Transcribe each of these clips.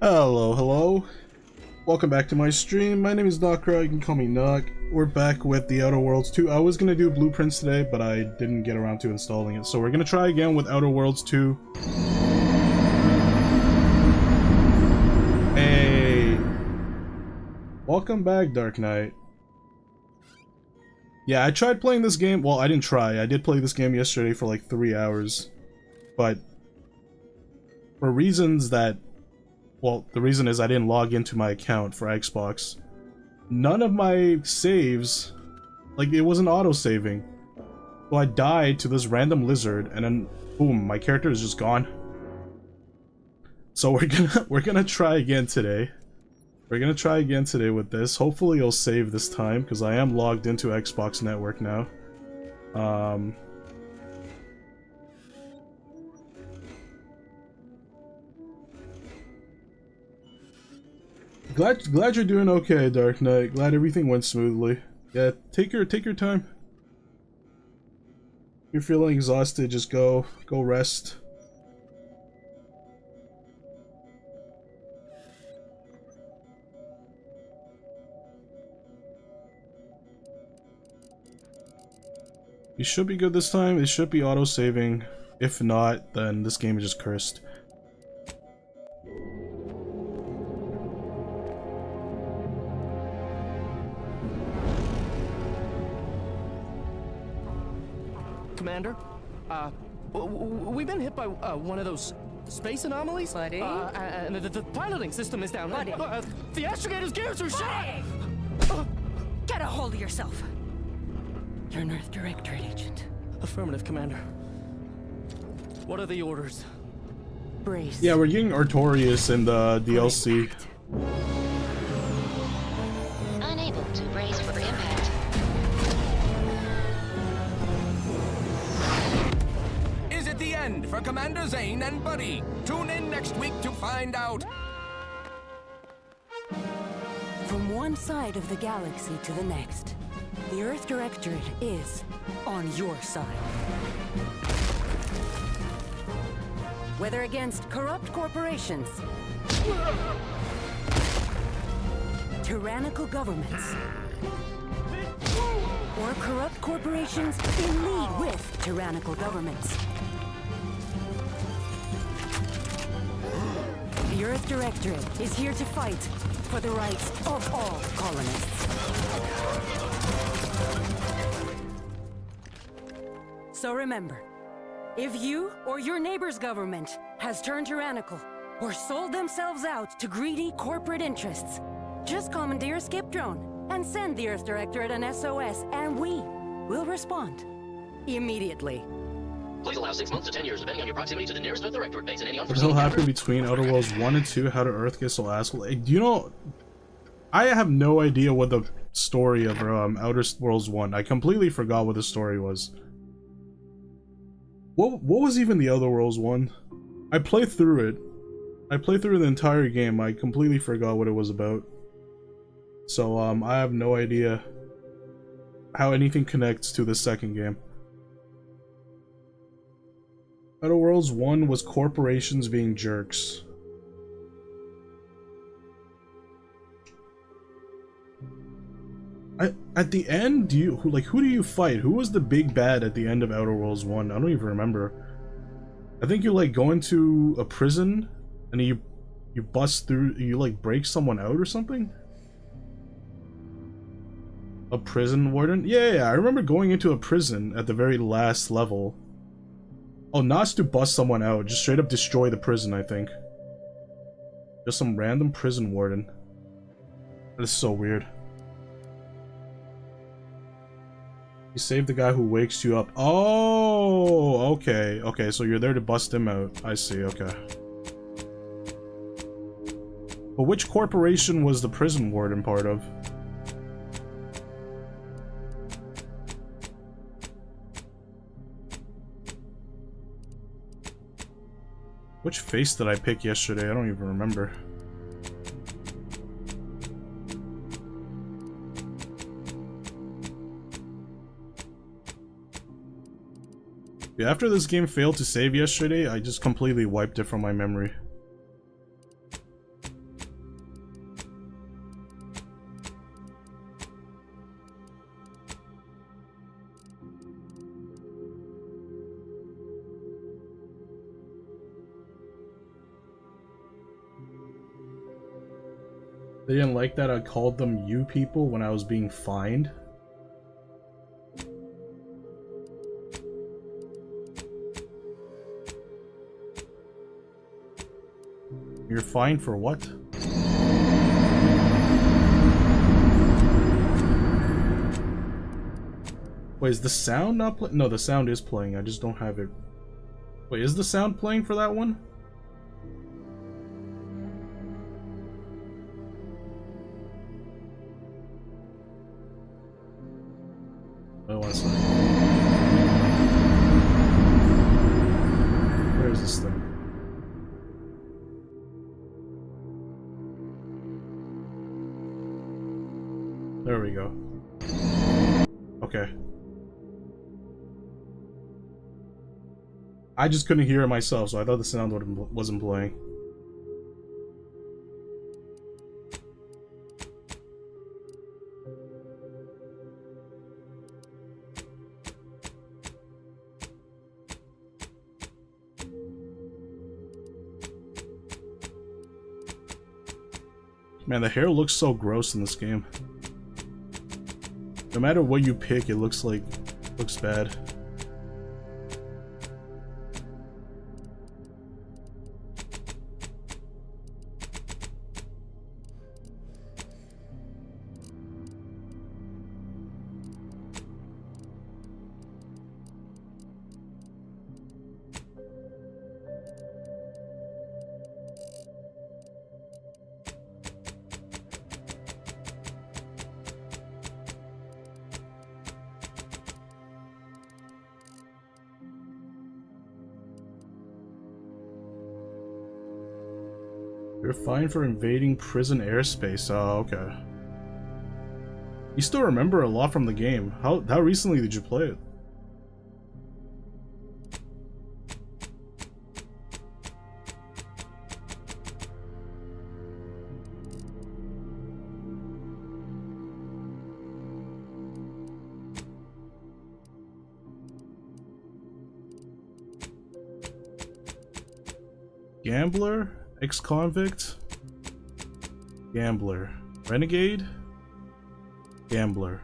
Hello, hello. Welcome back to my stream. My name is Knockra, you can call me Knock. We're back with the Outer Worlds 2. I was gonna do Blueprints today, but I didn't get around to installing it. So we're gonna try again with Outer Worlds 2. Hey! Welcome back, Dark Knight. Yeah, I tried playing this game. Well, I didn't try. I did play this game yesterday for like 3 hours. But for reasons that... well, the reason is I didn't log into my account for Xbox. None of my saves, like, it wasn't auto-saving. So I died to this random lizard, and then, boom, my character is just gone. So we're gonna try again today. We're gonna try again today with this. Hopefully it'll save this time, because I am logged into Xbox Network now. Glad you're doing okay, Dark Knight. Glad everything went smoothly. Yeah, take your time. If you're feeling exhausted, just go rest. You should be good this time. It should be auto-saving. If not, then this game is just cursed. Commander, we've been hit by one of those space anomalies. Buddy? And the piloting system is down. Buddy? The astrogator's gears are shot! Get a hold of yourself. You're an Earth Directorate agent. Affirmative, Commander. What are the orders? Brace. Yeah, we're getting Artorias in the DLC. Unable to brace for impact. Is it the end for Commander Zane and Buddy? Tune in next week to find out. From one side of the galaxy to the next, the Earth Directorate is on your side. Whether against corrupt corporations, tyrannical governments, or corrupt corporations in league with tyrannical governments, the Earth Directorate is here to fight for the rights of all colonists. So remember, if you or your neighbor's government has turned tyrannical or sold themselves out to greedy corporate interests, just commandeer a skip drone and send the Earth Directorate an SOS, and we will respond immediately. Please allow 6 months to 10 years, depending on your proximity to the nearest Earth Directorate base and any What the hell happened between Outer Worlds 1 and 2? How did Earth get so asshole? Do you know... I have no idea what the story of Outer Worlds 1. I completely forgot what the story was. What was even the Outer Worlds 1? I played through it. I played through the entire game. I completely forgot what it was about. So, I have no idea how anything connects to the second game. Outer Worlds 1 was corporations being jerks. At the end, who do you fight? Who was the big bad at the end of Outer Worlds 1? I don't even remember. I think you like go into a prison and you bust through, you like break someone out or something? A prison warden? Yeah, I remember going into a prison at the very last level. Oh, not to bust someone out, just straight up destroy the prison, I think. Just some random prison warden. This is so weird. You save the guy who wakes you up. Oh, okay. Okay, so you're there to bust him out. I see, okay. But which corporation was the prison warden part of? Which face did I pick yesterday? I don't even remember. Yeah, after this game failed to save yesterday, I just completely wiped it from my memory. They didn't like that I called them you people when I was being fined. You're fined for what? Wait, is the sound not playing? No, the sound is playing. I just don't have it. Wait, is the sound playing for that one? Oh, one second. Where is this thing? There we go. Okay. I just couldn't hear it myself, so I thought the sound wasn't playing. Man, the hair looks so gross in this game. No matter what you pick, it looks bad. You're fined for invading prison airspace. Oh, okay. You still remember a lot from the game. How recently did you play it? Gambler? Ex-convict? Gambler. Renegade? Gambler.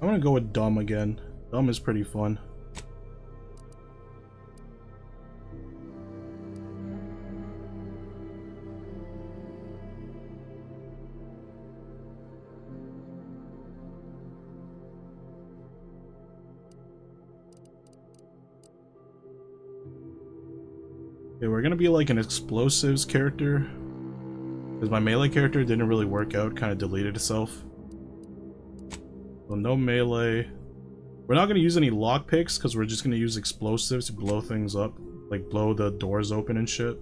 I'm gonna go with dumb again. Dumb is pretty fun. Okay, we're gonna be like an explosives character. Because my melee character didn't really work out, kind of deleted itself. So no melee. We're not going to use any lockpicks because we're just going to use explosives to blow things up. Like blow the doors open and shit.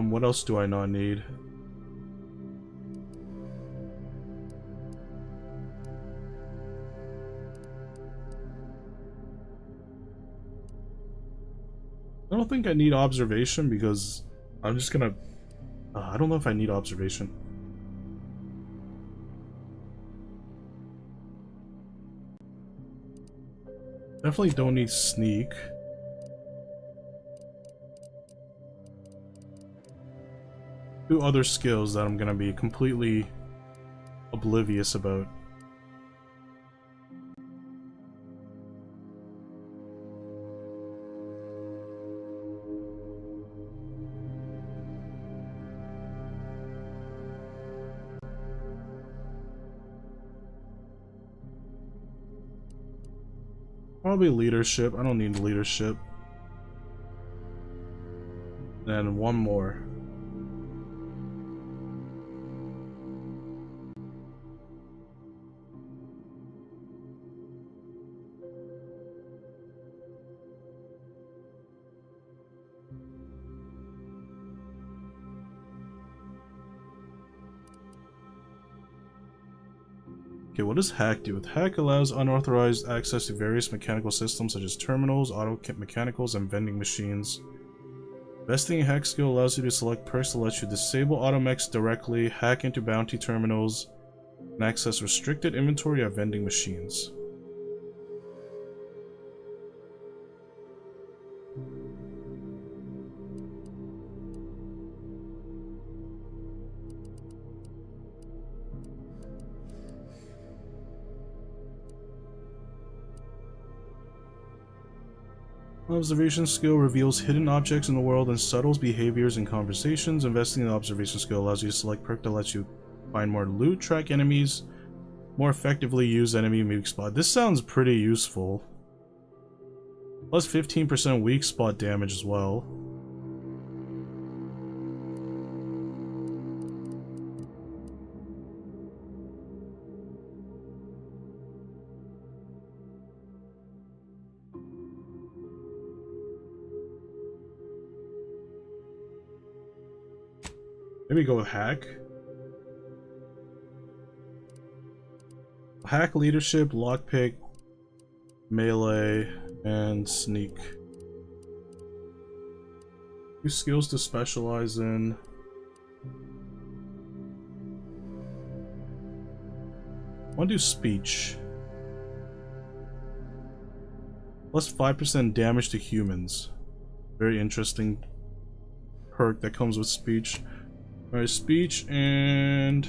What else do I not need? I don't think I need observation because I'm just gonna... I don't know if I need observation. Definitely don't need sneak. Two other skills that I'm gonna be completely oblivious about. Probably leadership. I don't need leadership. And one more. Okay, what does hack do? Hack allows unauthorized access to various mechanical systems such as terminals, auto mechanicals, and vending machines. Investing in hack skill allows you to select perks that let you disable automechs directly, hack into bounty terminals, and access restricted inventory at vending machines. Observation skill reveals hidden objects in the world and subtle behaviors in conversations. Investing in the observation skill allows you to select perk that lets you find more loot, track enemies, more effectively use enemy weak spot. This sounds pretty useful. Plus 15% weak spot damage as well. Maybe go with hack. Hack, leadership, lockpick, melee, and sneak. 2 skills to specialize in. I want to do speech. Plus 5% damage to humans. Very interesting perk that comes with speech. Alright, speech and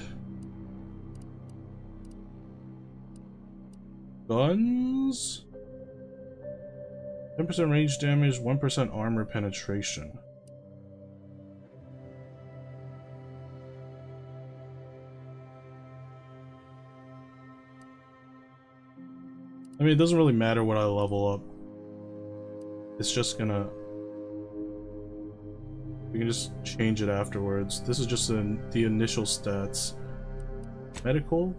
guns? 10% range damage, 1% armor penetration. I mean, it doesn't really matter what I level up. It's just gonna... We can just change it afterwards. This is just the initial stats. Medical?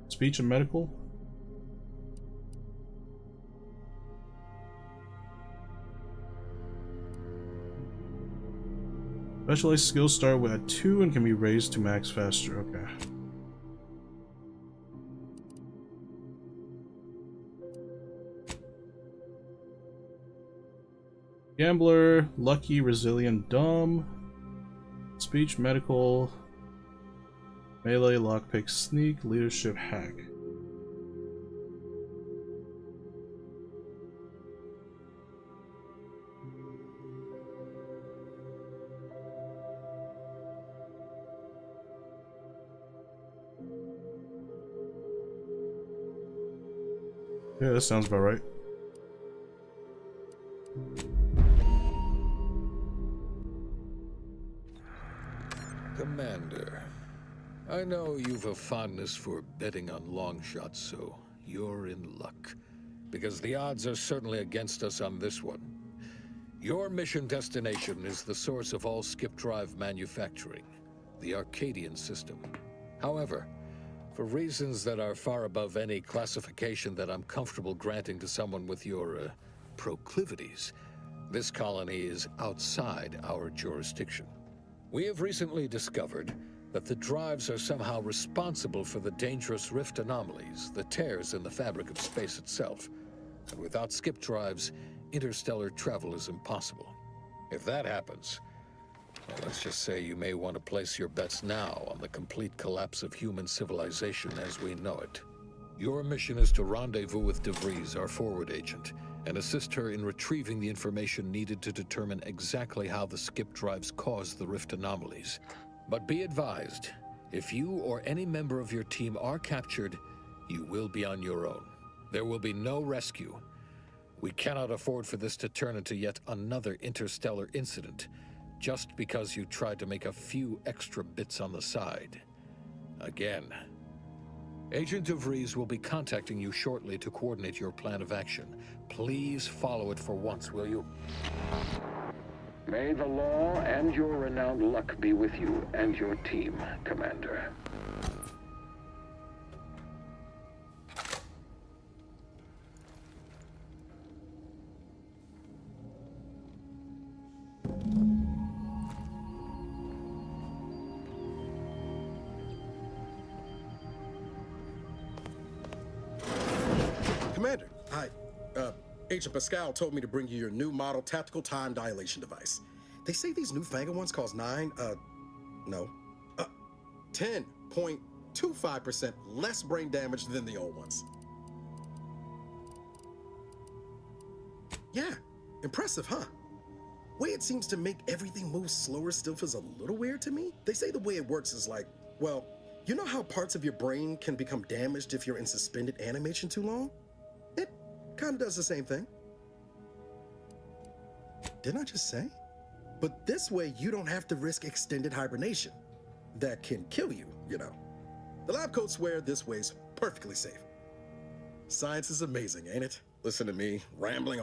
Speech and medical? Specialized skills start at 2 and can be raised to max faster. Okay. Gambler, lucky, resilient, dumb, speech, medical, melee, lockpick, sneak, leadership, hack. Yeah, that sounds about right. Commander, I know you've a fondness for betting on long shots, so you're in luck. Because the odds are certainly against us on this one. Your mission destination is the source of all skip drive manufacturing, the Arcadian system. However, for reasons that are far above any classification that I'm comfortable granting to someone with your proclivities, this colony is outside our jurisdiction. We have recently discovered that the drives are somehow responsible for the dangerous rift anomalies, the tears in the fabric of space itself. And without skip drives, interstellar travel is impossible. If that happens, well, let's just say you may want to place your bets now on the complete collapse of human civilization as we know it. Your mission is to rendezvous with DeVries, our forward agent, and assist her in retrieving the information needed to determine exactly how the skip drives cause the rift anomalies. But be advised, if you or any member of your team are captured, you will be on your own. There will be no rescue. We cannot afford for this to turn into yet another interstellar incident, just because you tried to make a few extra bits on the side. Again. Agent DeVries will be contacting you shortly to coordinate your plan of action. Please follow it for once, will you? May the law and your renowned luck be with you and your team, Commander. Commander, Agent Pascal told me to bring you your new model tactical time dilation device. They say these newfangled ones cause 10.25% less brain damage than the old ones. Yeah, impressive, huh? Way it seems to make everything move slower still feels a little weird to me. They say the way it works is like, well, you know how parts of your brain can become damaged if you're in suspended animation too long? It kind of does the same thing. Didn't I just say? But this way, you don't have to risk extended hibernation. That can kill you, you know. The lab coats swear this way's perfectly safe. Science is amazing, ain't it? Listen to me, rambling.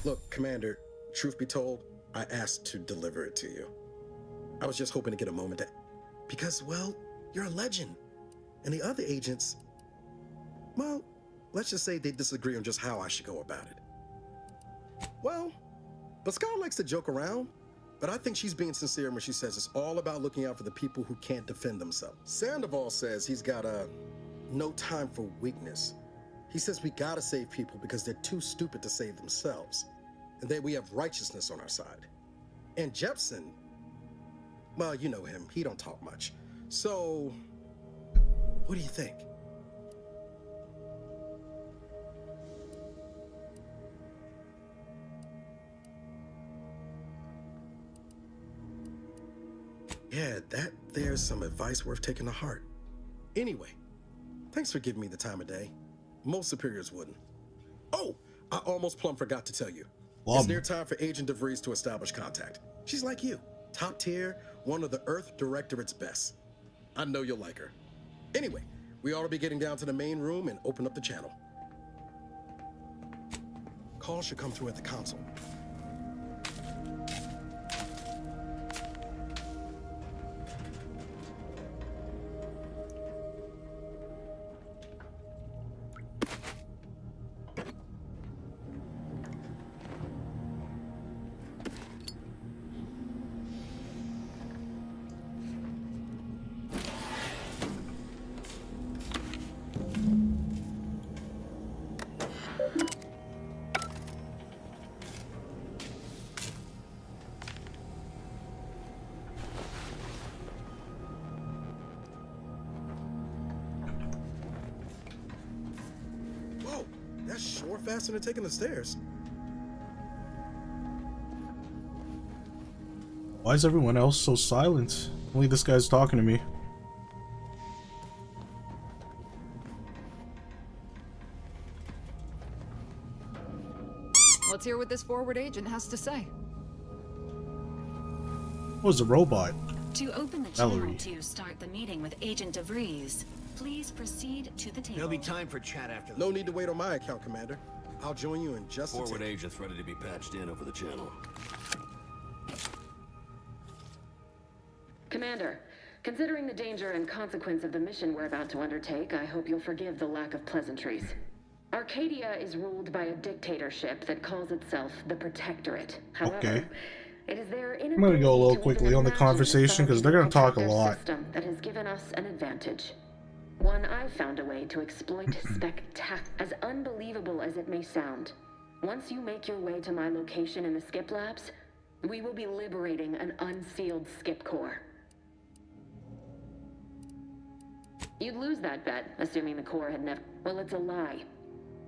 Look, Commander, truth be told, I asked to deliver it to you. I was just hoping to get a moment to... Because, well, you're a legend. And the other agents, well, let's just say they disagree on just how I should go about it. Well, Pascal likes to joke around, but I think she's being sincere when she says it's all about looking out for the people who can't defend themselves. Sandoval says he's got no time for weakness. He says we gotta save people because they're too stupid to save themselves, and that we have righteousness on our side. And Jepson, well, you know him, he don't talk much. So, what do you think? Yeah, there's some advice worth taking to heart. Anyway, thanks for giving me the time of day. Most superiors wouldn't. Oh, I almost plumb forgot to tell you. It's near time for Agent DeVries to establish contact. She's like you, top tier, one of the Earth Directorate's best. I know you'll like her. Anyway, we ought to be getting down to the main room and open up the channel. Call should come through at the console. That's sure faster than taking the stairs. Why is everyone else so silent? Only this guy's talking to me. Let's hear what this forward agent has to say. What was a robot? To open the channel to start the meeting with Agent DeVries, please proceed to the table. There'll be time for chat after No need to wait on my account, Commander. I'll join you in just a tick. Forward agents ready to be patched in over the channel. Commander, considering the danger and consequence of the mission we're about to undertake, I hope you'll forgive the lack of pleasantries. Arcadia is ruled by a dictatorship that calls itself the Protectorate. However, it is their I'm gonna go a little quickly on the conversation because they're gonna talk a lot. System that has given us an advantage. One I've found a way to exploit as unbelievable as it may sound. Once you make your way to my location in the skip labs, we will be liberating an unsealed skip core. You'd lose that bet, assuming the core had never... Well, it's a lie.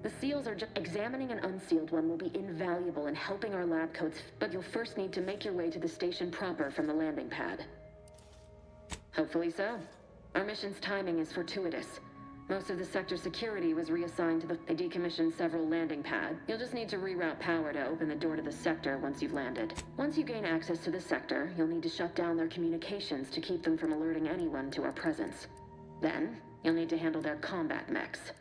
The seals are just... Examining an unsealed one will be invaluable in helping our lab coats, but you'll first need to make your way to the station proper from the landing pad. Hopefully so. Our mission's timing is fortuitous. Most of the sector security was reassigned to they decommissioned several landing pads. You'll just need to reroute power to open the door to the sector once you've landed. Once you gain access to the sector, you'll need to shut down their communications to keep them from alerting anyone to our presence. Then, you'll need to handle their combat mechs.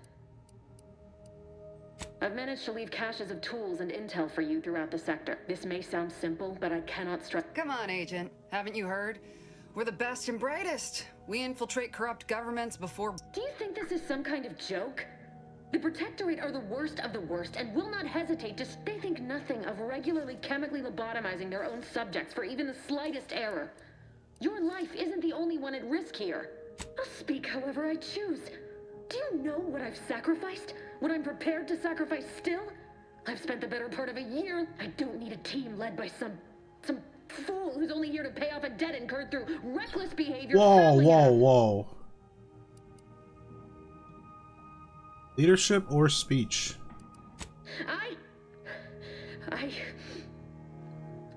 I've managed to leave caches of tools and intel for you throughout the sector. This may sound simple, but I cannot stress. Come on, Agent. Haven't you heard? We're the best and brightest. We infiltrate corrupt governments before... Do you think this is some kind of joke? The Protectorate are the worst of the worst and will not hesitate to... They think nothing of regularly chemically lobotomizing their own subjects for even the slightest error. Your life isn't the only one at risk here. I'll speak however I choose. Do you know what I've sacrificed? What I'm prepared to sacrifice still? I've spent the better part of a year. I don't need a team led by some fool who's only here to pay off a debt incurred through reckless behavior. Whoa. Leadership or speech?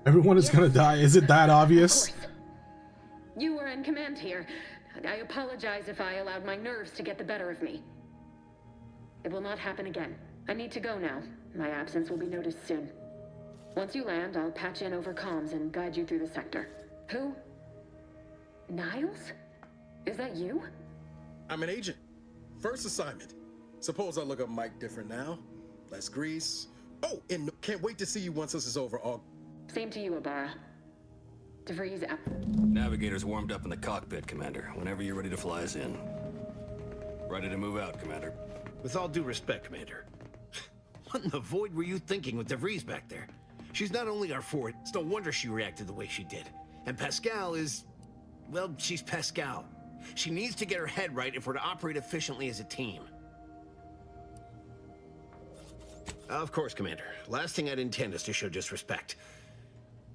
Everyone is gonna die. Is it that obvious? Of course. You were in command here. I apologize if I allowed my nerves to get the better of me. It will not happen again. I need to go now. My absence will be noticed soon. Once you land, I'll patch in over comms and guide you through the sector. Who? Niles? Is that you? I'm an agent. First assignment. Suppose I look up Mike different now. Less grease. Oh, and can't wait to see you once this is over. Same to you, Ibarra. DeVries out. Navigator's warmed up in the cockpit, Commander. Whenever you're ready to fly us in. Ready to move out, Commander. With all due respect, Commander. What in the void were you thinking with DeVries back there? She's not only our forward, it's no wonder she reacted the way she did. And Pascal is... well, she's Pascal. She needs to get her head right if we're to operate efficiently as a team. Of course, Commander. Last thing I'd intend is to show disrespect.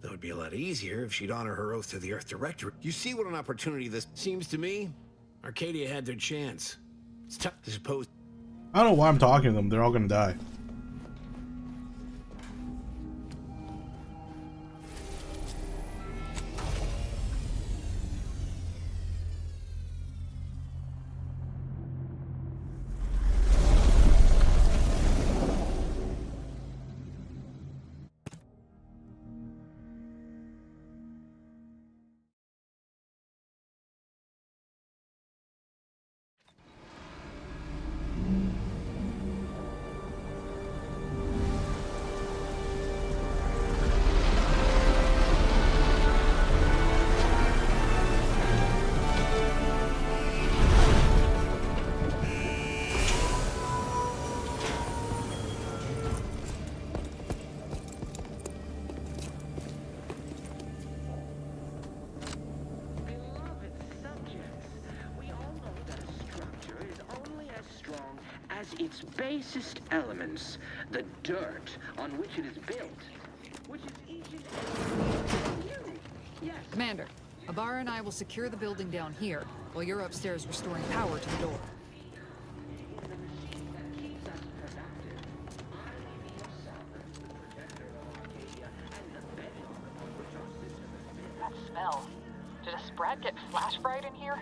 Though it'd be a lot easier if she'd honor her oath to the Earth Directorate. You see what an opportunity this seems to me? Arcadia had their chance. It's tough to suppose. I don't know why I'm talking to them. They're all gonna die. Its basest elements, the dirt on which it is built, which is each and every you. Yes. Commander, Ibarra and I will secure the building down here, while you're upstairs restoring power to the door. That smell. Did a Sprat get flash fried in here?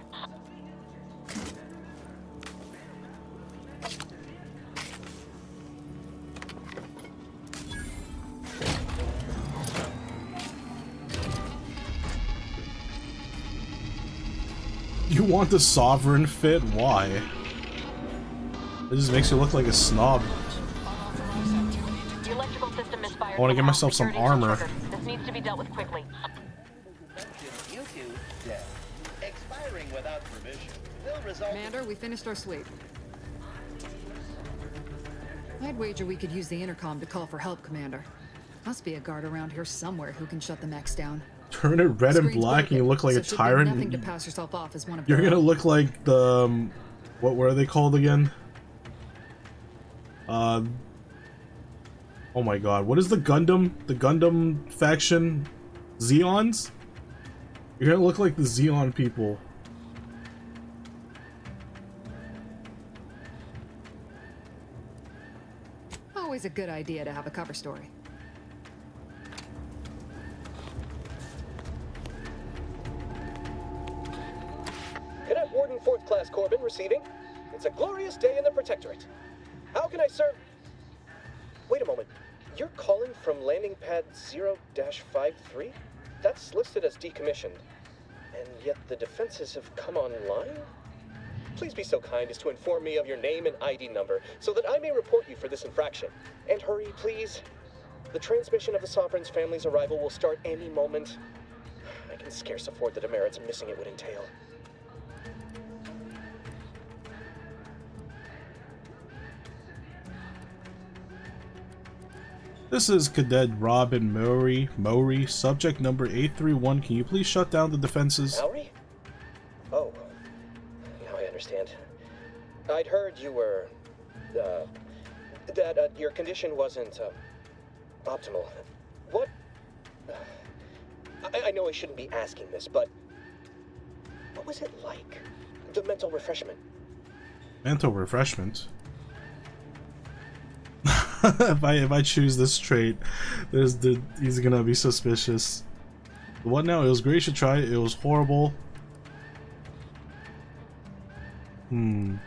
You want the sovereign fit? Why? It just makes you look like a snob. The electrical system misfired. I want to get myself some armor. This needs to be dealt with quickly. You two dead. Expiring without permission will result. Commander, we finished our sweep. I'd wager we could use the intercom to call for help, Commander. Must be a guard around here somewhere who can shut the mechs down. Turn it red and black and you look like a tyrant. Nothing to pass yourself off as one of You're gonna look like the what are they called again? Oh my god, what is the Gundam faction? Zeons? You're gonna look like the Zeon people. Always a good idea to have a cover story. Cadet Warden 4th Class Corbin receiving. It's a glorious day in the Protectorate. How can I serve? Wait a moment. You're calling from landing pad 0-53? That's listed as decommissioned. And yet the defenses have come online? please be so kind as to inform me of your name and ID number so that I may report you for this infraction. And hurry, please. The transmission of the Sovereign's family's arrival will start any moment. I can scarce afford the demerits missing it would entail. This is Cadet Robin Mowry, subject number 831. Can you please shut down the defenses? Mowry? Oh, now I understand. I'd heard you were, that your condition wasn't, optimal. What? I know I shouldn't be asking this, but what was it like? The mental refreshment. Mental refreshment? if I choose this trait, he's gonna be suspicious. What now? It was great, you should try it. It was horrible. No!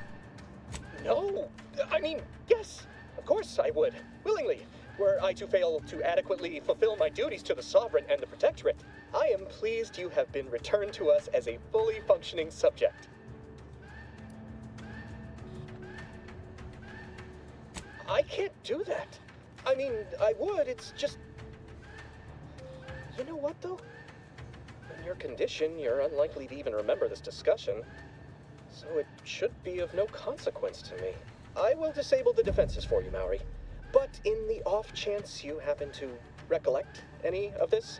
I mean, yes! Of course I would. Willingly. Were I to fail to adequately fulfill my duties to the Sovereign and the Protectorate, I am pleased you have been returned to us as a fully functioning subject. I can't do that. I mean, I would, it's just... You know what, though? In your condition, you're unlikely to even remember this discussion, so it should be of no consequence to me. I will disable the defenses for you, Mowry. But in the off chance you happen to recollect any of this,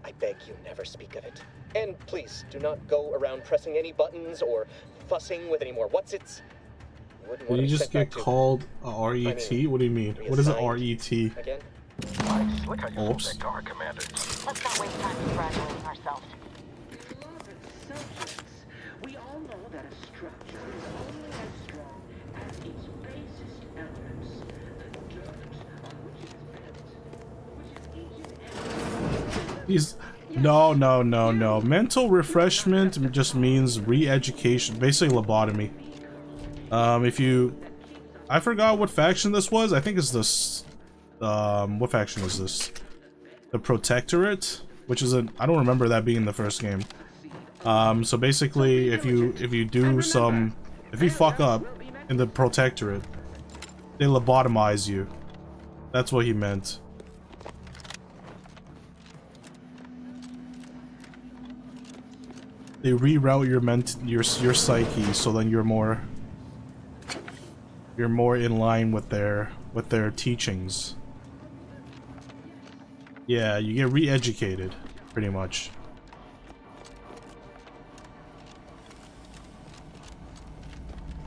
I beg you never speak of it. And please, do not go around pressing any buttons or fussing with any more what's-its. Did you just get called RET? What do you mean? What is it, RET? Again? Slick how you hold Oops. that guard, Commander. Let's not waste time congratulating ourselves. Beloved subjects, we all know that a structure is only as strong as its basest elements, the dirt on which it is built, which is each and every... He's... No. Mental refreshment just means re-education. Basically lobotomy. If you... I forgot what faction this was. I think it's this... what faction is this? The Protectorate? Which is a... I don't remember that being in the first game. So basically, if you do some... If you fuck up in the Protectorate, they lobotomize you. That's what he meant. They reroute your psyche, so then you're more in line with their teachings. Yeah, you get re-educated, pretty much.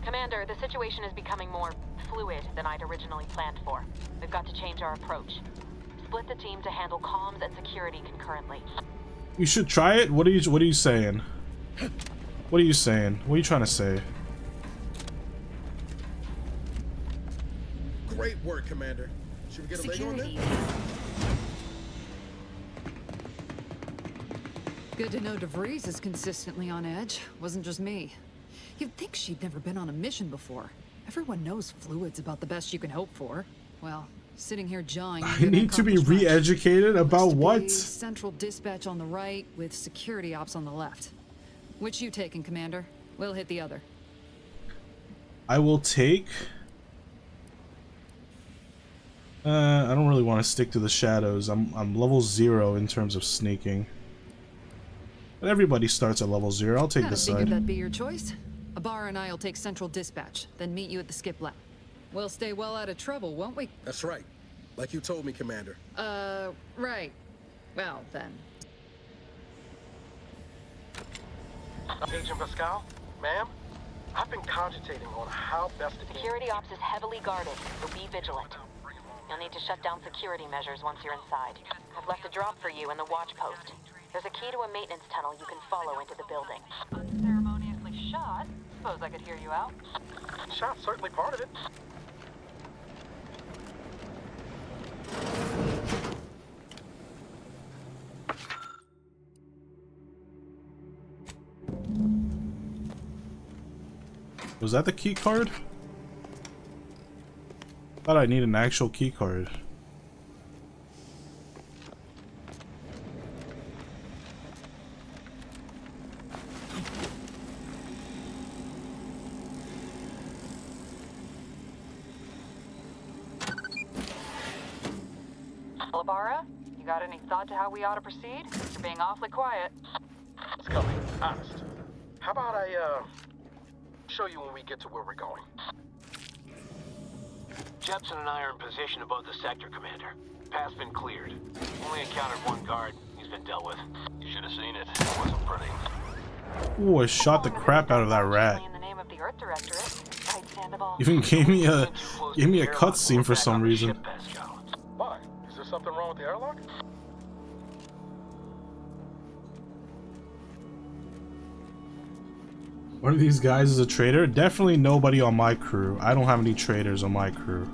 Commander, the situation is becoming more fluid than I'd originally planned for. We've got to change our approach. Split the team to handle comms and security concurrently. You should try it? What are you saying? What are you saying? What are you trying to say? Great work, Commander. Should we get a leg on that? Good to know DeVries is consistently on edge. Wasn't just me. You'd think she'd never been on a mission before. Everyone knows fluid's about the best you can hope for. Well, sitting here jawing... I need to be re-educated about what? Central dispatch on the right with security ops on the left. Which you taking, Commander? We'll hit the other. I will take... I don't really want to stick to the shadows. I'm level 0 in terms of sneaking. But everybody starts at level 0. I'll take this side. Figured that'd be your choice. Abar and I'll take Central Dispatch, then meet you at the skip lab. We'll stay well out of trouble, won't we? That's right. Like you told me, Commander. Right. Well, then. Agent Pascal, ma'am, I've been cogitating on how best to... Security ops is heavily guarded, so be vigilant. You'll need to shut down security measures once you're inside. I've left a drop for you in the watch post. There's a key to a maintenance tunnel you can follow into the building. Unceremoniously shot? Suppose I could hear you out. Shot's certainly part of it. Was that the key card? Thought I need an actual key card. Albara, you got any thought to how we ought to proceed? You're being awfully quiet. It's coming, honest. How about I, show you when we get to where we're going? Jepson and I are in position above the sector, Commander. Path's been cleared. Only encountered one guard. He's been dealt with. You should have seen it. It wasn't pretty. Ooh, I shot the crap out of that rat. In the name of the Earth Directorate, understandable. Even gave me a cutscene for some reason. Why? Is there something wrong with the airlock? One of these guys is a traitor? Definitely nobody on my crew. I don't have any traitors on my crew.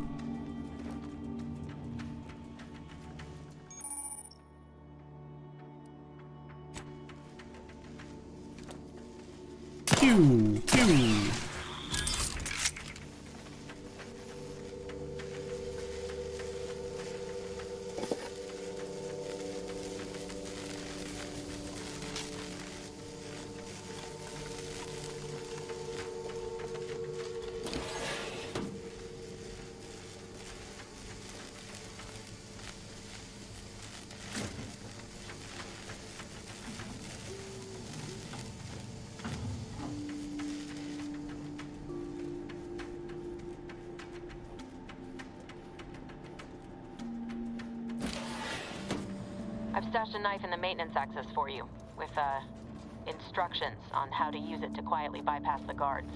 Pew! Pew! I've stashed a knife in the maintenance access for you, with, instructions on how to use it to quietly bypass the guards.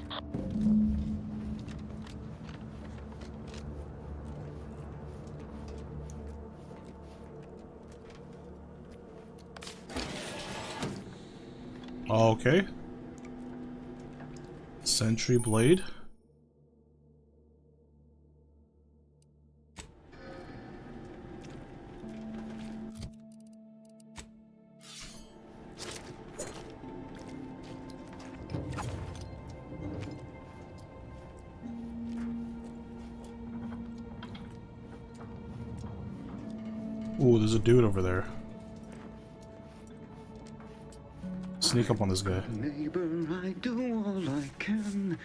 Okay. Sentry blade. Ooh, there's a dude over there. Sneak up on this guy. Neighbor, I do all I can.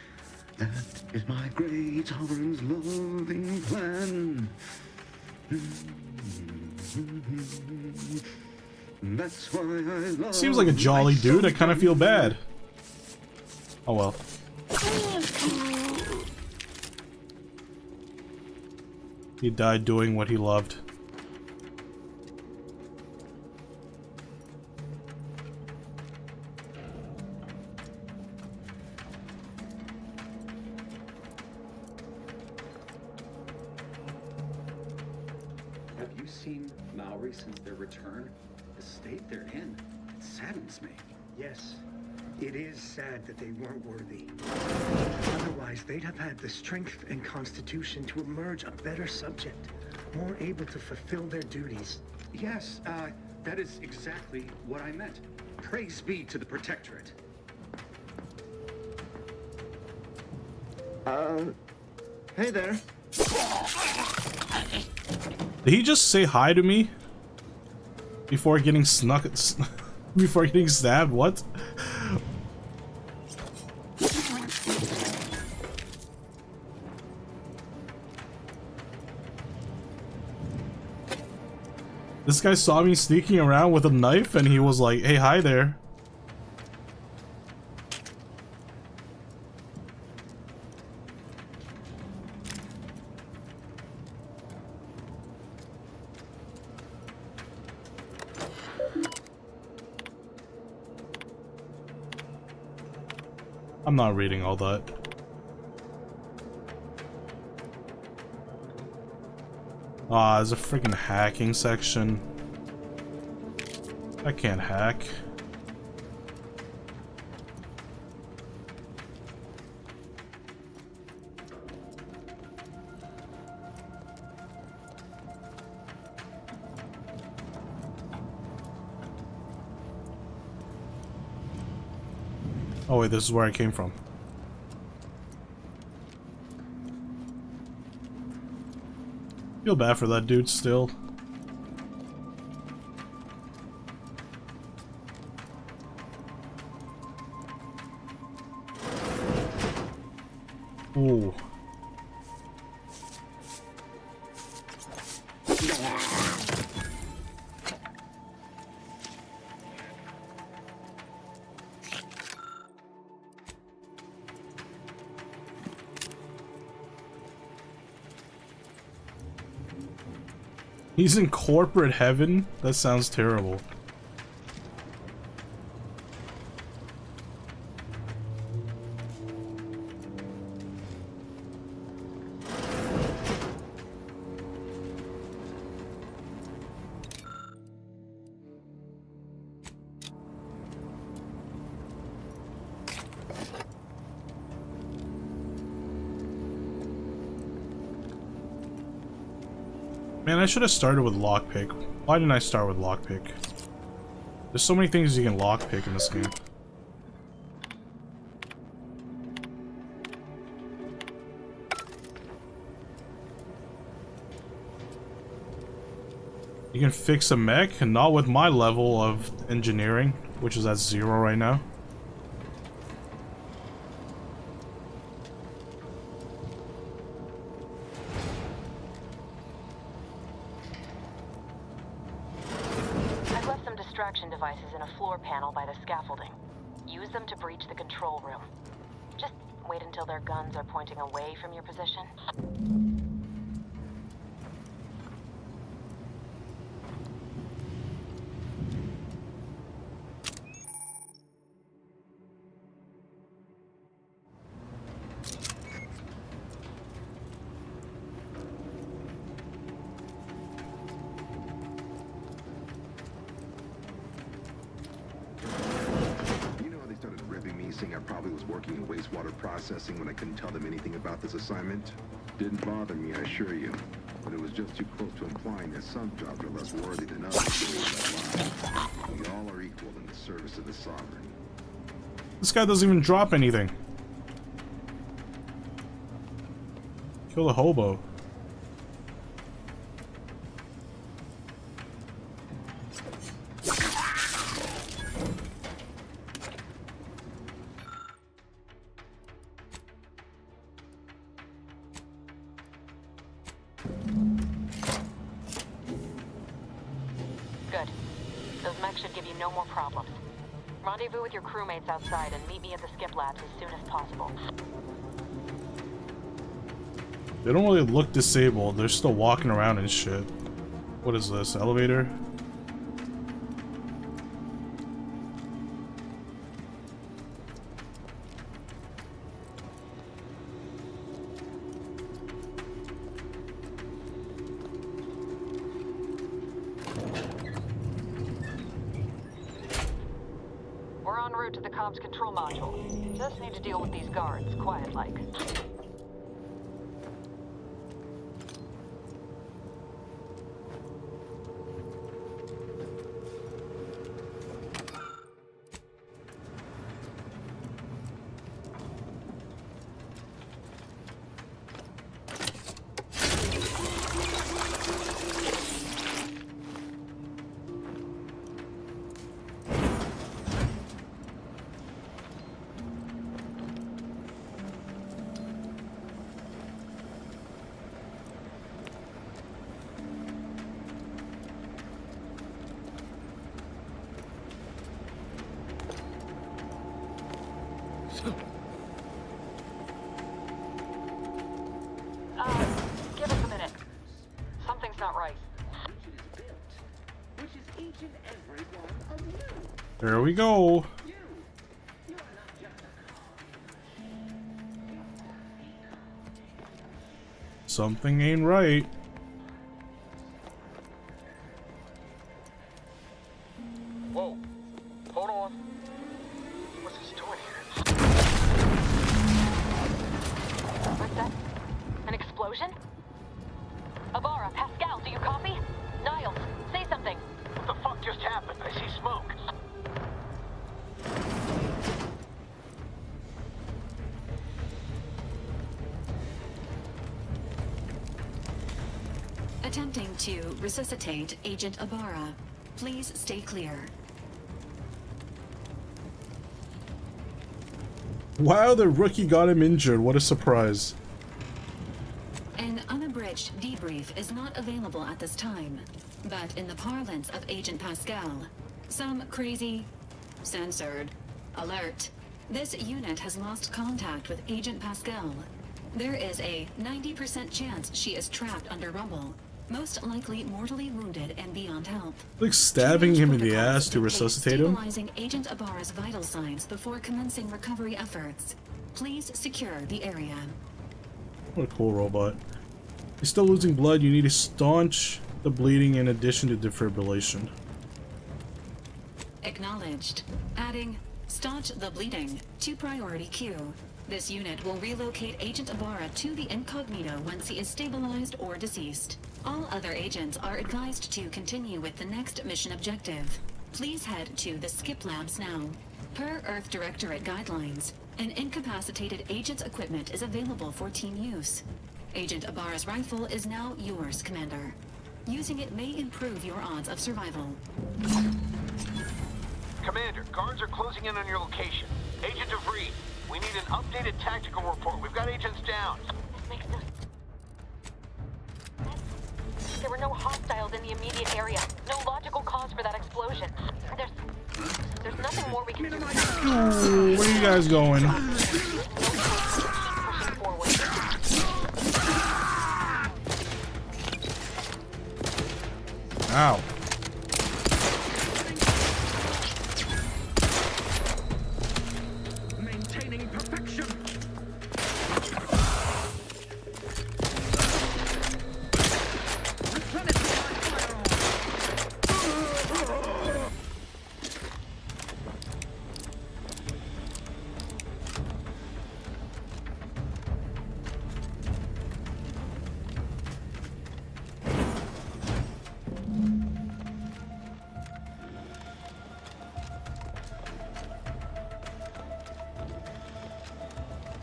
That is my great sovereign's loving plan. That's why I love. Seems like a jolly dude. I kind of feel bad. Oh well. He died doing what he loved. Have you seen Maori since their return? The state they're in, it saddens me. Yes, it is sad that they weren't worthy. Otherwise, they'd have had the strength and constitution to emerge a better subject, more able to fulfill their duties. Yes, that is exactly what I meant. Praise be to the Protectorate. Hey there. Did he just say hi to me? Before getting snuck... before getting stabbed? What? This guy saw me sneaking around with a knife and he was like, hey, hi there. I'm not reading all that. Ah, there's a freaking hacking section. I can't hack. Oh wait, this is where I came from. Feel bad for that dude still. Ooh. He's in corporate heaven? That sounds terrible. Man, I should have started with lockpick. Why didn't I start with lockpick? There's so many things you can lockpick in this game. You can fix a mech, not with my level of engineering, which is at 0 right now. Devices in a floor panel by the scaffolding. Use them to breach the control room. Just wait until their guns are pointing away from your position. I probably was working in wastewater processing when I couldn't tell them anything about this assignment. Didn't bother me, I assure you. But it was just too close to implying that some jobs are less worthy than others. We all are equal in the service of the sovereign. This guy doesn't even drop anything. Kill the hobo. Rendezvous with your crewmates outside and meet me at the skip labs as soon as possible. They don't really look disabled. They're still walking around and shit. What is this? Elevator? To the comms control module. Just need to deal with these guards, quiet-like. Give us a minute. Something's not right. There we go. Something ain't right. Whoa. Hold on. What's this doing here? What's that? An explosion? Abara, Pascal, do you copy? Niles, say something. What the fuck just happened? I see smoke. Attempting to resuscitate Agent Abara. Please stay clear. Wow, the rookie got him injured. What a surprise. An unabridged debrief is not available at this time, but in the parlance of Agent Pascal, some crazy, censored, alert. This unit has lost contact with Agent Pascal. There is a 90% chance she is trapped under rubble. most likely mortally wounded and beyond help. Like stabbing him in the ass to resuscitate him. Stabilizing Agent Ibarra's vital signs before commencing recovery efforts. Please secure the area. What a cool robot. You're still losing blood. You need to staunch the bleeding in addition to defibrillation. Acknowledged. Adding staunch the bleeding to priority queue. This unit will relocate Agent Ibarra to the incognito once he is stabilized or deceased. All other agents are advised to continue with the next mission objective. Please head to the skip labs now. Per Earth Directorate guidelines, an incapacitated agent's equipment is available for team use. Agent Ibarra's rifle is now yours, Commander. Using it may improve your odds of survival. Commander, guards are closing in on your location. Agent DeVries, we need an updated tactical report. We've got agents down. This makes no... There were no hostiles in the immediate area. No logical cause for that explosion. There's nothing more we can do. Ooh, where are you guys going? Ow. Maintaining perfection.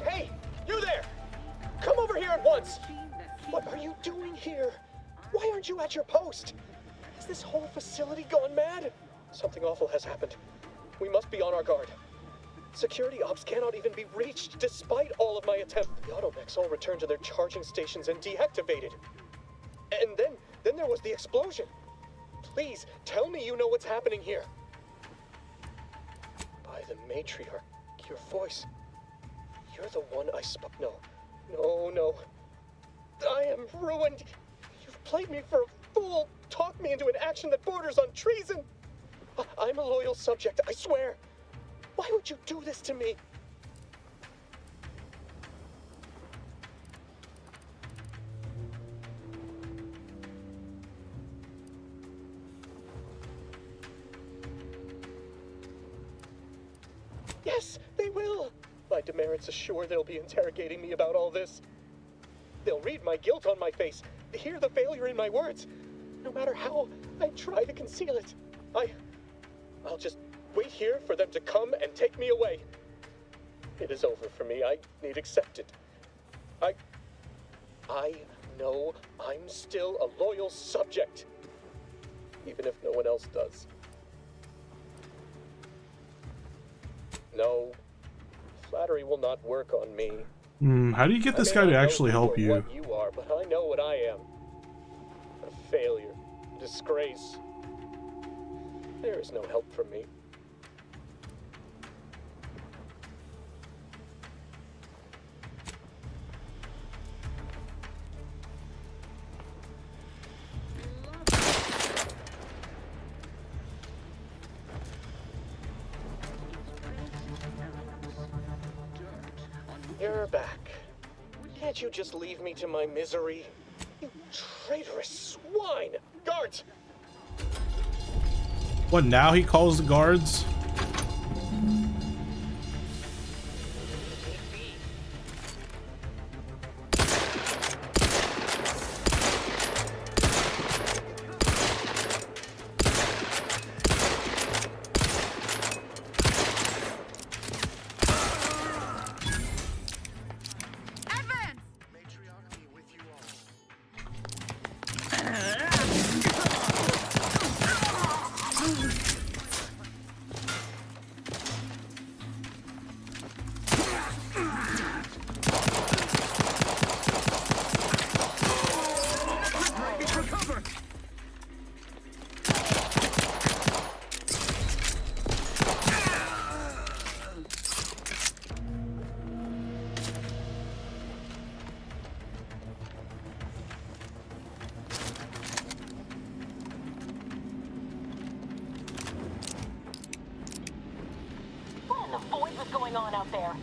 Hey, you there! Come over here at once! What are you doing here? Why aren't you at your post? Has this whole facility gone mad? Something awful has happened. We must be on our guard. Security ops cannot even be reached despite all of my attempts. The automechs all returned to their charging stations and deactivated. And then there was the explosion. Please, tell me you know what's happening here. By the matriarch, your voice. You're the one I spoke. No. I am ruined. You've played me for a fool. Talked me into an action that borders on treason. I'm a loyal subject, I swear. Why would you do this to me? Yes, they will. My demerits assure they'll be interrogating me about all this. They'll read my guilt on my face, hear the failure in my words. No matter how I try to conceal it, I'll just wait here for them to come and take me away. It is over for me. I need accept it. I know I'm still a loyal subject, even if no one else does. No, flattery will not work on me. How do you get this guy to actually help you? What you are, but I know what I am. A failure, a disgrace. There is no help for me. You're back. Can't you just leave me to my misery? You traitorous swine! Guards! What, now he calls the guards? what's going on out there.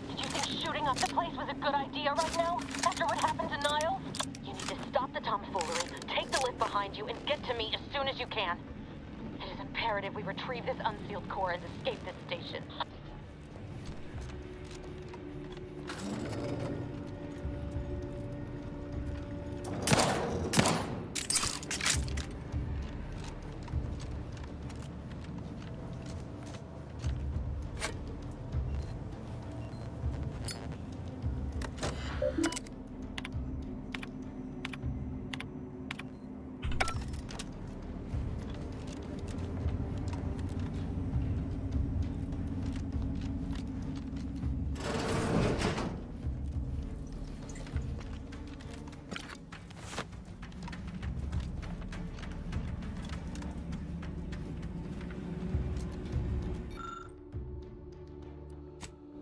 Did you think shooting up the place was a good idea right now, after what happened to Niles? You need to stop the tomfoolery, take the lift behind you, and get to me as soon as you can. It is imperative we retrieve this unsealed core and escape this station.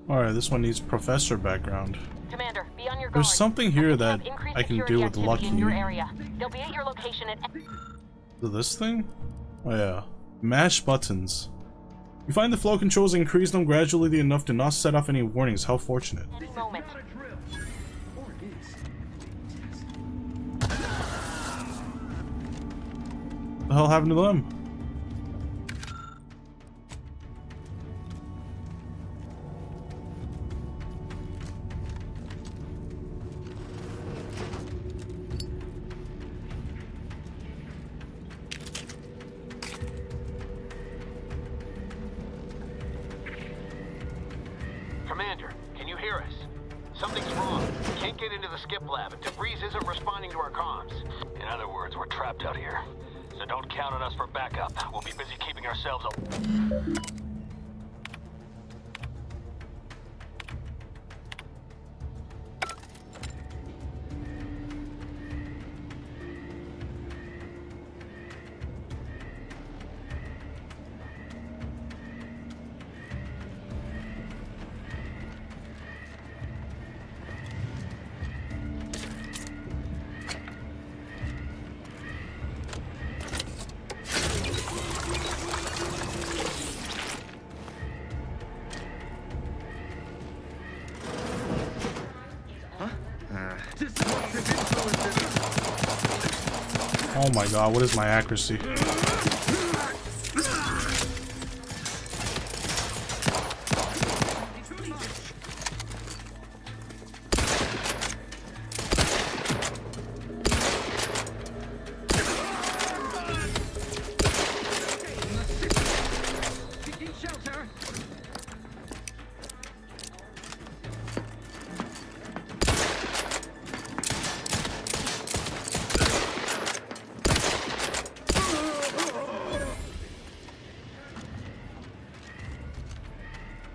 Alright, this one needs professor background. Commander, be on your guard. There's something here that I can do with Lucky. In your area. They'll be at your location at This thing? Oh yeah. Mash buttons. You find the flow controls increase them gradually enough to not set off any warnings. How fortunate. any moment. What the hell happened to them? Commander, can you hear us? Something's wrong. We can't get into the skip lab, and DeVries isn't responding to our comms. In other words, we're trapped out here. So don't count on us for backup. We'll be busy keeping ourselves up. Oh my god, what is my accuracy?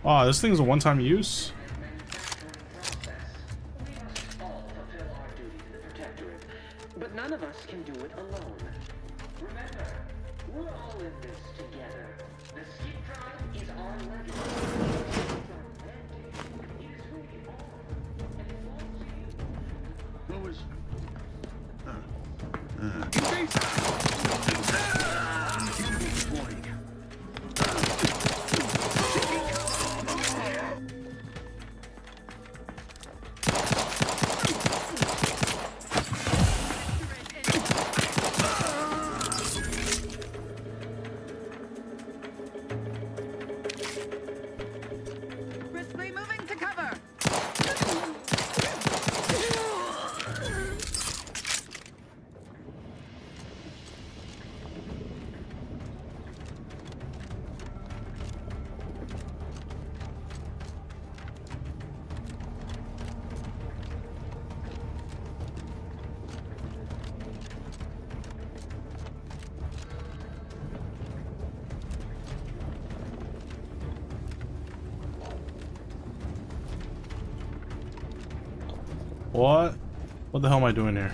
Oh, this thing's a one-time use? But none of us can do it alone. Remember, we're all in this together. The skip drive is our legacy. It is who we are, and it belongs to you. What was... Briskly moving to cover. What? What the hell am I doing here?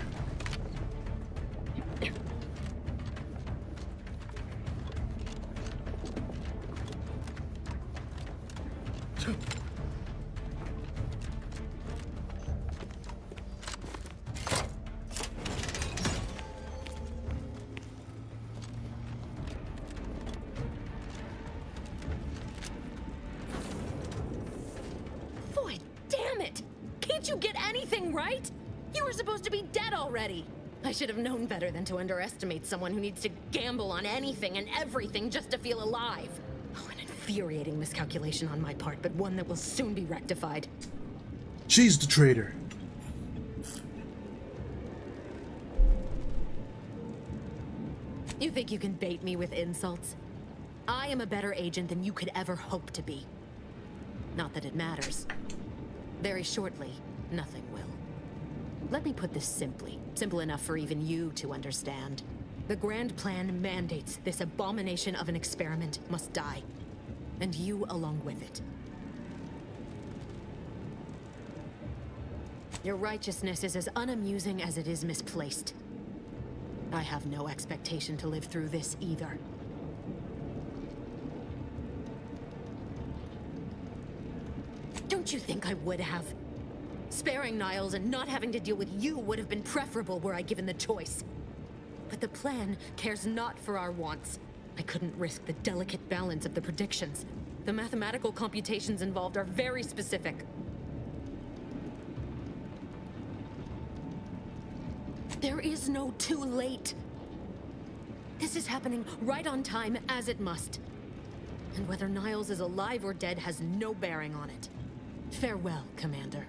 Can't you get anything right? You were supposed to be dead already. I should have known better than to underestimate someone who needs to gamble on anything and everything just to feel alive. Oh, an infuriating miscalculation on my part, but one that will soon be rectified. She's the traitor. You think you can bait me with insults? I am a better agent than you could ever hope to be. Not that it matters. Very shortly, nothing will. Let me put this simply, simple enough for even you to understand. The grand plan mandates this abomination of an experiment must die, and you along with it. Your righteousness is as unamusing as it is misplaced. I have no expectation to live through this either. Don't you think I would have? Sparing Niles and not having to deal with you would have been preferable were I given the choice. But the plan cares not for our wants. I couldn't risk the delicate balance of the predictions. The mathematical computations involved are very specific. There is no too late. This is happening right on time, as it must. And whether Niles is alive or dead has no bearing on it. Farewell, Commander.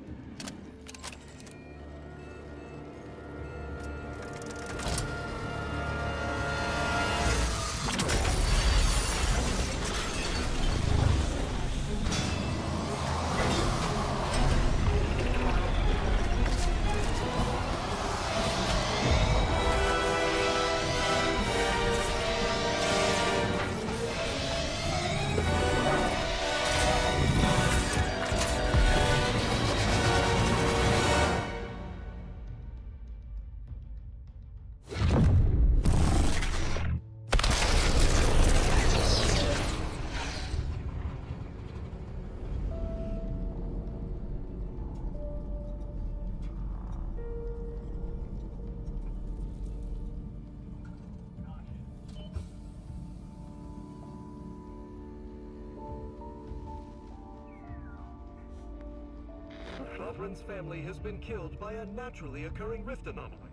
Loveland's family has been killed by a naturally occurring rift anomaly.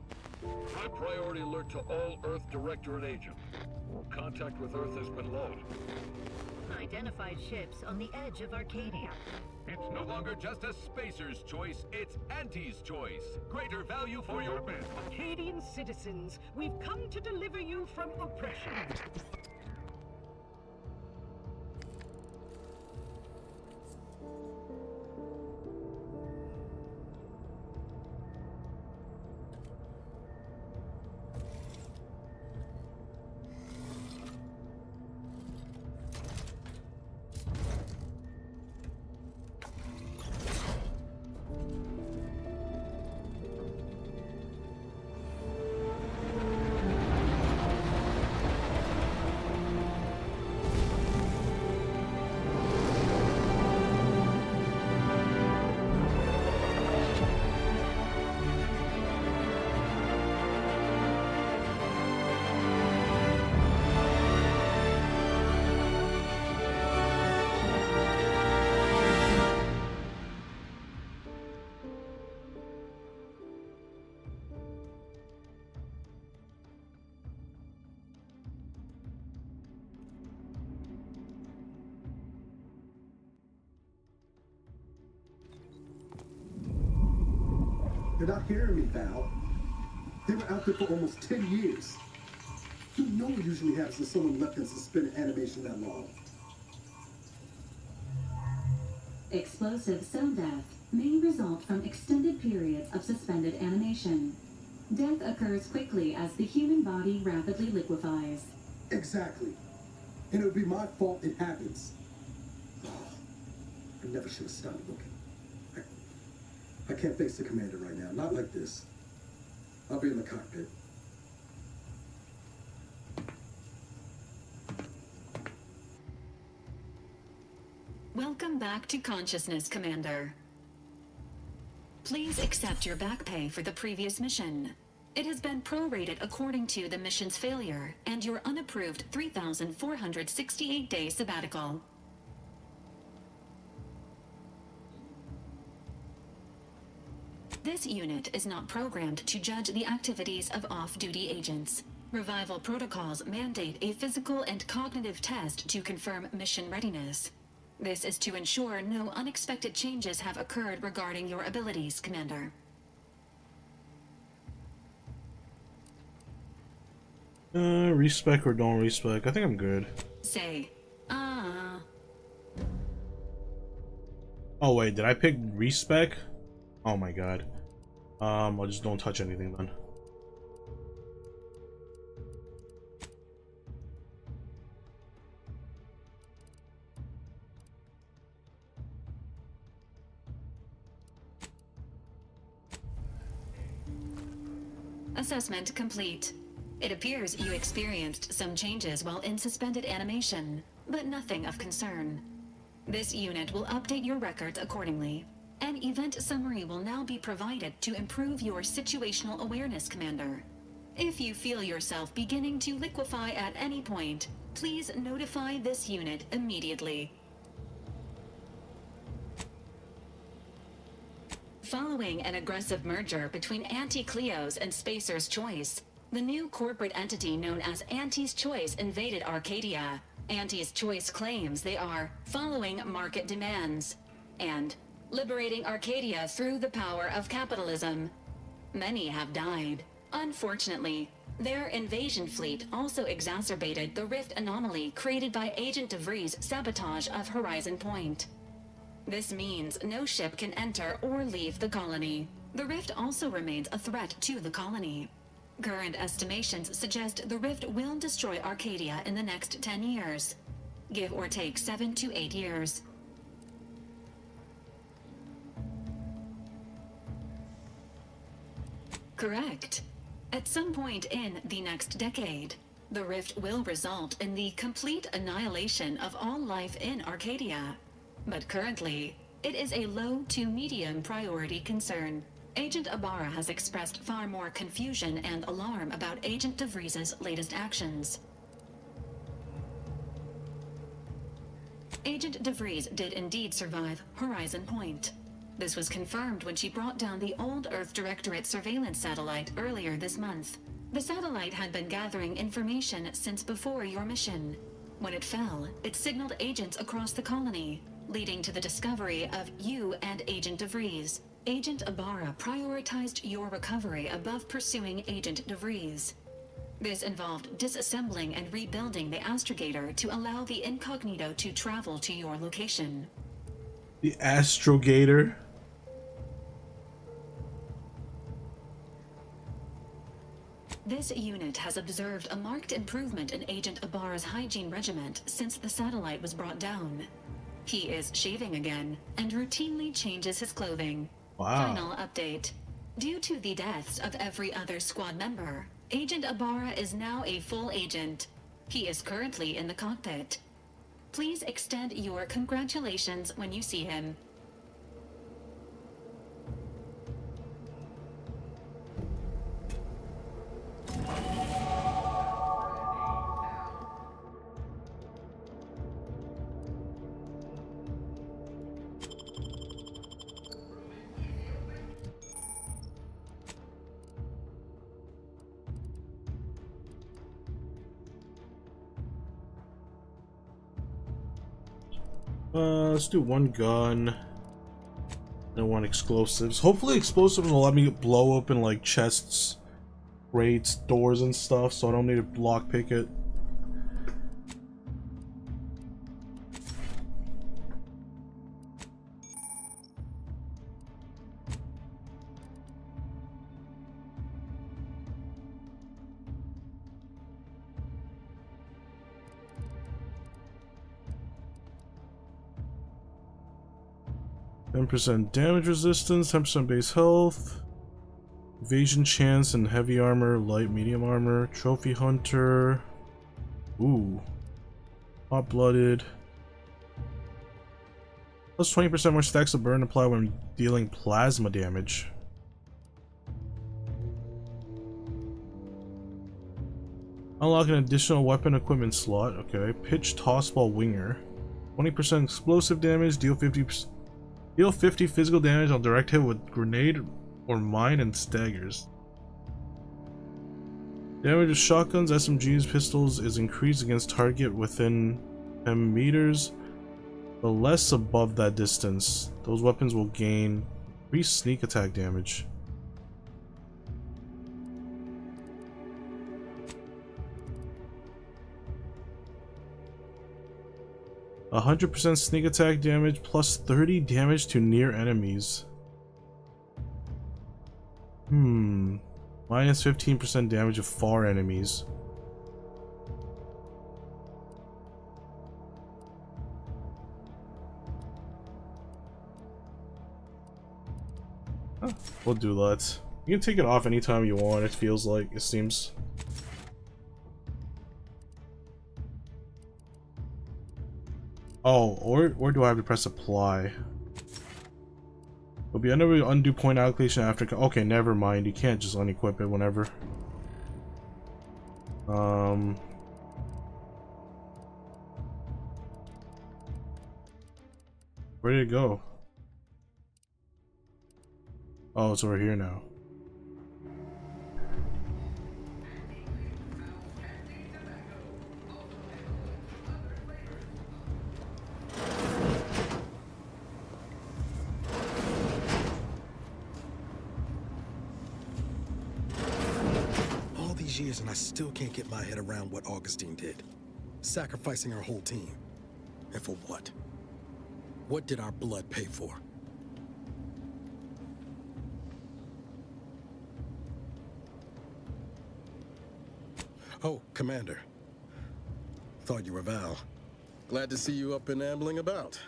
High priority alert to all Earth Directorate agents. Contact with Earth has been lost. Identified ships on the edge of Arcadia. It's no longer just a spacer's choice, it's Auntie's choice. Greater value for your men. Arcadian citizens, we've come to deliver you from oppression. You're not hearing me, Val. They were out there for almost 10 years. You know what usually happens when someone left in suspended animation that long. Explosive cell death may result from extended periods of suspended animation. Death occurs quickly as the human body rapidly liquefies. Exactly. And it would be my fault it happens. Oh, I never should have stopped looking. I can't face the commander right now. Not like this. I'll be in the cockpit. Welcome back to consciousness, Commander. Please accept your back pay for the previous mission. It has been prorated according to the mission's failure and your unapproved 3,468-day sabbatical. This unit is not programmed to judge the activities of off-duty agents. Revival protocols mandate a physical and cognitive test to confirm mission readiness. This is to ensure no unexpected changes have occurred regarding your abilities, Commander. Respec or don't respec? I think I'm good. Say, Oh wait, did I pick respec? Oh my god. I'll just don't touch anything then. Assessment complete. It appears you experienced some changes while in suspended animation, but nothing of concern. This unit will update your records accordingly. An event summary will now be provided to improve your situational awareness, Commander. If you feel yourself beginning to liquefy at any point, please notify this unit immediately. Following an aggressive merger between Anti-Cleo's and Spacer's Choice, the new corporate entity known as Anti's Choice invaded Arcadia. Anti's Choice claims they are following market demands and liberating Arcadia through the power of capitalism. Many have died. Unfortunately, their invasion fleet also exacerbated the rift anomaly created by Agent DeVries' sabotage of Horizon Point. This means no ship can enter or leave the colony. The rift also remains a threat to the colony. Current estimations suggest the rift will destroy Arcadia in the next 10 years. Give or take 7 to 8 years. Correct. At some point in the next decade, the rift will result in the complete annihilation of all life in Arcadia. But currently, it is a low to medium priority concern. Agent Ibarra has expressed far more confusion and alarm about Agent DeVries' latest actions. Agent DeVries did indeed survive Horizon Point. This was confirmed when she brought down the old Earth Directorate surveillance satellite earlier this month. The satellite had been gathering information since before your mission. When it fell, it signaled agents across the colony, leading to the discovery of you and Agent DeVries. Agent Ibarra prioritized your recovery above pursuing Agent DeVries. This involved disassembling and rebuilding the astrogator to allow the incognito to travel to your location. The astrogator? This unit has observed a marked improvement in Agent Ibarra's hygiene regiment since the satellite was brought down. He is shaving again and routinely changes his clothing. Wow. Final update. Due to the deaths of every other squad member, Agent Ibarra is now a full agent. He is currently in the cockpit. Please extend your congratulations when you see him. Let's do one gun and one explosives. Hopefully explosives will let me blow open like chests, crates, doors and stuff, so I don't need to lockpick it. %10 damage resistance, 10% base health, evasion chance and heavy armor, light medium armor, trophy hunter, ooh, hot blooded, plus 20% more stacks of burn apply when dealing plasma damage. Unlock an additional weapon equipment slot, okay, pitch tossball winger, 20% explosive damage, deal 50 physical damage on direct hit with grenade or mine and staggers. Damage of shotguns, SMGs, pistols is increased against target within 10 meters, but less above that distance. Those weapons will gain increased sneak attack damage. A 100% sneak attack damage plus 30 damage to near enemies. Minus 15% damage of far enemies. Huh, we'll do that. You can take it off anytime you want, it feels like, it seems. Oh, or do I have to press apply? Will be undo point allocation after. Okay, never mind. You can't just unequip it whenever. Where did it go? Oh, it's over here now. Years and I still can't get my head around what Augustine did. Sacrificing our whole team. And for what? What did our blood pay for? Oh, Commander. Thought you were Val. Glad to see you up and ambling about.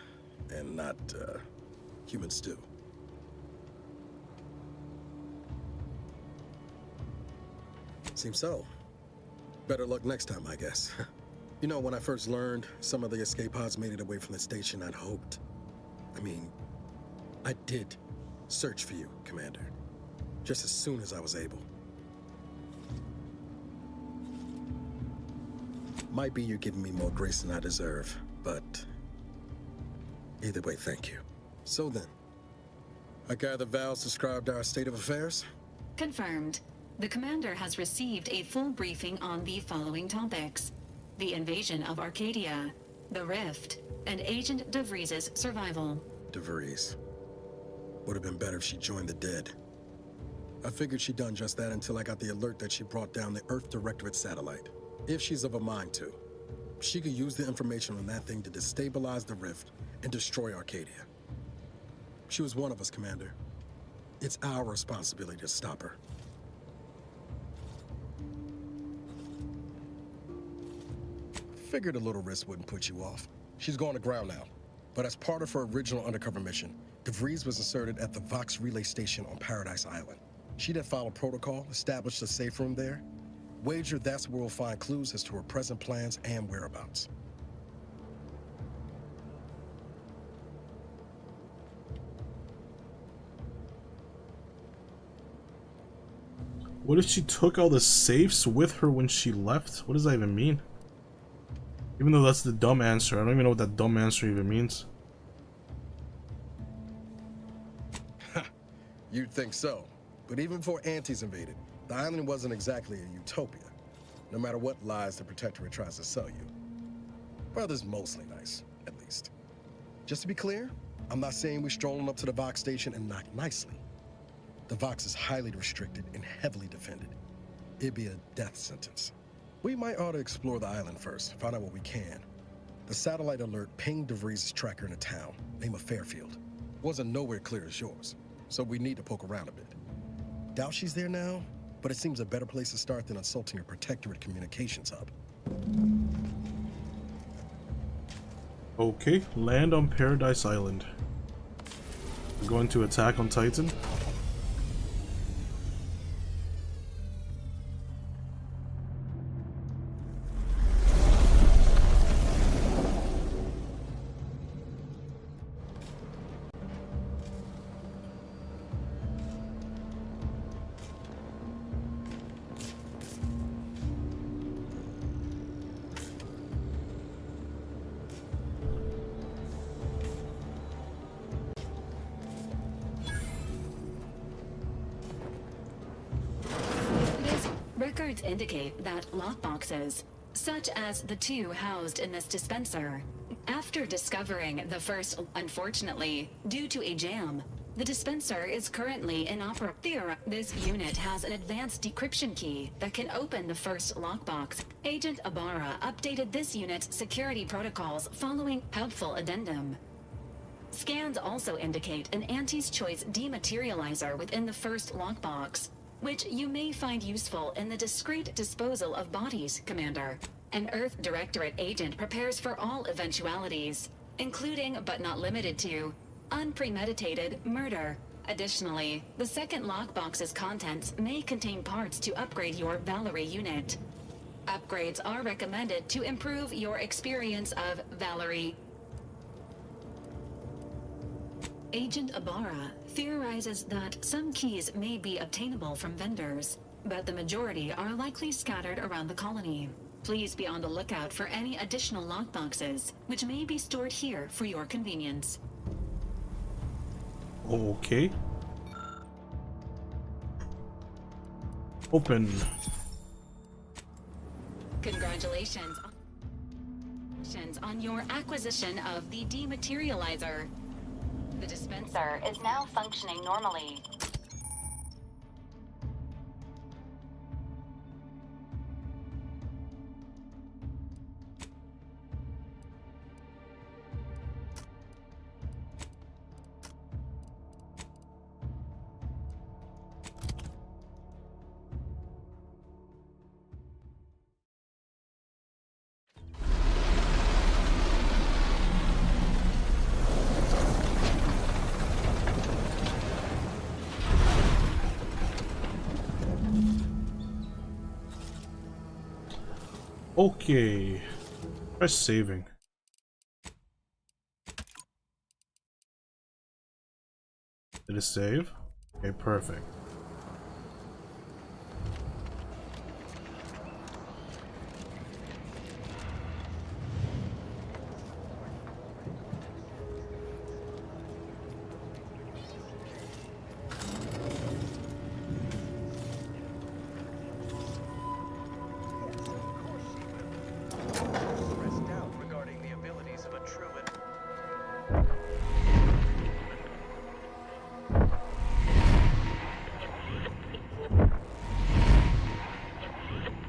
And not, human stew. Seems so. Better luck next time, I guess. You know, when I first learned some of the escape pods made it away from the station, I'd hoped. I did search for you, Commander. Just as soon as I was able. Might be you're giving me more grace than I deserve, but either way, thank you. So then, I gather Val's described our state of affairs? Confirmed. The commander has received a full briefing on the following topics: the invasion of Arcadia, the Rift, and Agent DeVries' survival. DeVries. Would have been better if she joined the dead. I figured she'd done just that until I got the alert that she brought down the Earth Directorate satellite. If she's of a mind to, she could use the information on that thing to destabilize the Rift and destroy Arcadia. She was one of us, Commander. It's our responsibility to stop her. Figured a little risk wouldn't put you off. She's going to ground now. But as part of her original undercover mission, DeVries was inserted at the Vox relay station on Paradise Island. She'd have followed protocol, established a safe room there. Wager that's where we'll find clues as to her present plans and whereabouts. What if she took all the safes with her when she left? What does that even mean? Even though that's the dumb answer, I don't even know what that dumb answer even means. You'd think so. But even before Antes invaded, the island wasn't exactly a utopia. No matter what lies the Protectorate tries to sell you. Brother's mostly nice, at least. Just to be clear, I'm not saying we're strolling up to the Vox station and knock nicely. The Vox is highly restricted and heavily defended. It'd be a death sentence. We might ought to explore the island first, find out what we can. The satellite alert pinged DeVries' tracker in a town, name of Fairfield. Wasn't nowhere clear as yours, so we need to poke around a bit. Doubt she's there now, but it seems a better place to start than assaulting a Protectorate communications hub. Okay, land on Paradise Island. We're going to attack on Titan. Records indicate that lockboxes, such as the two housed in this dispenser, after discovering the first, unfortunately, due to a jam, the dispenser is currently inoperable. This unit has an advanced decryption key that can open the first lockbox. Agent Ibarra updated this unit's security protocols following helpful addendum. Scans also indicate an Auntie's Choice dematerializer within the first lockbox, which you may find useful in the discreet disposal of bodies, Commander. An Earth Directorate agent prepares for all eventualities, including but not limited to unpremeditated murder. Additionally, the second lockbox's contents may contain parts to upgrade your Valerie unit. Upgrades are recommended to improve your experience of Valerie. Agent Ibarra theorizes that some keys may be obtainable from vendors, but the majority are likely scattered around the colony. Please be on the lookout for any additional lockboxes, which may be stored here for your convenience. Okay. Open. Congratulations on your acquisition of the dematerializer. The dispenser is now functioning normally. Okay. Press saving. Did it save? Okay, perfect.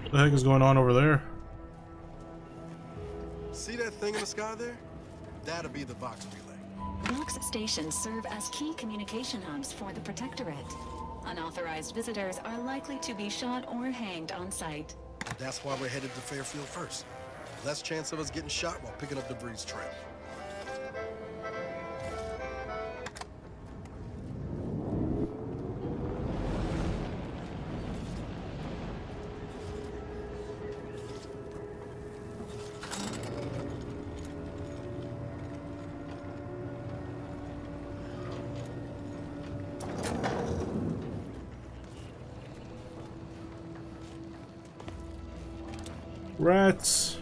What the heck is going on over there? See that thing in the sky there? That'll be the Vox relay. Vox stations serve as key communication hubs for the Protectorate. Unauthorized visitors are likely to be shot or hanged on sight. That's why we're headed to Fairfield first. Less chance of us getting shot while picking up debris trail. Rats.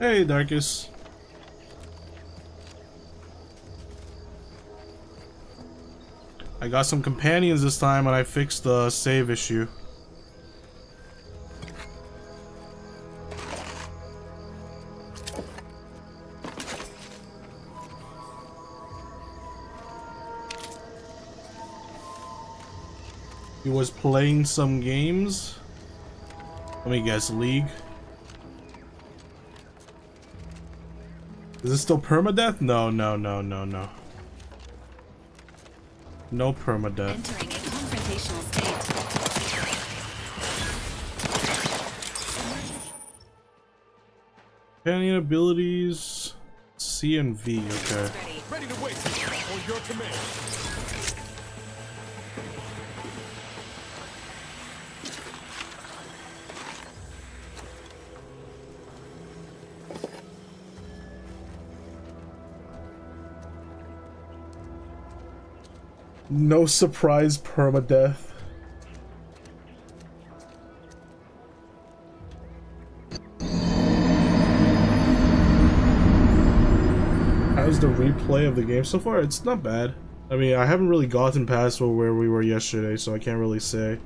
Hey, Darkus. I got some companions this time and I fixed the save issue. He was playing some games. Let me guess, League. Is it still permadeath? No. No permadeath. Entering a confrontational state. Companion abilities. C and V, okay. Ready to wait. On your command. No surprise permadeath. How's the replay of the game so far? It's not bad. I mean, I haven't really gotten past where we were yesterday, so I can't really say.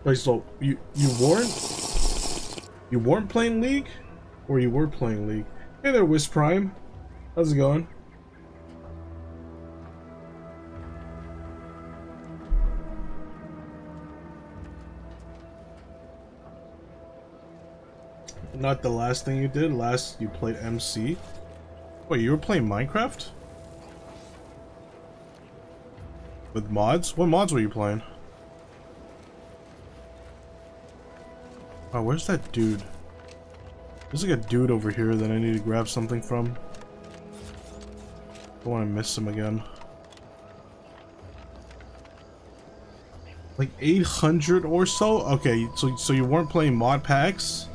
Wait, so you weren't playing League, or you were playing League? Hey there, Wisp Prime. How's it going? Not the last thing you did. Last you played MC. Wait, you were playing Minecraft? With mods? What mods were you playing? Oh, where's that dude? There's like a dude over here that I need to grab something from. Don't want to miss him again. Like 800 or so? Okay, so you weren't playing mod packs?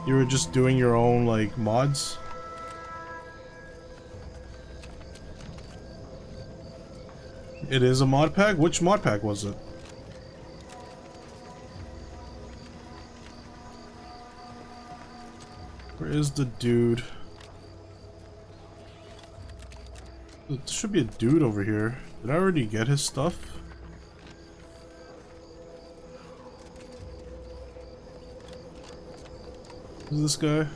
You were just doing your own, like, mods? It is a mod pack? Which mod pack was it? Where is the dude? There should be a dude over here. Did I already get his stuff? Who's this guy?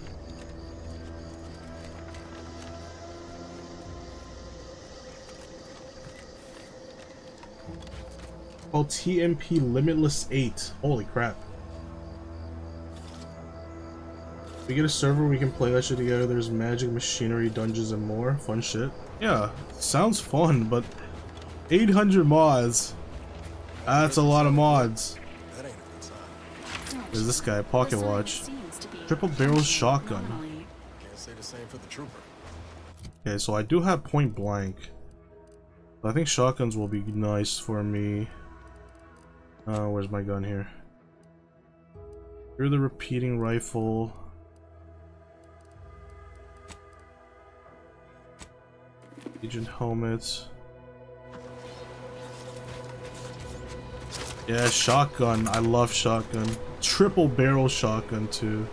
Oh, TMP Limitless 8. Holy crap. If we get a server, we can play that shit together. There's magic, machinery, dungeons, and more. Fun shit. Yeah, sounds fun, but 800 mods. That's a lot of mods. There's this guy, Pocket Watch. Triple barrel shotgun. Can't say the same for the trooper. Okay, so I do have point blank. I think shotguns will be nice for me. Where's my gun here? Here's the repeating rifle. Agent helmet. Yeah, shotgun. I love shotgun. Triple barrel shotgun too.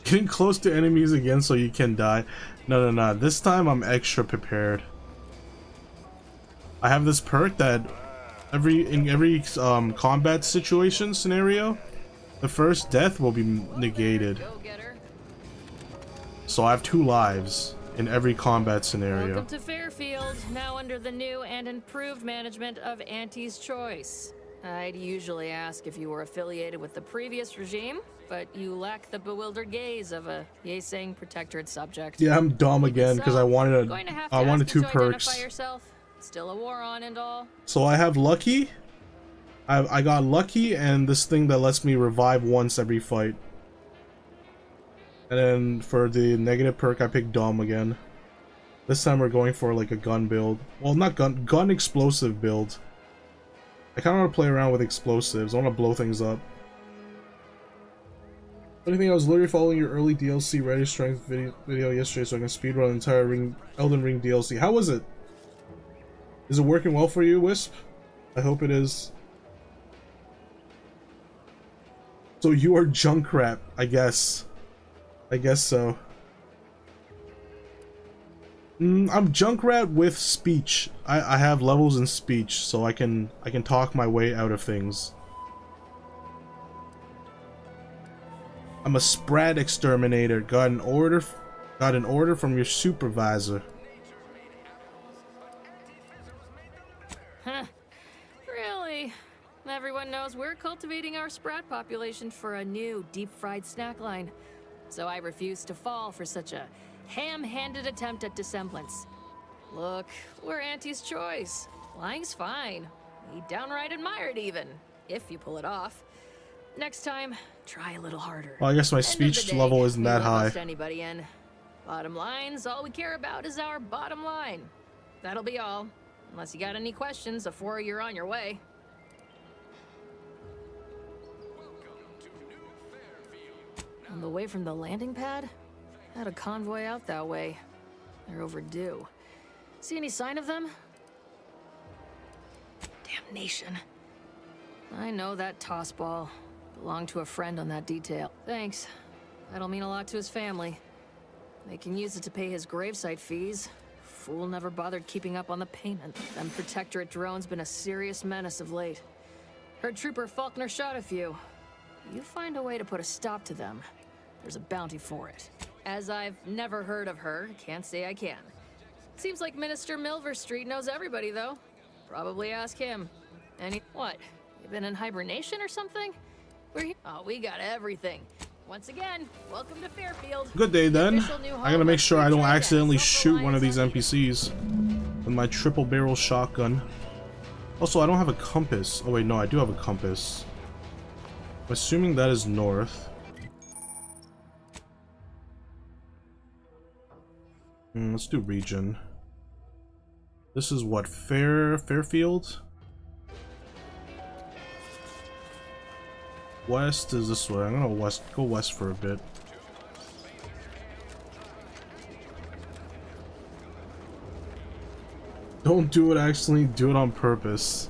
Getting close to enemies again so you can die. No. This time I'm extra prepared. I have this perk that in every combat situation scenario, the first death will be negated. So I have 2 lives in every combat scenario. Welcome to Fairfield, now under the new and improved management of Auntie's Choice. I'd usually ask if you were affiliated with the previous regime, but you lack the bewildered gaze of a yay-saying protectorate subject. Yeah, I'm dumb again because I wanted I wanted 2 perks. Identify yourself. Still a war on and all. So I have lucky. I got lucky and this thing that lets me revive once every fight. And then for the negative perk I picked dumb again. This time we're going for like a gun build. Well, not gun explosive build. I kind of want to play around with explosives. I want to blow things up. Funny thing, I was literally following your early DLC Ready Strength video yesterday so I can speedrun the entire Elden Ring DLC. How was it? Is it working well for you, Wisp? I hope it is. So you are Junkrat, I guess. I guess so. I'm Junkrat with speech. I have levels in speech, so I can talk my way out of things. I'm a Sprat exterminator. Got an order from your supervisor. Huh. Really? Everyone knows we're cultivating our Sprat population for a new deep-fried snack line. So I refuse to fall for such a ham-handed attempt at dissemblance. Look, we're Auntie's choice. Lying's fine. We downright admire it even, if you pull it off. Next time, try a little harder. Well, I guess my speech level isn't that high. Bust anybody in. Bottom line's all we care about is our bottom line. That'll be all. Unless you got any questions before you're on your way. On the way from the landing pad? Had a convoy out that way. They're overdue. See any sign of them? Damnation. I know that tossball. Belonged to a friend on that detail. Thanks. That'll mean a lot to his family. They can use it to pay his gravesite fees. Fool never bothered keeping up on the payment. Them Protectorate drones been a serious menace of late. Heard Trooper Faulkner shot a few. You find a way to put a stop to them, there's a bounty for it. As I've never heard of her, can't say I can. Seems like Minister Milverstreet knows everybody, though. Probably ask him. What? You been in hibernation or something? Oh, we got everything. Once again, welcome to Fairfield. Good day then. I gotta make sure I don't accidentally shoot one of these NPCs with my triple barrel shotgun. Also, I don't have a compass. Oh wait, no, I do have a compass. I'm assuming that is north. Let's do region. This is what, Fairfield? West is this way. I'm gonna go west for a bit. Don't do it accidentally, do it on purpose.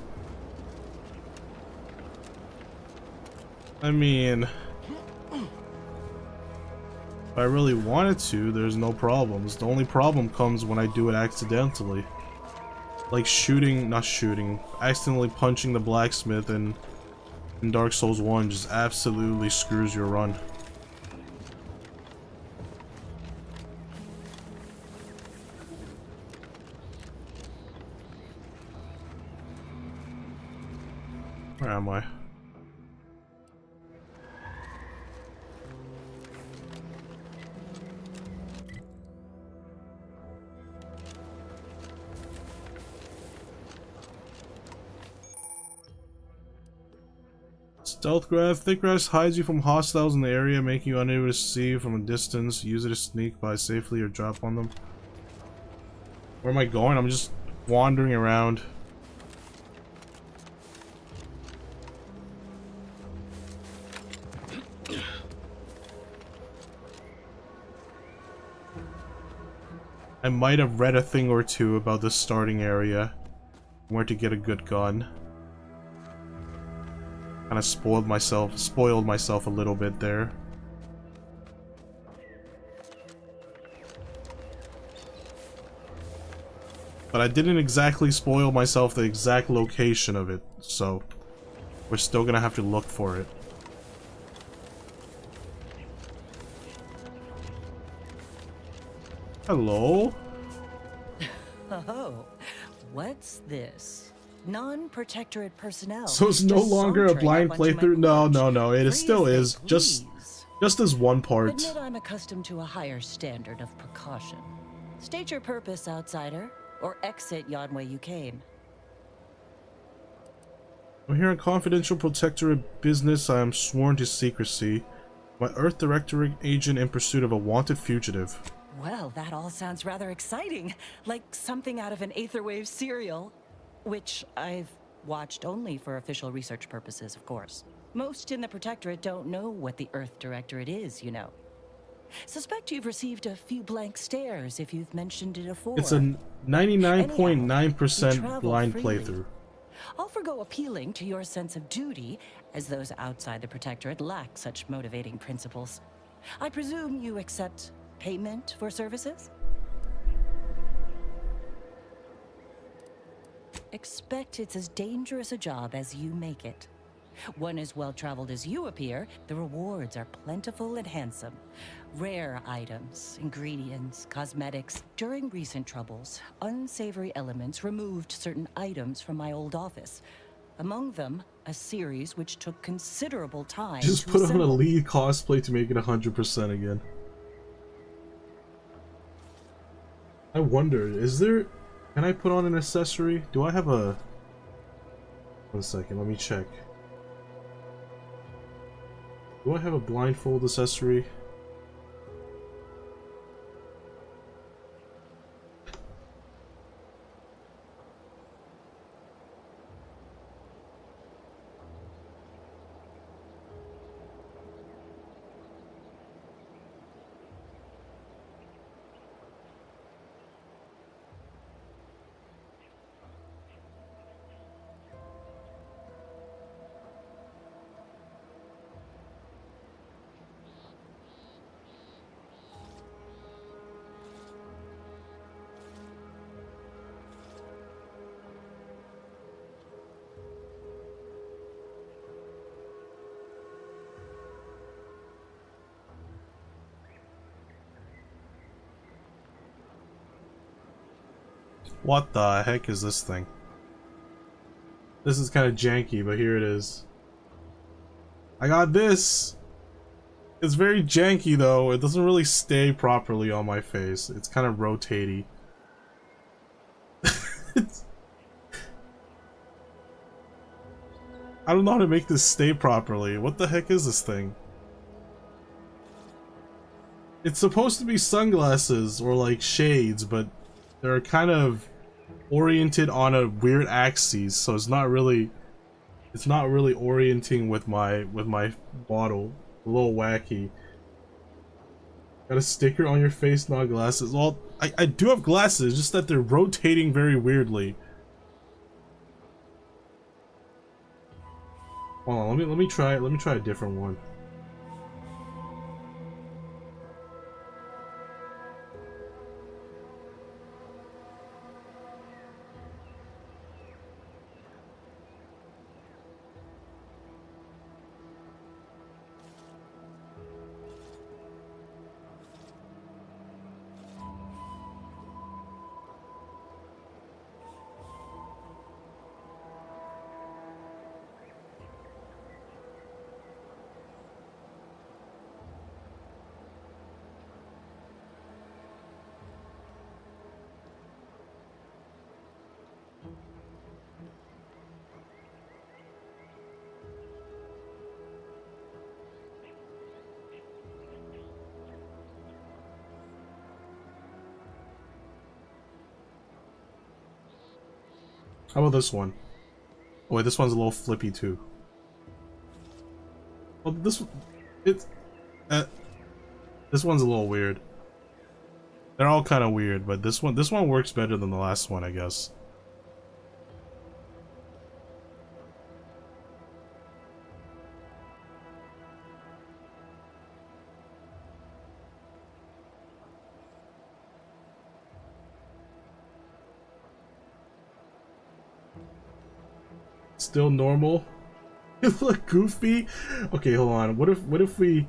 I mean, if I really wanted to, there's no problems. The only problem comes when I do it accidentally. Like accidentally punching the blacksmith in Dark Souls 1 just absolutely screws your run. Where am I? Stealth grass. Thick grass hides you from hostiles in the area, making you unable to see from a distance. Use it to sneak by safely or drop on them. Where am I going? I'm just wandering around. I might have read a thing or two about the starting area, where to get a good gun. Kind of spoiled myself a little bit there. But I didn't exactly spoil myself the exact location of it, so we're still gonna have to look for it. Hello? Oh, what's this? Non-protectorate personnel. So it's no longer a blind playthrough? No, it still is. Just as one part. Admit I'm accustomed to a higher standard of precaution. State your purpose, outsider, or exit yon way you came. I'm here on confidential protectorate business. I am sworn to secrecy. My Earth Directorate agent in pursuit of a wanted fugitive. Well, that all sounds rather exciting. Like something out of an Aetherwave serial. Which I've watched only for official research purposes, of course. Most in the Protectorate don't know what the Earth Directorate is, you know. Suspect you've received a few blank stares if you've mentioned it afore. It's a 99.9% blind playthrough. I'll forgo appealing to your sense of duty, as those outside the Protectorate lack such motivating principles. I presume you accept payment for services? expect it's as dangerous a job as you make it. One as well-traveled as you appear, the rewards are plentiful and handsome. Rare items, ingredients, cosmetics. During recent troubles, unsavory elements removed certain items from my old office. Among them, a series which took considerable time Just to put on a assemble. lead cosplay to make it 100% again. I wonder, is there... Can I put on an accessory? Do I have a... 1 second, let me check. Do I have a blindfold accessory? What the heck is this thing? This is kind of janky, but here it is. I got this! It's very janky though, it doesn't really stay properly on my face. It's kind of rotatey. I don't know how to make this stay properly. What the heck is this thing? It's supposed to be sunglasses or like shades, but they're kind of oriented on a weird axis, so it's not really orienting with my bottle. A little wacky. Got a sticker on your face, not glasses. Well, I do have glasses, just that they're rotating very weirdly. Hold on, let me try a different one. How about this one? Oh wait, this one's a little flippy too. Well, this one's a little weird. They're all kind of weird, but this one works better than the last one, I guess. Still normal? You look goofy? Okay, hold on. What if we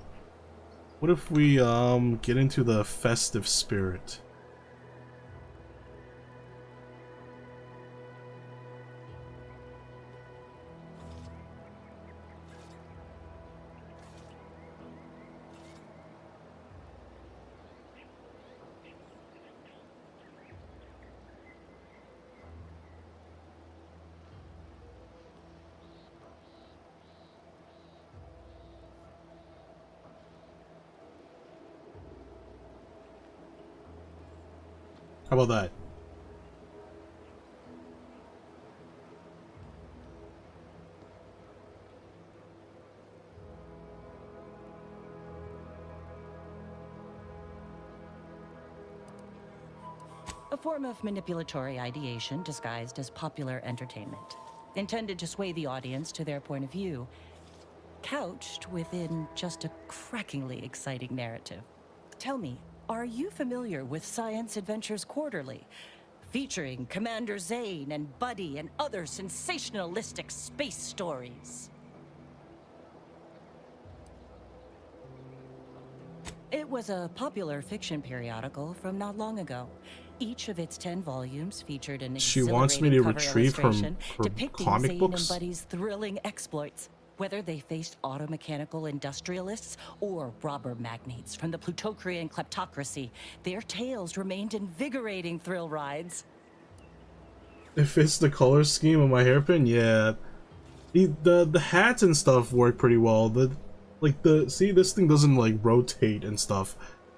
get into the festive spirit? How about that? A form of manipulatory ideation disguised as popular entertainment, intended to sway the audience to their point of view, couched within just a crackingly exciting narrative. Tell me, are you familiar with Science Adventures Quarterly? featuring Commander Zane and Buddy and other sensationalistic space stories. It was a popular fiction periodical from not long ago. Each of its 10 volumes featured an She wants me to exhilarating cover retrieve from illustration depicting comic Zane books? and Buddy's thrilling exploits. Whether they faced automechanical industrialists or robber magnates from the Plutocrian kleptocracy, their tales remained invigorating thrill rides. If it's the color scheme of my hairpin, yeah. The hats and stuff work pretty well. See, this thing doesn't like rotate and stuff.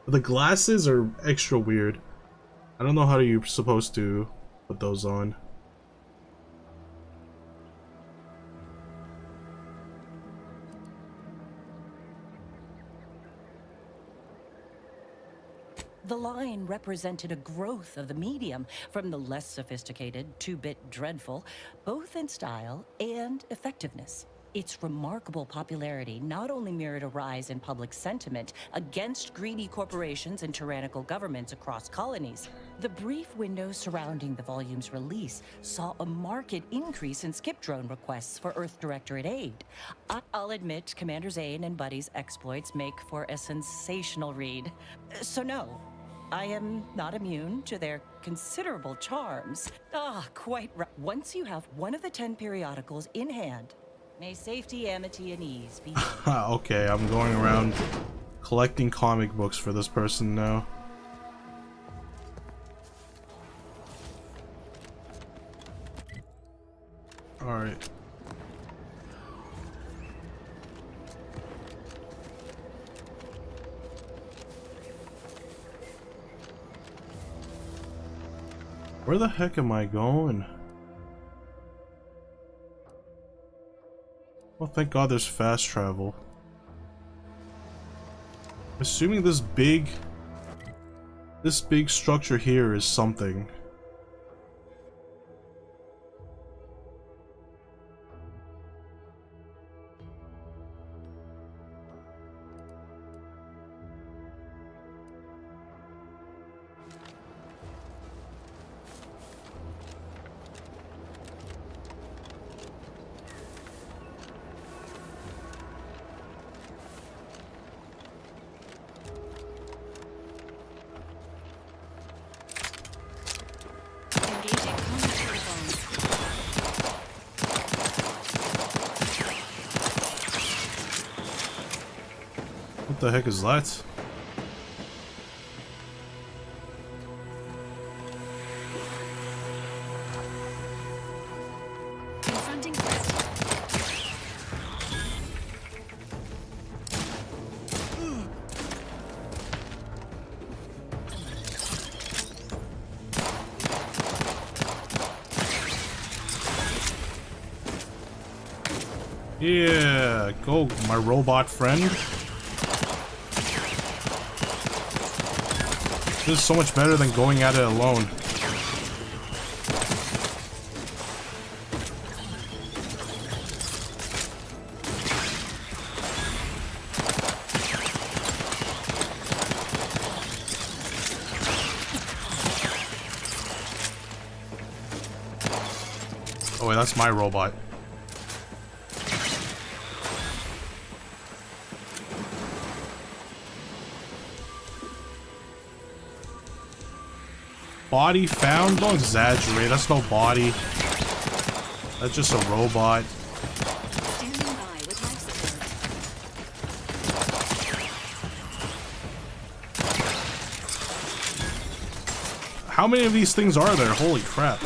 The glasses are extra weird. I don't know how you're supposed to put those on. The line represented a growth of the medium from the less sophisticated 2-bit dreadful, both in style and effectiveness. Its remarkable popularity not only mirrored a rise in public sentiment against greedy corporations and tyrannical governments across colonies. The brief window surrounding the volume's release saw a marked increase in skip drone requests for Earth Directorate aid. I'll admit Commander Zane and Buddy's exploits make for a sensational read. So no, I am not immune to their considerable charms. Quite right. Once you have one of the 10 periodicals in hand, may safety, amity, and ease be yours. Okay, I'm going around collecting comic books for this person now. Alright. Where the heck am I going? Well, thank God there's fast travel. Assuming this big structure here is something. What the heck is that? Yeah, go, my robot friend. This is so much better than going at it alone. Oh wait, that's my robot. Body found? Don't exaggerate, that's no body. That's just a robot. How many of these things are there? Holy crap.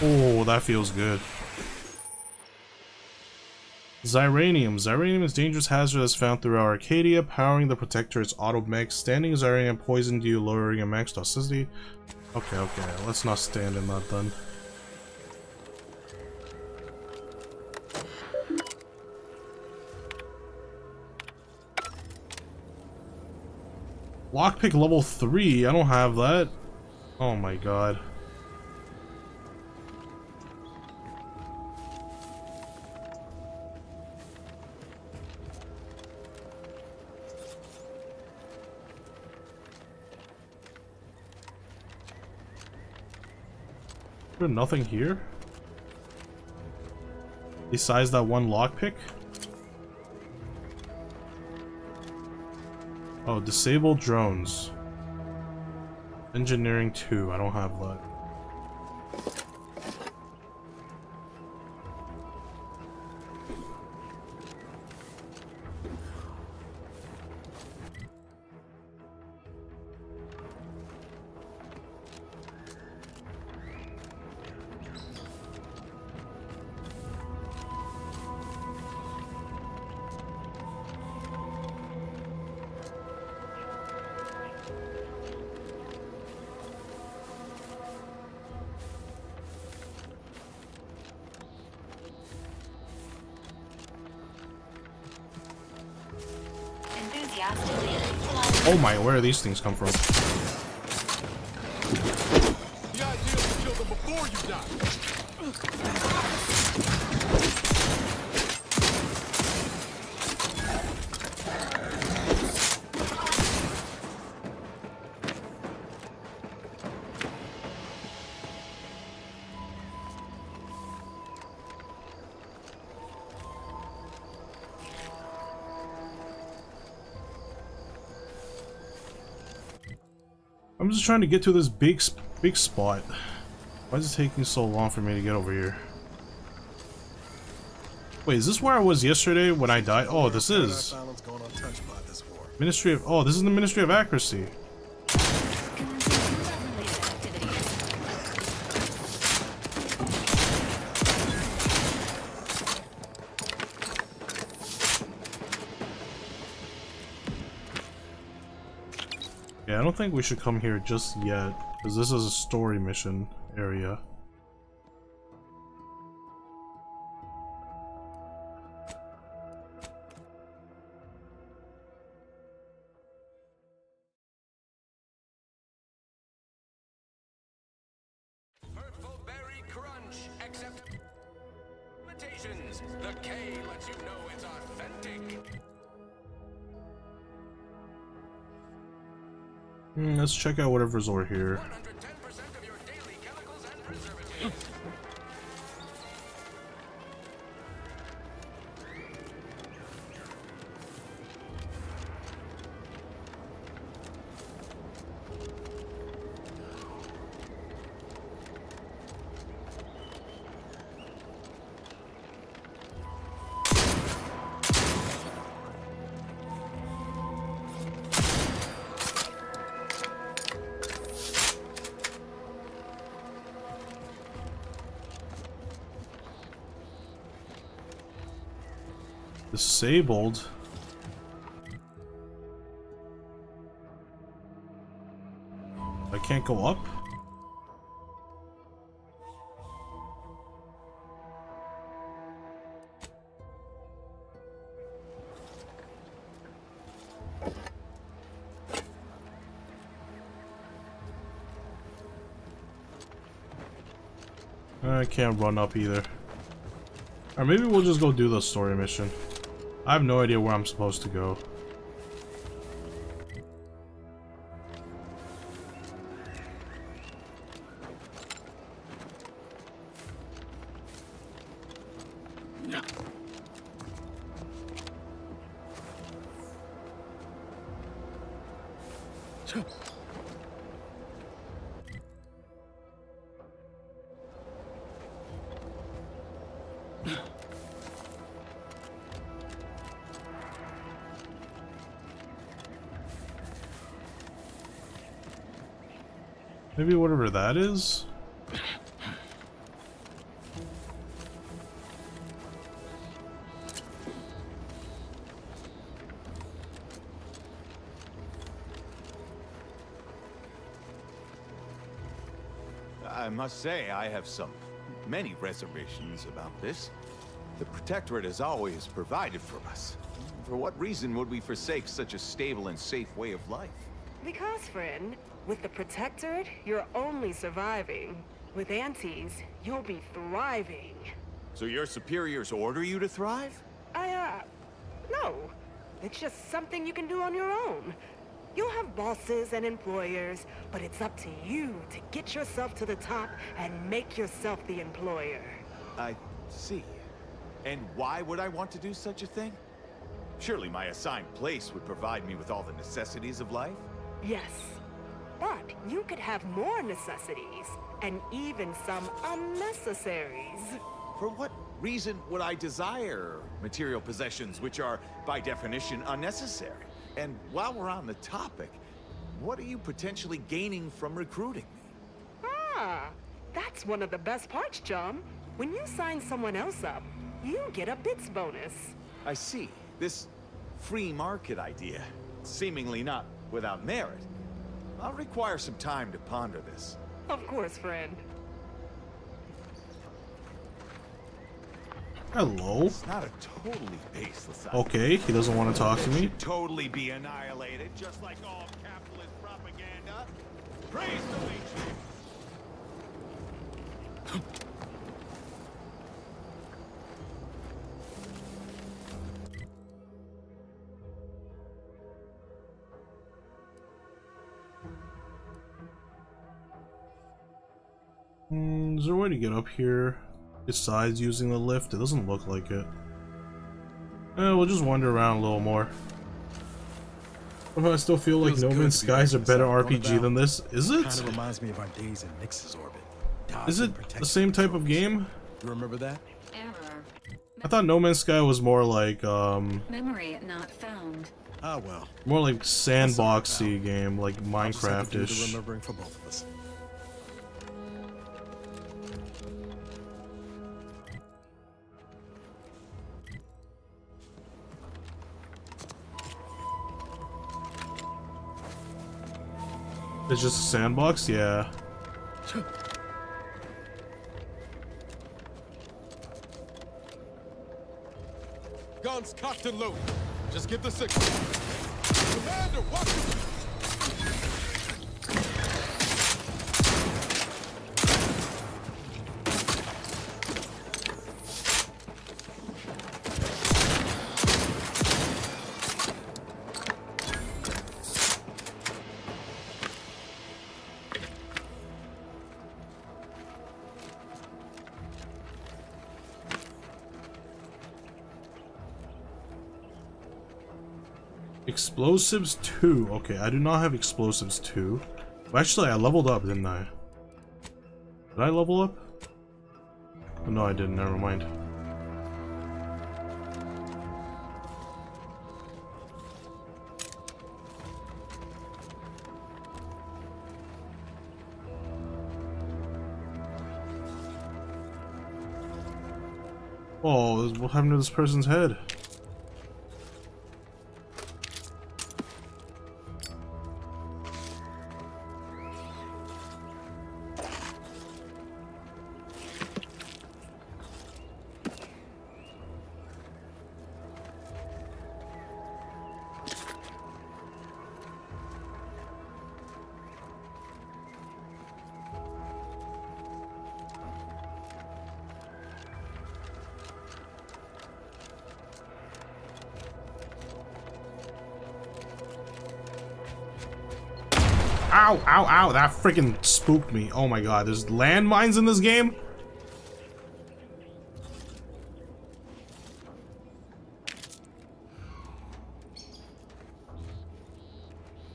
Oh, that feels good. Xyranium. Xyranium is a dangerous hazard that's found throughout Arcadia, powering the Protectorate's automech. Standing Xyranium poisoned you, lowering your max toxicity. Okay, let's not stand in that then. Lockpick level 3. I don't have that. Oh my god. Is there nothing here? Besides that one lockpick? Oh, disable drones. Engineering 2, I don't have that. Oh my, where do these things come from? The idea is to kill them before you die. I'm just trying to get to this big spot. Why is it taking so long for me to get over here? Wait, is this where I was yesterday when I died? Oh, this is Ministry of... Oh, this is the Ministry of Accuracy. Yeah, I don't think we should come here just yet, because this is a story mission area. Hurtful berry crunch, except limitations. The K lets you know it's authentic. Let's check out whatever's over here. Disabled. I can't go up? I can't run up either. Or maybe we'll just go do the story mission. I have no idea where I'm supposed to go. Maybe whatever that is? I must say, I have many reservations about this. The Protectorate has always provided for us. For what reason would we forsake such a stable and safe way of life? Because, friend, with the Protectorate, you're only surviving. With Antes, you'll be thriving. So your superiors order you to thrive? No. It's just something you can do on your own. You'll have bosses and employers, but it's up to you to get yourself to the top and make yourself the employer. I see. And why would I want to do such a thing? Surely my assigned place would provide me with all the necessities of life? Yes. But you could have more necessities, and even some unnecessaries. For what reason would I desire material possessions which are, by definition, unnecessary? And while we're on the topic, what are you potentially gaining from recruiting me? Ah, that's one of the best parts, chum. When you sign someone else up, you get a bits bonus. I see. This free market idea, seemingly not without merit. I'll require some time to ponder this. Of course, friend. Hello. It's not a totally baseless idea. Okay, he doesn't want to talk to me. Totally be annihilated, just like all capitalist propaganda. Praise the Legion. Is there a way to get up here besides using the lift? It doesn't look like it. We'll just wander around a little more. Somehow I still feel like No Man's Sky is a better RPG than this. Is it? Kind of reminds me of our days in Nix's orbit. Is it the same type of game? You remember that? Error. I thought No Man's Sky was more like Memory not found. Ah well. more like sandboxy game, like Minecraft-ish. Remembering for both of us. It's just a sandbox, yeah. Guns cocked and loaded. Just give the signal. Commander, watch it! Explosives 2. Okay, I do not have Explosives 2. Well, actually, I leveled up, didn't I? Did I level up? Oh, no, I didn't. Never mind. Oh, what happened to this person's head? Ow, ow, ow, that freaking spooked me. Oh my god, there's landmines in this game?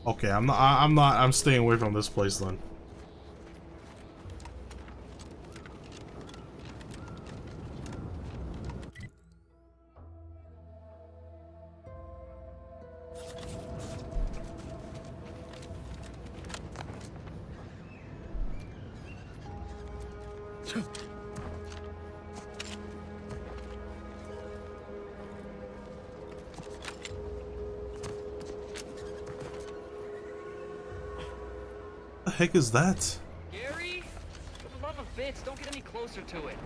Okay, I'm staying away from this place then. What the heck is that? Gary? For the love of bits, don't get any closer to it.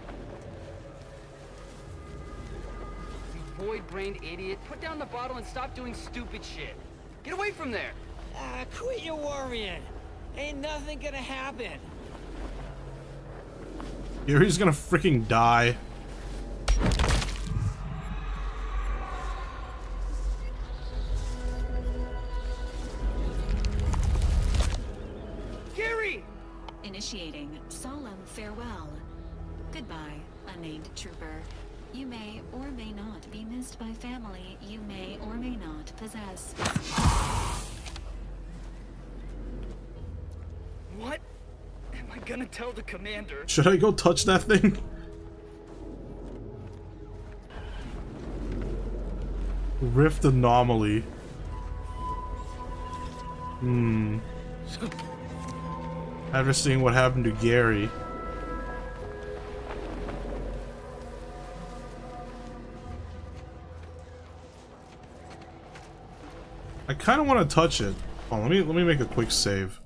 You void-brained idiot. Put down the bottle and stop doing stupid shit. Get away from there. Quit your worrying. Ain't nothing gonna happen. Gary's gonna freaking die. Gary! Initiating solemn farewell. Goodbye, unnamed trooper. You may or may not be missed by family you may or may not possess. What am I gonna tell the commander? Should I go touch that thing? Rift anomaly. After seeing what happened to Gary. I kind of want to touch it. Oh, let me make a quick save.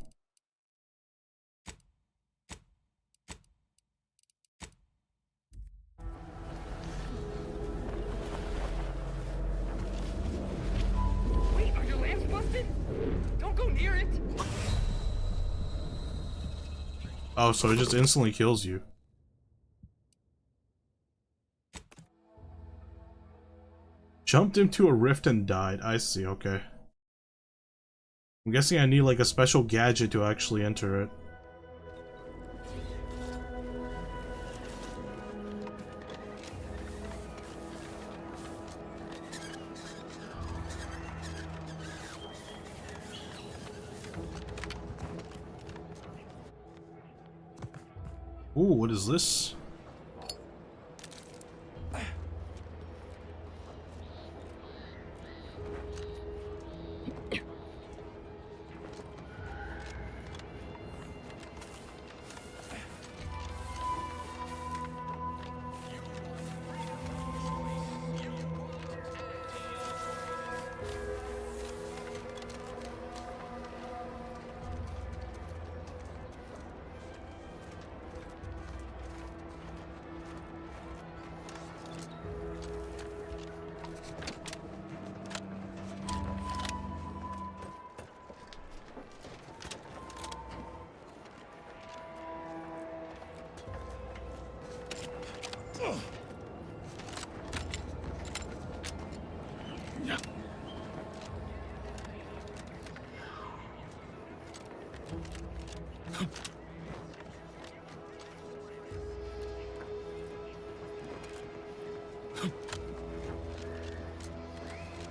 Wait, are your lamps busted? Don't go near it. Oh, so it just instantly kills you. Jumped into a rift and died. I see, okay. I'm guessing I need like a special gadget to actually enter it. Ooh, what is this?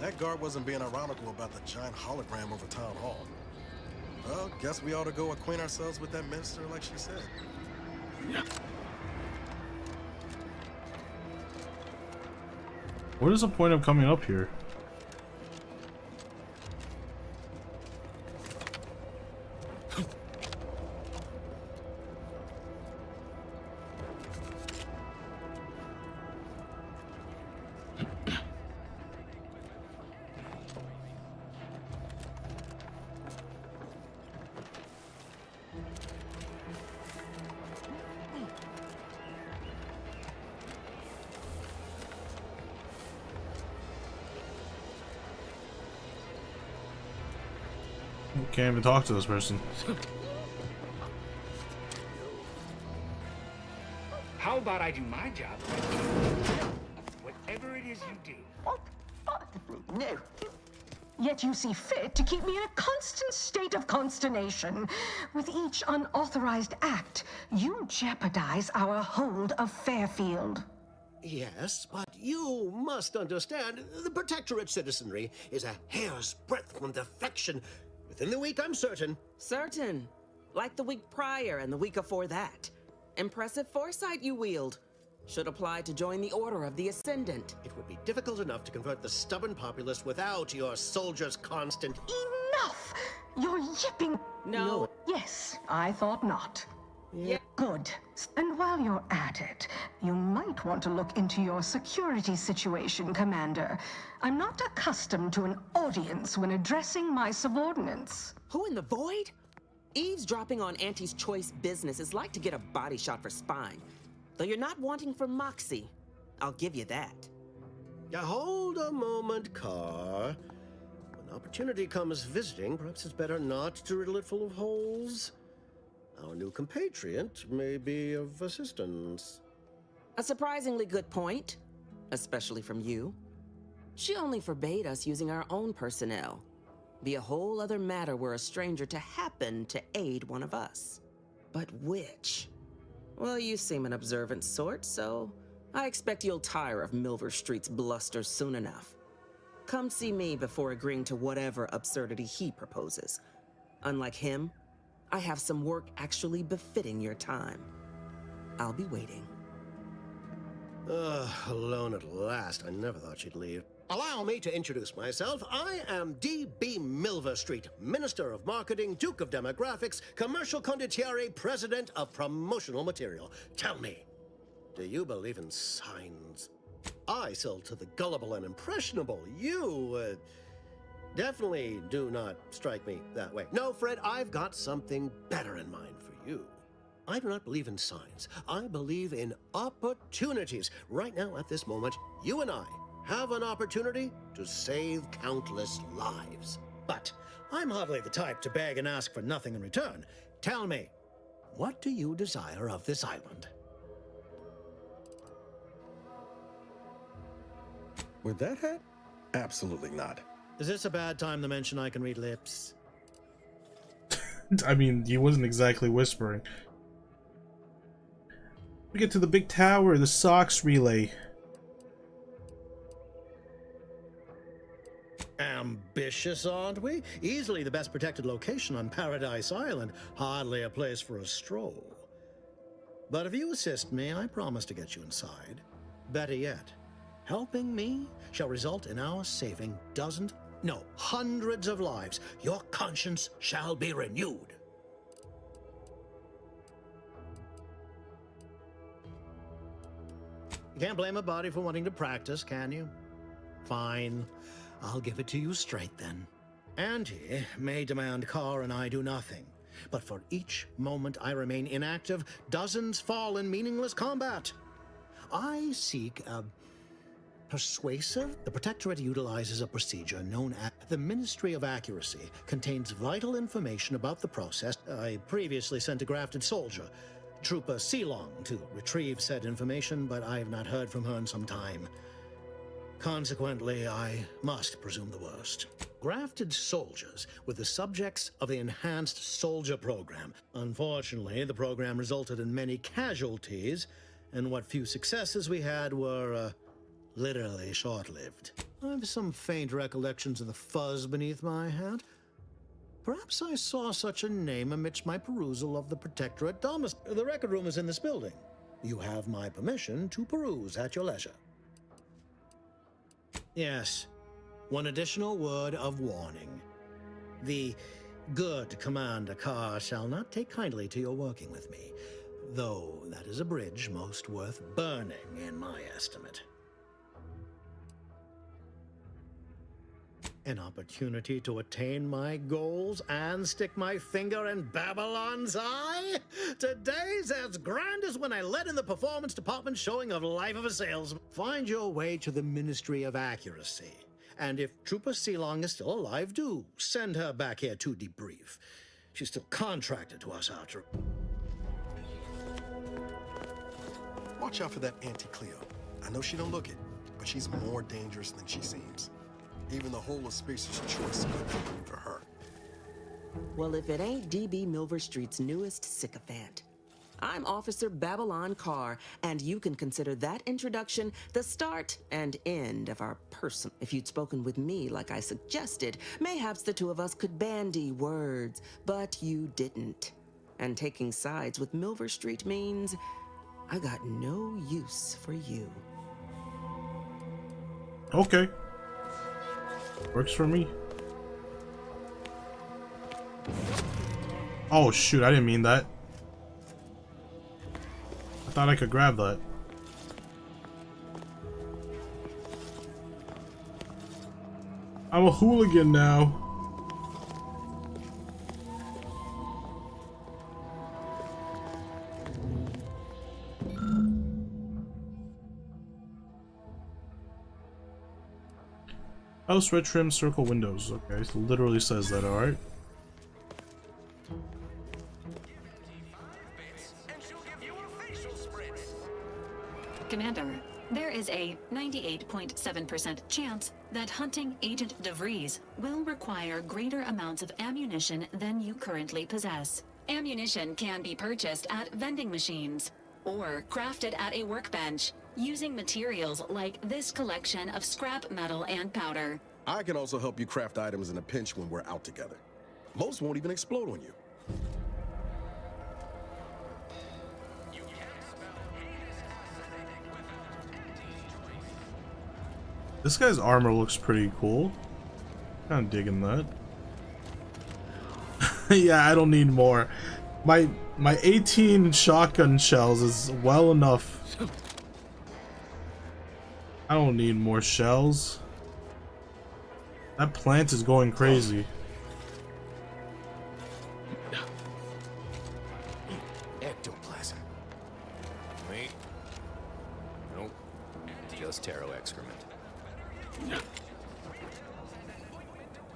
That guard wasn't being ironical about the giant hologram over town hall. Well, guess we ought to go acquaint ourselves with that minister like she said. What is the point of coming up here? Can't even talk to this person. How about I do my job? Whatever it is you do. No. Yet you see fit to keep me in a constant state of consternation. With each unauthorized act, you jeopardize our hold of Fairfield. Yes, but you must understand, the Protectorate citizenry is a hair's breadth from defection. Within the week, I'm certain. Certain. Like the week prior and the week before that. Impressive foresight you wield. Should apply to join the Order of the Ascendant. It would be difficult enough to convert the stubborn populace without your soldiers' constant... Enough! You're yipping. No. Yes, I thought not. Yeah. Good. And while you're at it, you might want to look into your security situation, Commander. I'm not accustomed to an audience when addressing my subordinates. Who in the void? Eavesdropping on Auntie's choice business is like to get a body shot for spine. Though you're not wanting for moxie. I'll give you that. Hold a moment, Carr. When opportunity comes visiting, perhaps it's better not to riddle it full of holes. Our new compatriot may be of assistance. A surprisingly good point, especially from you. She only forbade us using our own personnel. Be a whole other matter were a stranger to happen to aid one of us. But which? Well, you seem an observant sort, so I expect you'll tire of Milver Street's bluster soon enough. Come see me before agreeing to whatever absurdity he proposes. Unlike him, I have some work actually befitting your time. I'll be waiting. Alone at last. I never thought she'd leave. Allow me to introduce myself. I am D.B. Milver Street, Minister of Marketing, Duke of Demographics, Commercial Condottiere, President of Promotional Material. Tell me, do you believe in signs? I sell to the gullible and impressionable. You, definitely do not strike me that way. No, Fred, I've got something better in mind for you. I do not believe in signs. I believe in opportunities. Right now, at this moment, you and I have an opportunity to save countless lives. But I'm hardly the type to beg and ask for nothing in return. Tell me, what do you desire of this island? With that hat? Absolutely not. Is this a bad time to mention I can read lips? I mean, he wasn't exactly whispering. We get to the big tower, the Sox relay. Ambitious, aren't we? Easily the best protected location on Paradise Island. Hardly a place for a stroll. But if you assist me, I promise to get you inside. Better yet, helping me shall result in our saving dozens, no, hundreds of lives. Your conscience shall be renewed. You can't blame a body for wanting to practice, can you? Fine. I'll give it to you straight then. Auntie may demand Carr and I do nothing, but for each moment I remain inactive, dozens fall in meaningless combat. I seek a persuasive. The Protectorate utilizes a procedure known as the Ministry of Accuracy. Contains vital information about the process. I previously sent a grafted soldier, Trooper Sealong, to retrieve said information, but I have not heard from her in some time. Consequently, I must presume the worst. Grafted soldiers were the subjects of the Enhanced Soldier Program. Unfortunately, the program resulted in many casualties, and what few successes we had were, literally short-lived. I have some faint recollections of the fuzz beneath my hat. Perhaps I saw such a name amidst my perusal of the Protectorate Domus. The record room is in this building. You have my permission to peruse at your leisure. Yes, one additional word of warning. The good Commander Carr shall not take kindly to your working with me, though that is a bridge most worth burning in my estimate. An opportunity to attain my goals and stick my finger in Babylon's eye? Today's as grand as when I led in the performance department showing of Life of a Salesman. Find your way to the Ministry of Accuracy. And if Trooper Sealong is still alive, do send her back here to debrief. She's still contracted to us after. Watch out for that Auntie Cleo. I know she don't look it, but she's more dangerous than she seems. Even the whole of Spacer's Choice couldn't be for her. Well, if it ain't D.B. Milver Street's newest sycophant. I'm Officer Babylon Carr, and you can consider that introduction the start and end of our person. If you'd spoken with me like I suggested, mayhaps the two of us could bandy words, but you didn't. And taking sides with Milver Street means I got no use for you. Okay. Works for me. Oh shoot, I didn't mean that. I thought I could grab that. I'm a hooligan now. House red trim circle windows. Okay, it literally says that, alright. Commander, there is a 98.7% chance that hunting Agent DeVries will require greater amounts of ammunition than you currently possess. Ammunition can be purchased at vending machines or crafted at a workbench using materials like this collection of scrap metal and powder. I can also help you craft items in a pinch when we're out together. Most won't even explode on you. This guy's armor looks pretty cool. Kinda digging that. Yeah, I don't need more. My 18 shotgun shells is well enough. I don't need more shells. That plant is going crazy. Ectoplasm. Wait. Nope. Just taro excrement.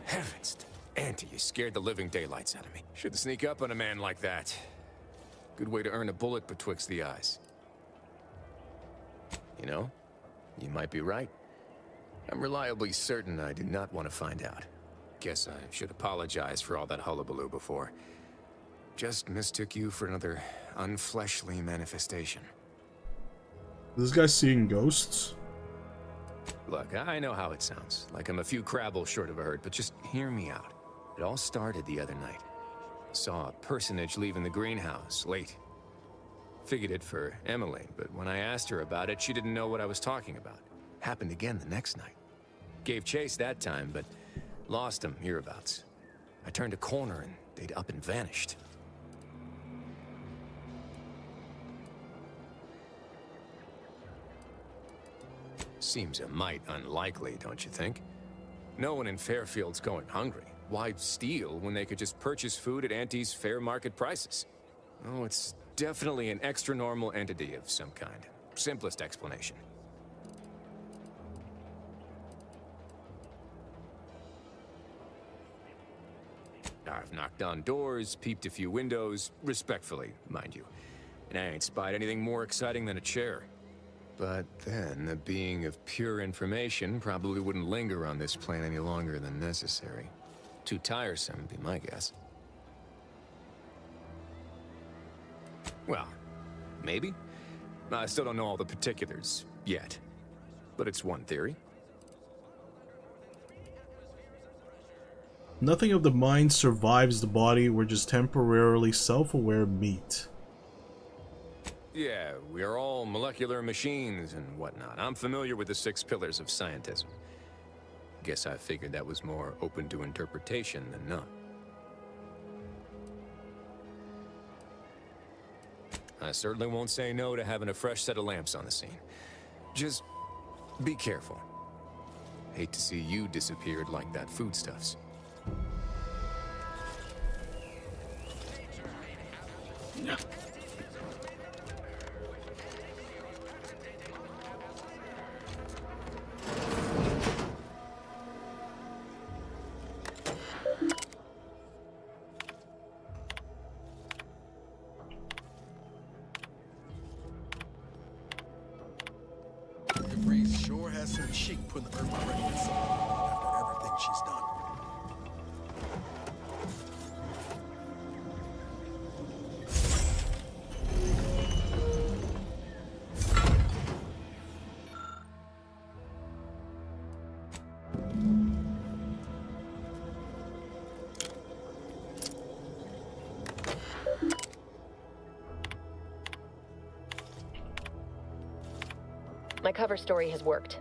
Heavens, Auntie, you scared the living daylights out of me. Shouldn't sneak up on a man like that. Good way to earn a bullet betwixt the eyes. You know, you might be right. I'm reliably certain I do not want to find out. Guess I should apologize for all that hullabaloo before. Just mistook you for another unfleshly manifestation. This guy's seeing ghosts? Look, I know how it sounds, like I'm a few crabbles short of a hurt, but just hear me out. It all started the other night. Saw a personage leaving the greenhouse, late. Figured it for Emily, but when I asked her about it, she didn't know what I was talking about. Happened again the next night. Gave chase that time, but lost him hereabouts. I turned a corner and they'd up and vanished. Seems a mite unlikely, don't you think? No one in Fairfield's going hungry. Why steal when they could just purchase food at Auntie's fair market prices? Oh, it's definitely an extra-normal entity of some kind. Simplest explanation. I've knocked on doors, peeped a few windows, respectfully, mind you. And I ain't spied anything more exciting than a chair. But then, a being of pure information probably wouldn't linger on this plane any longer than necessary. Too tiresome, be my guess. Well, maybe. I still don't know all the particulars, yet. But it's one theory. Nothing of the mind survives the body. We're just temporarily self-aware meat. Yeah, we are all molecular machines and whatnot. I'm familiar with the 6 pillars of scientism. Guess I figured that was more open to interpretation than not. I certainly won't say no to having a fresh set of lamps on the scene. Just be careful. Hate to see you disappeared like that foodstuffs. No. Breeze sure has some cheek putting the earth already in something after everything she's done. My cover story has worked.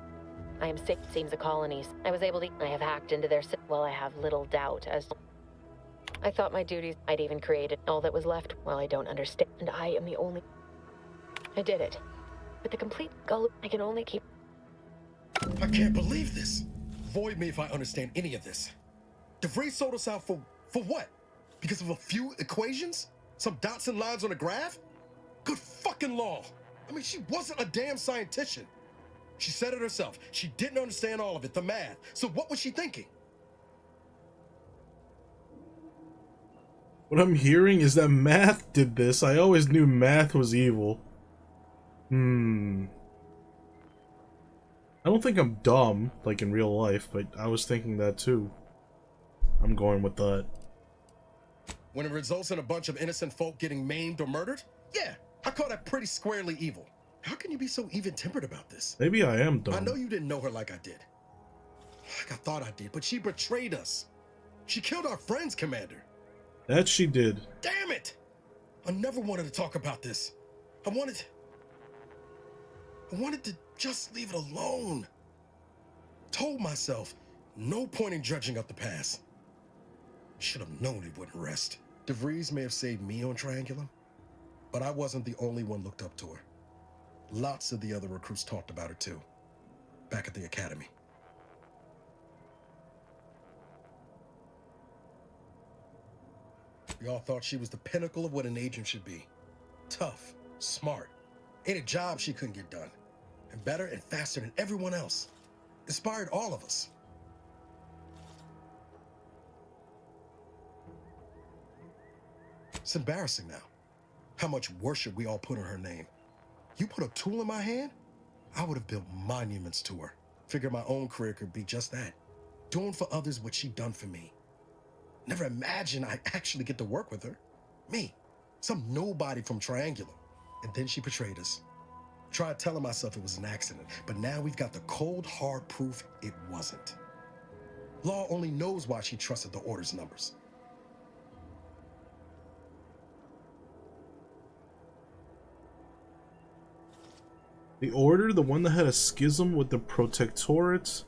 I am sick, it seems, of colonies. I was able to... I have hacked into their... Well, I have little doubt as... I thought my duties... I'd even created all that was left. Well, I don't understand. And I am the only... I did it. With the complete gull, I can only keep... I can't believe this. Void me if I understand any of this. DeVries sold us out for what? Because of a few equations? Some dots and lines on a graph? Good fucking law. I mean, she wasn't a damn scientist. She said it herself. She didn't understand all of it, the math. So what was she thinking? What I'm hearing is that math did this. I always knew math was evil. I don't think I'm dumb, like in real life, but I was thinking that too. I'm going with that. When it results in a bunch of innocent folk getting maimed or murdered? Yeah, I call that pretty squarely evil. How can you be so even-tempered about this? Maybe I am dumb. I know you didn't know her like I did. Like I thought I did, but she betrayed us. She killed our friends, Commander. That she did. Damn it! I never wanted to talk about this. I wanted to just leave it alone. Told myself, no point in dredging up the past. Should have known it wouldn't rest. DeVries may have saved me on Triangulum, but I wasn't the only one looked up to her. Lots of the other recruits talked about her too, back at the academy. We all thought she was the pinnacle of what an agent should be. Tough, smart, ain't a job she couldn't get done. And better and faster than everyone else. Inspired all of us. It's embarrassing now, how much worship we all put on her name. You put a tool in my hand, I would have built monuments to her. Figured my own career could be just that. Doing for others what she done for me. Never imagined I'd actually get to work with her. Me, some nobody from Triangulum. And then she betrayed us. Tried telling myself it was an accident, but now we've got the cold, hard proof it wasn't. Law only knows why she trusted the Order's numbers. The Order? The one that had a schism with the Protectorate?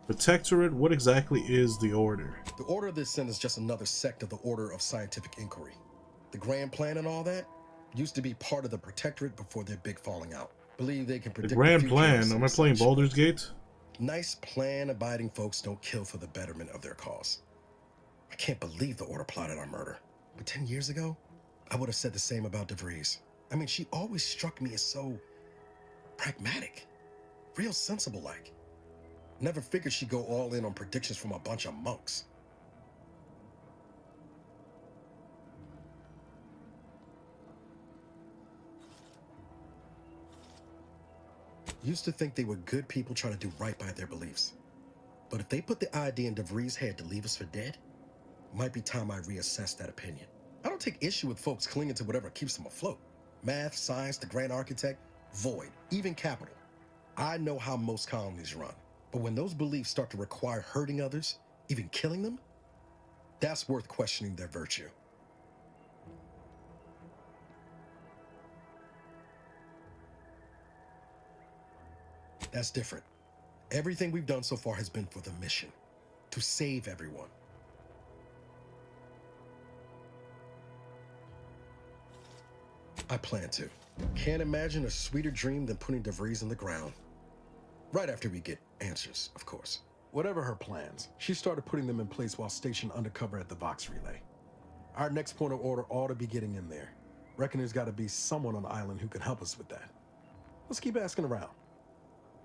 Protectorate? What exactly is the Order? The Order of this Sin is just another sect of the Order of Scientific Inquiry. The Grand Plan and all that used to be part of the Protectorate before their big falling out. Believe they can predict the Grand future Plan? Am I playing Baldur's Gate? Nice plan-abiding folks don't kill for the betterment of their cause. I can't believe the Order plotted our murder. But 10 years ago, I would have said the same about DeVries. I mean, she always struck me as so pragmatic, real sensible-like. Never figured she'd go all in on predictions from a bunch of monks. Used to think they were good people trying to do right by their beliefs. But if they put the idea in DeVries' head to leave us for dead, might be time I reassess that opinion. I don't take issue with folks clinging to whatever keeps them afloat. Math, science, the grand architect, void, even capital. I know how most colonies run. But when those beliefs start to require hurting others, even killing them, that's worth questioning their virtue. That's different. Everything we've done so far has been for the mission, to save everyone. I plan to. Can't imagine a sweeter dream than putting DeVries in the ground. Right after we get answers, of course. Whatever her plans, she started putting them in place while stationed undercover at the Vox Relay. Our next point of order ought to be getting in there. Reckon there's got to be someone on the island who can help us with that. Let's keep asking around.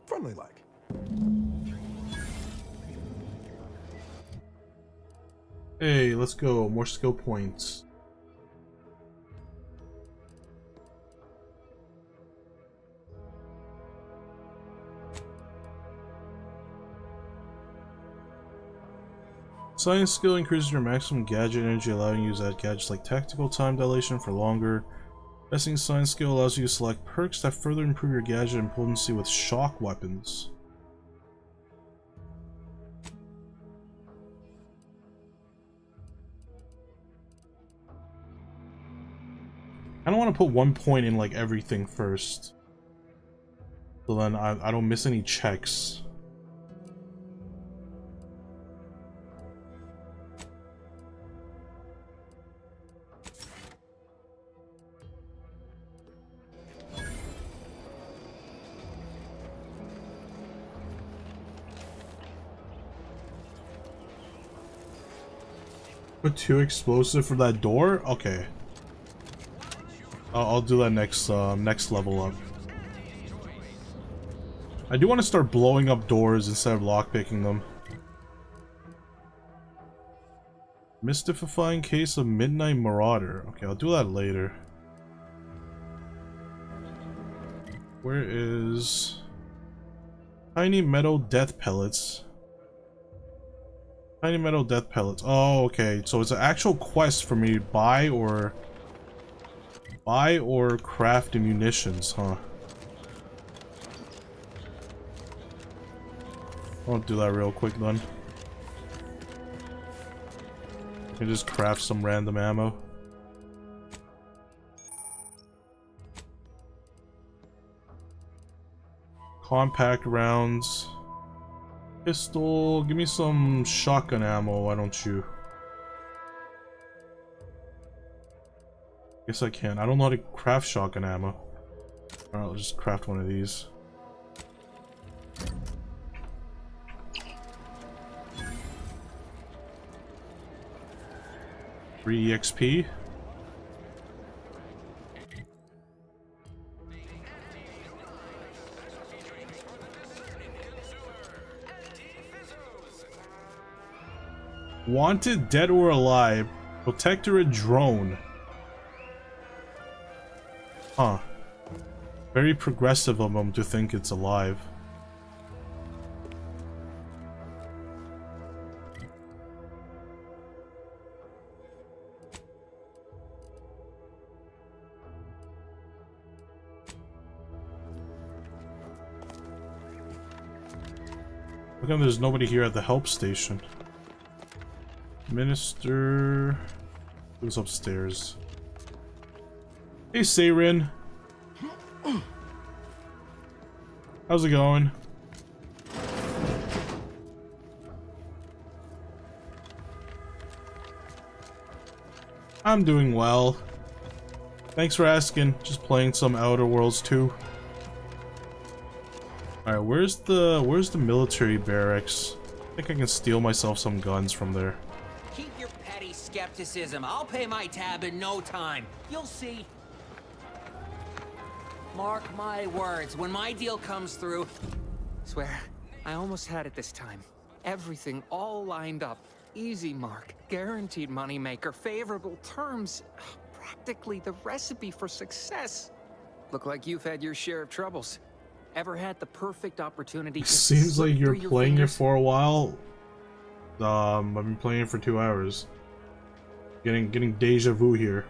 Friendly like. Hey, let's go. More skill points. Science skill increases your maximum gadget energy, allowing you to add gadgets like tactical time dilation for longer. Investing science skill allows you to select perks that further improve your gadget and potency with shock weapons. I don't want to put 1 point in like everything first, so then I don't miss any checks. Put 2 explosive for that door? Okay. I'll do that next next level up. I do want to start blowing up doors instead of lockpicking them. Mystifying case of Midnight Marauder. Okay, I'll do that later. Where is... Tiny metal death pellets. Tiny metal death pellets. Oh, okay. So it's an actual quest for me to buy or craft munitions, huh? I'll do that real quick then. You just craft some random ammo. Compact rounds. Pistol. Give me some shotgun ammo, why don't you? Guess I can. I don't know how to craft shotgun ammo. Alright, I'll just craft one of these. Free EXP. Wanted, dead or alive. Protectorate drone. Huh. Very progressive of them to think it's alive. How come there's nobody here at the help station? Minister... Who's upstairs? Hey, Seirin. How's it going? I'm doing well. Thanks for asking. Just playing some Outer Worlds 2. Alright, where's the military barracks? I think I can steal myself some guns from there. Keep your petty skepticism. I'll pay my tab in no time. You'll see. Mark my words, when my deal comes through... Swear, I almost had it this time. Everything all lined up. Easy mark, guaranteed moneymaker, favorable terms. Practically the recipe for success. Look like you've had your share of troubles. Ever had the perfect opportunity to Seems like you're your playing fingers? it for a while. I've been playing it for 2 hours. Getting deja vu here.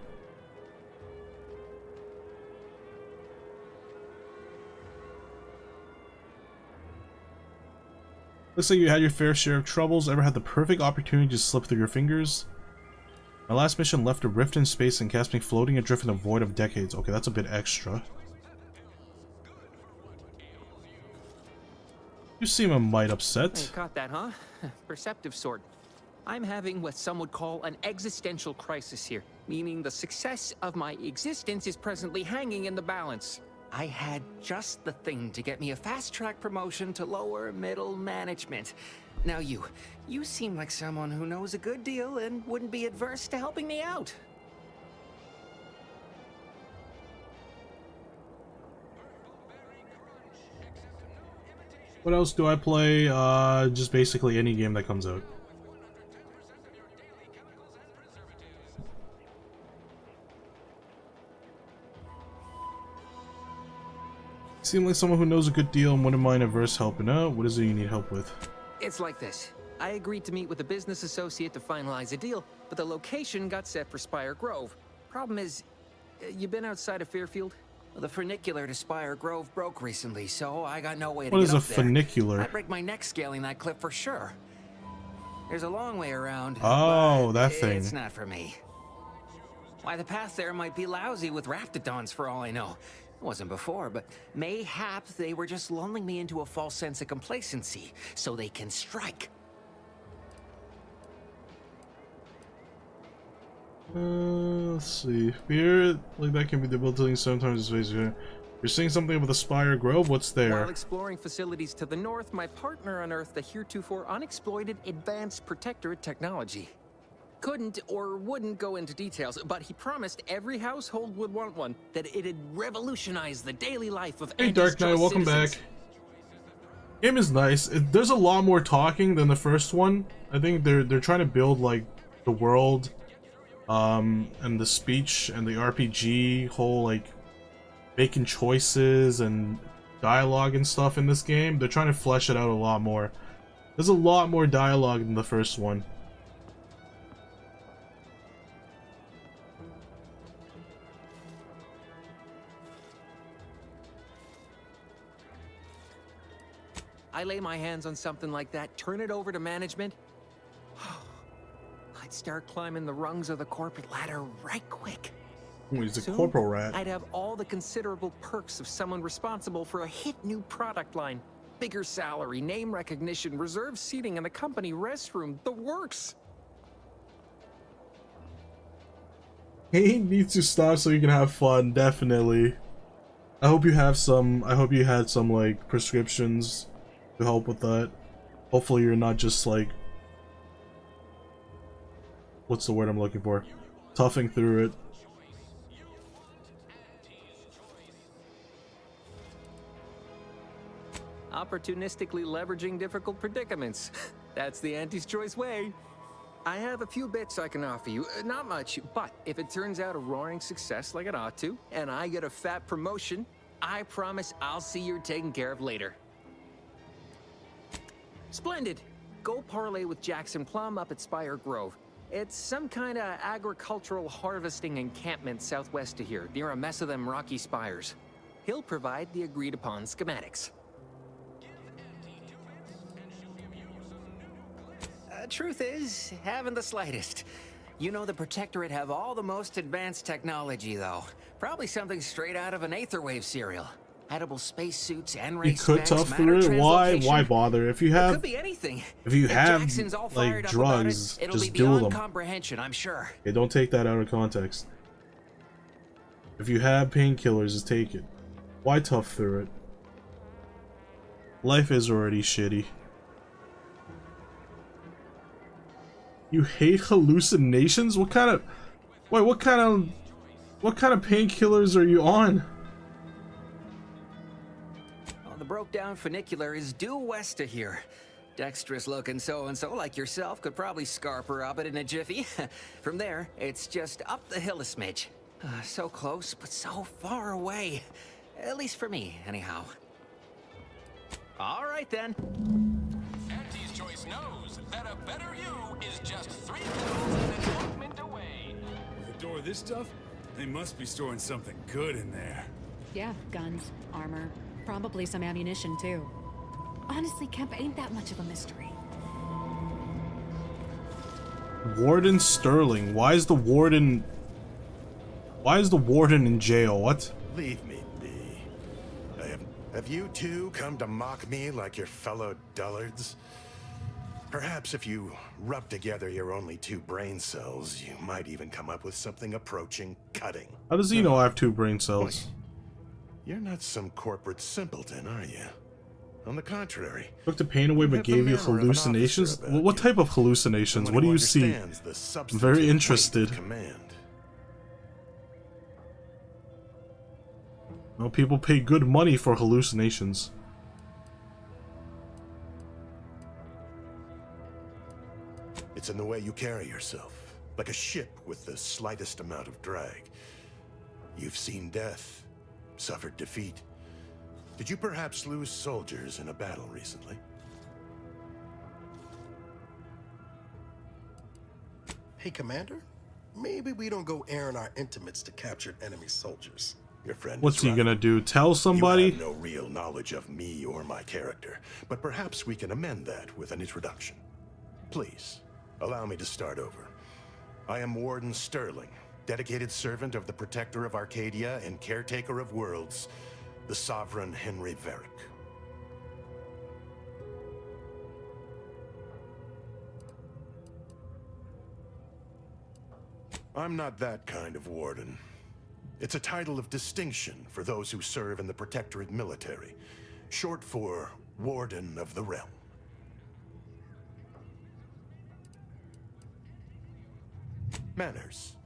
Looks like you had your fair share of troubles. Ever had the perfect opportunity to slip through your fingers? My last mission left a rift in space and cast me floating adrift in a void of decades. Okay, that's a bit extra. You seem a mite upset. You caught that, huh? Perceptive sort. I'm having what some would call an existential crisis here, meaning the success of my existence is presently hanging in the balance. I had just the thing to get me a fast-track promotion to lower middle management. Now you seem like someone who knows a good deal and wouldn't be adverse to helping me out. What else do I play? Just basically any game that comes out. Seem like someone who knows a good deal and wouldn't mind adverse helping out. What is it you need help with? It's like this. I agreed to meet with a business associate to finalize a deal, but the location got set for Spire Grove. Problem is, you been outside of Fairfield? Well, the funicular to Spire Grove broke recently, so I got no way to What get is a up there. funicular? I'd break my neck scaling that cliff for sure. There's a long way around. Oh, but that thing. It's not for me. Why, the path there might be lousy with raptidons for all I know. It wasn't before, but mayhap they were just lulling me into a false sense of complacency so they can strike. Let's see. Fear like that can be debilitating sometimes. You're seeing something with a Spire Grove? What's there? While exploring facilities to the north, my partner unearthed a heretofore unexploited advanced protectorate technology. Couldn't or wouldn't go into details, but he promised every household would want one, that it'd revolutionize the daily life of Hey, Andy's Dark Knight, Choice welcome citizens. back. Game is nice. There's a lot more talking than the first one. I think they're trying to build like the world, and the speech and the RPG whole like making choices and dialogue and stuff in this game. They're trying to flesh it out a lot more. There's a lot more dialogue than the first one. I lay my hands on something like that, turn it over to management, I'd start climbing the rungs of the corporate ladder right quick. Ooh, he's a Soon, corporal rat. I'd have all the considerable perks of someone responsible for a hit new product line. Bigger salary, name recognition, reserved seating in the company restroom, the works. He needs to stop so you can have fun, definitely. I hope you had some like prescriptions to help with that. Hopefully you're not just like, what's the word I'm looking for? Toughing through it. Opportunistically leveraging difficult predicaments. That's the Auntie's Choice way. I have a few bits I can offer you. Not much, but if it turns out a roaring success like it ought to, and I get a fat promotion, I promise I'll see you're taken care of later. Splendid. Go parlay with Jackson Plum up at Spire Grove. It's some kind of agricultural harvesting encampment southwest of here, near a mess of them rocky spires. He'll provide the agreed-upon schematics. Truth is, haven't the slightest. You know the Protectorate have all the most advanced technology, though. Probably something straight out of an Aetherwave serial. Edible spacesuits, and You race could specs, tough matter through it. Why translocation. bother? If you It have, could be anything. if you If have Jackson's all like fired up about drugs, it, it'll just be do beyond them. comprehension, I'm sure. Okay, don't take that out of context. If you have painkillers, just take it. Why tough through it? Life is already shitty. You hate hallucinations? What kind of... Wait, what kind of painkillers are you on? Well, the broke-down funicular is due west of here. Dexterous looking so-and-so like yourself could probably scarp her up it in a jiffy. From there, it's just up the hill a smidge. So close, but so far away. At least for me, anyhow. All right, then. Auntie's Choice knows that a better you is just 3 pills and an ointment away. With a door this tough, they must be storing something good in there. Yeah, guns, armor, probably some ammunition too. Honestly, Kemp ain't that much of a mystery. Warden Sterling. Why is the warden in jail? What? Leave me be. Have you two come to mock me like your fellow dullards? Perhaps if you rub together your only 2 brain cells, you might even come up with something approaching cutting. How does he know I have 2 brain cells? You're not some corporate simpleton, are you? On the contrary. Took the pain away but gave you hallucinations? What type of hallucinations? What do you see? I'm very interested. Well, people pay good money for hallucinations. It's in the way you carry yourself, like a ship with the slightest amount of drag. You've seen death, suffered defeat. Did you perhaps lose soldiers in a battle recently? Hey, Commander, maybe we don't go airing our intimates to captured enemy soldiers. Your friend What's is he right. gonna do? Tell somebody? You have no real knowledge of me or my character, but perhaps we can amend that with an introduction. Please, allow me to start over. I am Warden Sterling, dedicated servant of the Protector of Arcadia and caretaker of worlds, the Sovereign Henry Varick. I'm not that kind of warden. It's a title of distinction for those who serve in the Protectorate military, short for Warden of the Realm. Manners.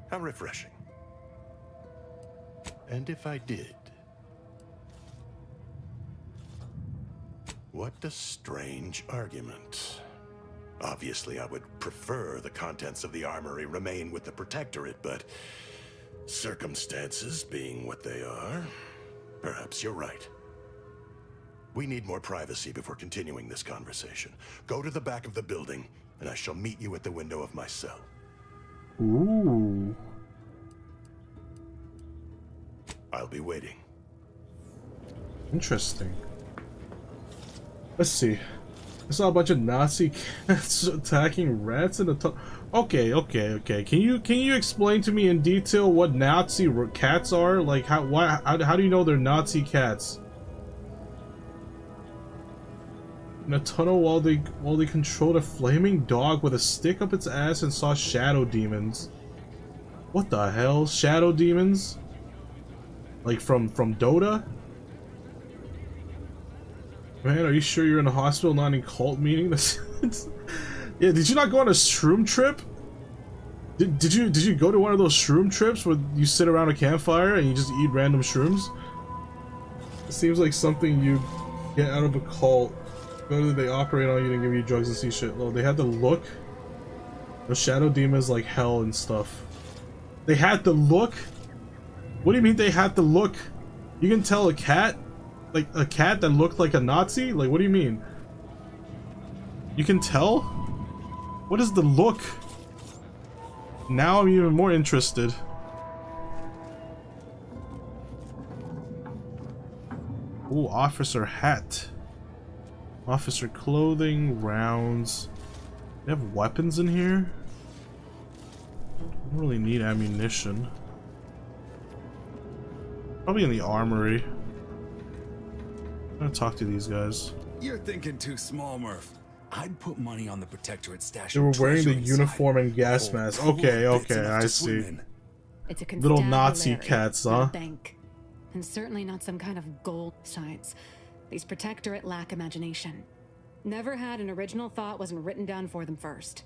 How refreshing. And if I did... What a strange argument. Obviously, I would prefer the contents of the armory remain with the Protectorate, but circumstances being what they are, perhaps you're right. We need more privacy before continuing this conversation. Go to the back of the building, and I shall meet you at the window of my cell. Ooh. I'll be waiting. Interesting. Let's see. I saw a bunch of Nazi cats attacking rats in the okay. Can you explain to me in detail what Nazi cats are? Like how do you know they're Nazi cats? In a tunnel while they controlled a flaming dog with a stick up its ass and saw shadow demons. What the hell? Shadow demons? Like from Dota? Man, are you sure you're in a hospital, not in cult meeting? Yeah, did you not go on a shroom trip? Did you go to one of those shroom trips where you sit around a campfire and you just eat random shrooms? It seems like something you get out of a cult. Whether they operate on you and give you drugs and see shit. Well, they had the look. The shadow demons like hell and stuff. They had the look? What do you mean they had the look? You can tell a cat? Like a cat that looked like a Nazi? Like, what do you mean? You can tell? What is the look? Now I'm even more interested. Ooh, officer hat. Officer clothing, rounds. They have weapons in here? Don't really need ammunition. Probably in the armory. I'm gonna talk to these guys. You're thinking too small, Murph. I'd put money on the Protectorate stash. They were wearing the uniform and gas mask. Okay, I see. It's a little Nazi constabulary, cats, not huh? a bank. And certainly not some kind of gold science. These Protectorate lack imagination. Never had an original thought wasn't written down for them first.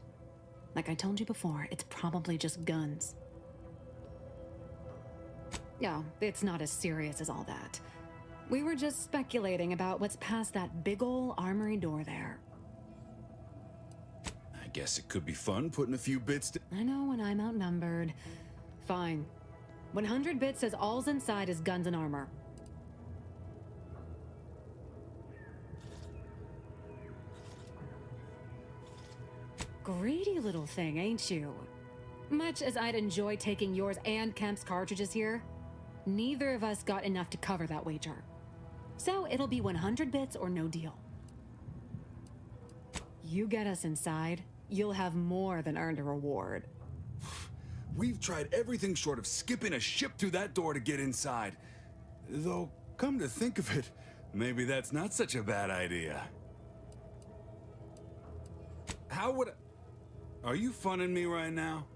Like I told you before, it's probably just guns. No, it's not as serious as all that. We were just speculating about what's past that big ol' armory door there. I guess it could be fun putting a few bits. I know when I'm outnumbered. Fine. 100 bits says all's inside is guns and armor. Greedy little thing, ain't you? Much as I'd enjoy taking yours and Kemp's cartridges here, neither of us got enough to cover that wager. So it'll be 100 bits or no deal. You get us inside, you'll have more than earned a reward. We've tried everything short of skipping a ship through that door to get inside. Though, come to think of it, maybe that's not such a bad idea. How would I... Are you funning me right now?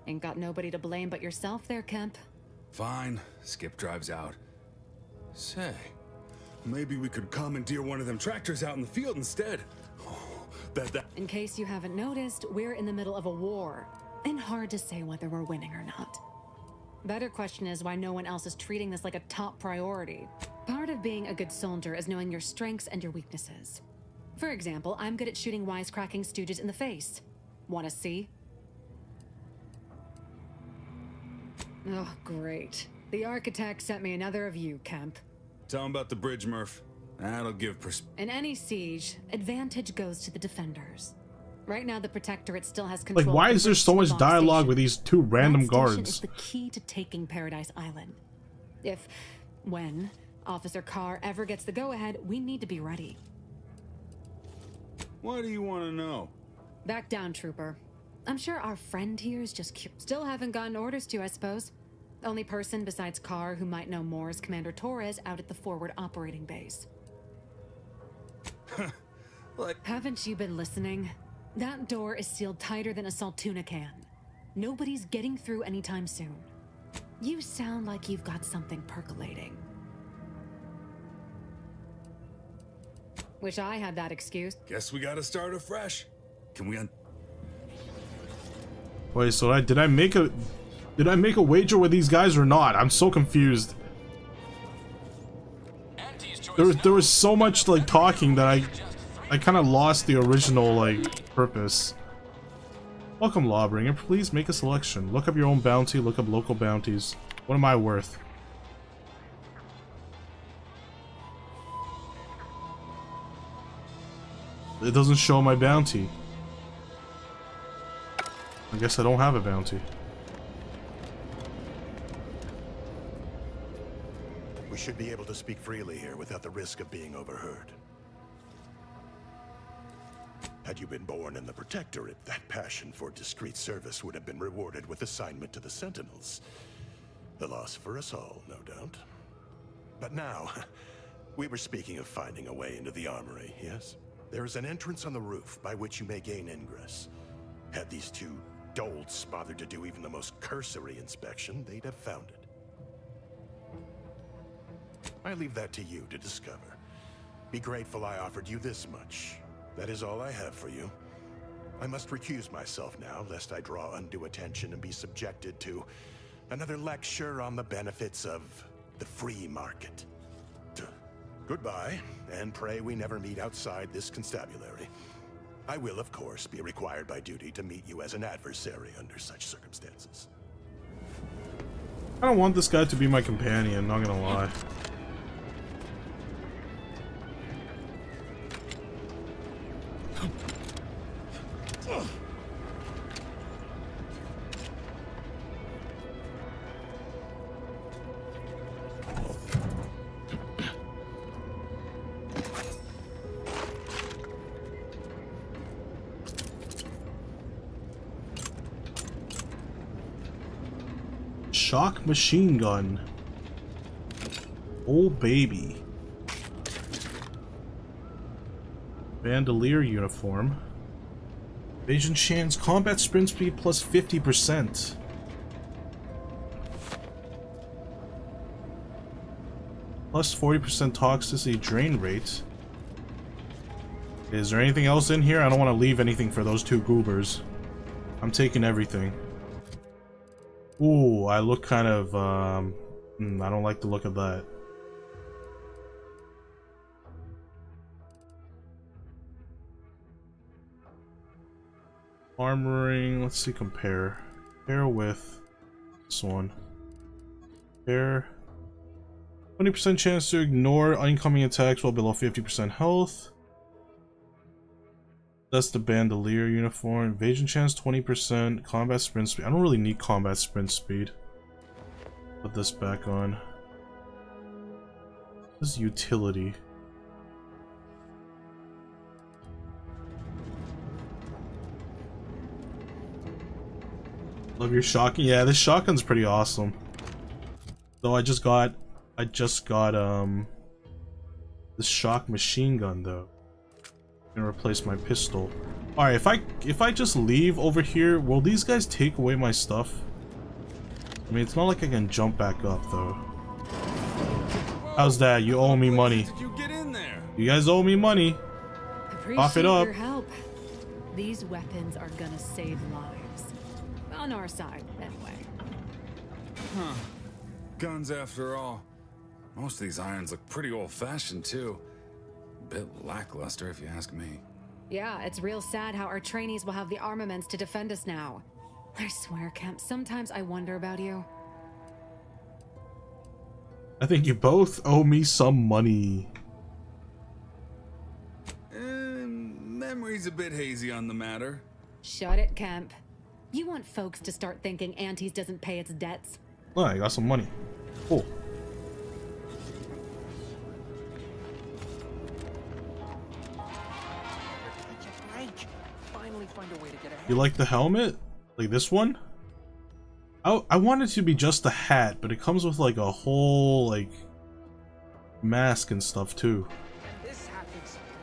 Ain't got nobody to blame but yourself there, Kemp. Fine. Skip drives out. Say, maybe we could commandeer one of them tractors out in the field instead. Oh, that... In case you haven't noticed, we're in the middle of a war. And hard to say whether we're winning or not. Better question is why no one else is treating this like a top priority. Part of being a good soldier is knowing your strengths and your weaknesses. For example, I'm good at shooting wisecracking stooges in the face. Wanna see? Oh, great. The architect sent me another of you, Kemp. Tell him about the bridge, Murph. That'll give In any siege, advantage goes to the defenders. Right now, the Protectorate still has control. Like, why is there so much dialogue with these two random guards? That is the key to taking Paradise Island. When Officer Carr ever gets the go-ahead, we need to be ready. What do you want to know? Back down, Trooper. I'm sure our friend here is just still haven't gotten orders to, I suppose. Only person besides Carr who might know more is Commander Torres out at the forward operating base. Haven't you been listening? That door is sealed tighter than a Saltuna can. Nobody's getting through anytime soon. You sound like you've got something percolating. Wish I had that excuse. Guess we gotta start afresh. Can we Wait, so did I make a wager with these guys or not? I'm so confused. There was so much like talking that I kind of lost the original like purpose. Welcome, Lawbringer. Please make a selection. Look up your own bounty. Look up local bounties. What am I worth? It doesn't show my bounty. I guess I don't have a bounty. We should be able to speak freely here without the risk of being overheard. Had you been born in the Protectorate, that passion for discreet service would have been rewarded with assignment to the Sentinels. A loss for us all, no doubt. But now, we were speaking of finding a way into the armory, yes? There is an entrance on the roof by which you may gain ingress. Had these two dolts bothered to do even the most cursory inspection, they'd have found it. I leave that to you to discover. Be grateful I offered you this much. That is all I have for you. I must recuse myself now, lest I draw undue attention and be subjected to another lecture on the benefits of the free market. Goodbye, and pray we never meet outside this constabulary. I will, of course, be required by duty to meet you as an adversary under such circumstances. I don't want this guy to be my companion, not gonna lie. Shock machine gun. Oh baby. Bandolier uniform. Evasion chance, combat sprint speed plus 50%. Plus 40% toxicity drain rate. Is there anything else in here? I don't want to leave anything for those two goobers. I'm taking everything. Ooh, I look kind of, I don't like the look of that. Armoring, let's see, compare. Compare with this one. Compare. 20% chance to ignore incoming attacks while below 50% health. That's the bandolier uniform. Evasion chance 20%. Combat sprint speed. I don't really need combat sprint speed. Put this back on. This is utility. Love your shotgun. Yeah, this shotgun's pretty awesome. Though I just got this shock machine gun though. Gonna replace my pistol. Alright, if I just leave over here, will these guys take away my stuff? I mean, it's not like I can jump back up though. How's that? You owe me money. Did you get in there? You guys owe me money. Cough it up. Your help. These weapons are gonna save lives. On our side, anyway. Huh. Guns after all. Most of these irons look pretty old-fashioned too. Bit lackluster if you ask me. Yeah, it's real sad how our trainees will have the armaments to defend us now. I swear, Kemp, sometimes I wonder about you. I think you both owe me some money. Memory's a bit hazy on the matter. Shut it, Kemp. You want folks to start thinking Antes doesn't pay its debts. Oh, I got some money. Cool. You like the helmet? Like this one? I want it to be just a hat, but it comes with like a whole like mask and stuff too.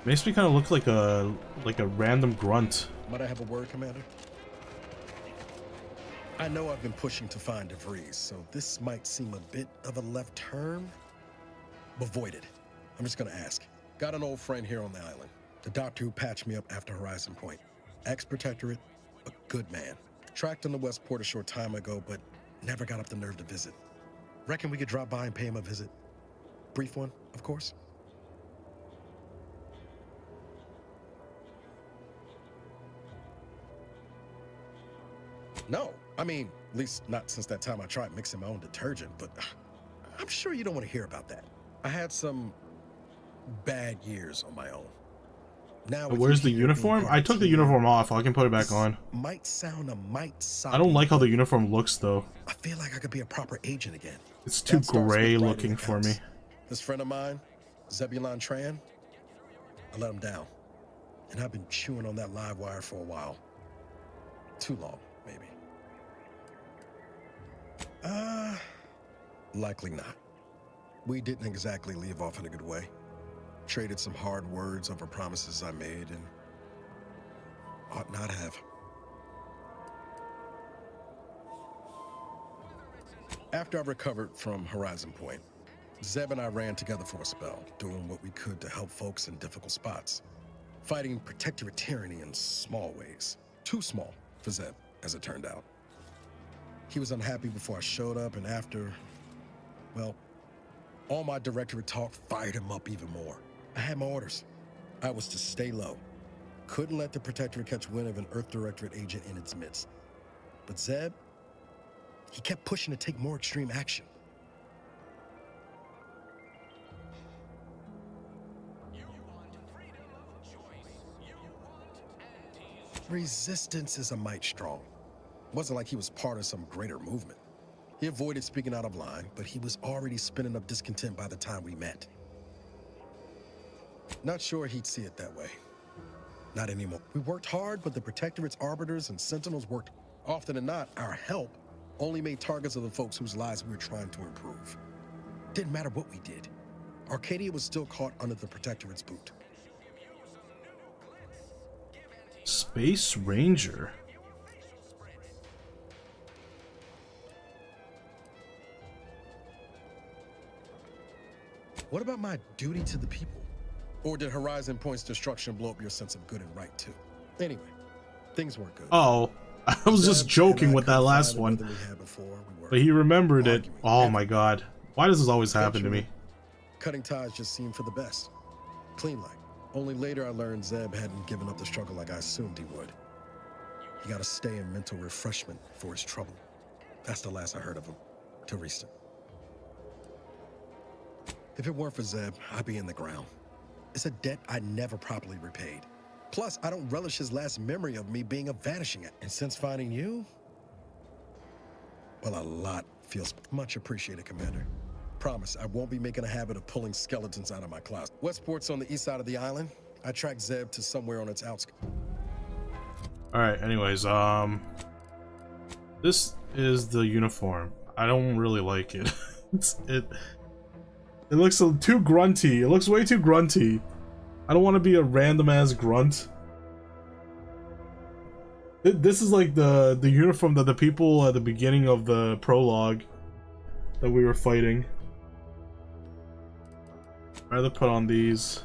Makes me kind of look like a random grunt. Might I have a word, Commander? I know I've been pushing to find DeVries, so this might seem a bit of a left turn, but void it. I'm just gonna ask. Got an old friend here on the island. The doctor who patched me up after Horizon Point. Ex-Protectorate, a good man. Tracked on the Westport a short time ago, but never got up the nerve to visit. Reckon we could drop by and pay him a visit. Brief one, of course. No, I mean, at least not since that time I tried mixing my own detergent, but I'm sure you don't want to hear about that. I had some bad years on my own. Now, Where's the uniform? I took the uniform off. I can put it back on. Might sound a mite soppy, I don't like how the uniform looks, though. I feel like I could be a proper agent again. It's too gray looking for me. This friend of mine, Zebulon Tran, I let him down. And I've been chewing on that live wire for a while. Too long, maybe. Likely not. We didn't exactly leave off in a good way. Traded some hard words over promises I made and ought not have. After I recovered from Horizon Point, Zeb and I ran together for a spell, doing what we could to help folks in difficult spots. Fighting protectorate tyranny in small ways. Too small for Zeb, as it turned out. He was unhappy before I showed up, and after, well, all my directorate talk fired him up even more. I had my orders. I was to stay low. Couldn't let the Protectorate catch wind of an Earth Directorate agent in its midst. But Zeb, he kept pushing to take more extreme action. Resistance is a mite strong. Wasn't like he was part of some greater movement. He avoided speaking out of line, but he was already spinning up discontent by the time we met. Not sure he'd see it that way. Not anymore. We worked hard, but the Protectorate's arbiters and sentinels worked. Often than not, our help only made targets of the folks whose lives we were trying to improve. Didn't matter what we did. Arcadia was still caught under the Protectorate's boot. Space Ranger. What about my duty to the people? Or did Horizon Point's destruction blow up your sense of good and right too? Anyway, things weren't good. Oh, I was just joking with that last one. But he remembered it. Oh my god. Why does this always happen to me? Cutting ties just seemed for the best. Clean like. Only later I learned Zeb hadn't given up the struggle like I assumed he would. He got to stay in mental refreshment for his trouble. That's the last I heard of him. Till recent. If it weren't for Zeb, I'd be in the ground. It's a debt I never properly repaid. Plus, I don't relish his last memory of me being a vanishing act. And since finding you, well, a lot feels much appreciated, Commander. Promise, I won't be making a habit of pulling skeletons out of my closet. Westport's on the east side of the island. I tracked Zeb to somewhere on its outskirts. Alright, anyways, this is the uniform. I don't really like it. It looks too grunty. It looks way too grunty. I don't want to be a random ass grunt. This is like the uniform that the people at the beginning of the prologue that we were fighting. I'd rather put on these.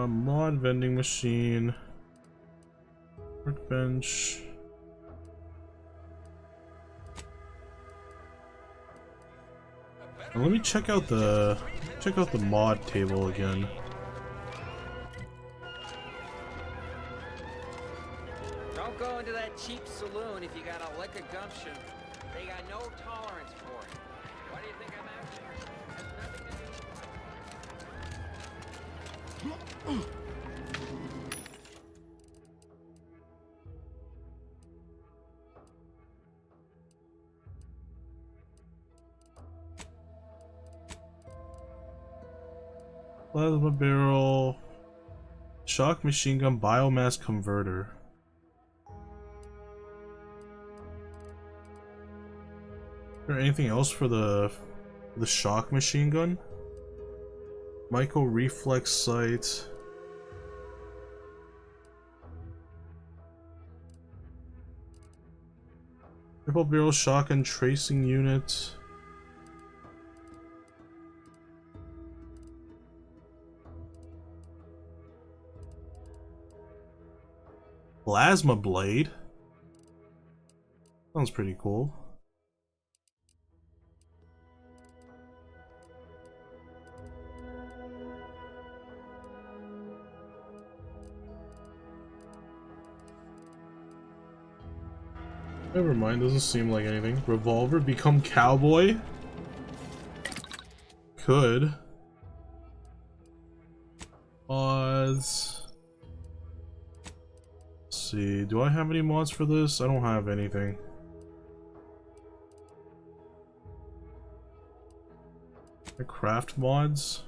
Mod vending machine, workbench. Now let me check out the mod table again. Don't go into that cheap saloon if you got a lick of gumption. They got no tolerance for it. Why do you think I'm out here? Has nothing to do with Plasma barrel, shock machine gun, biomass converter. Is there anything else for the shock machine gun? Micro reflex sight. Triple barrel shotgun tracing unit. Plasma blade. Sounds pretty cool. Never mind, doesn't seem like anything. Revolver, become cowboy? Could. Mods. Let's see, do I have any mods for this? I don't have anything. Craft mods?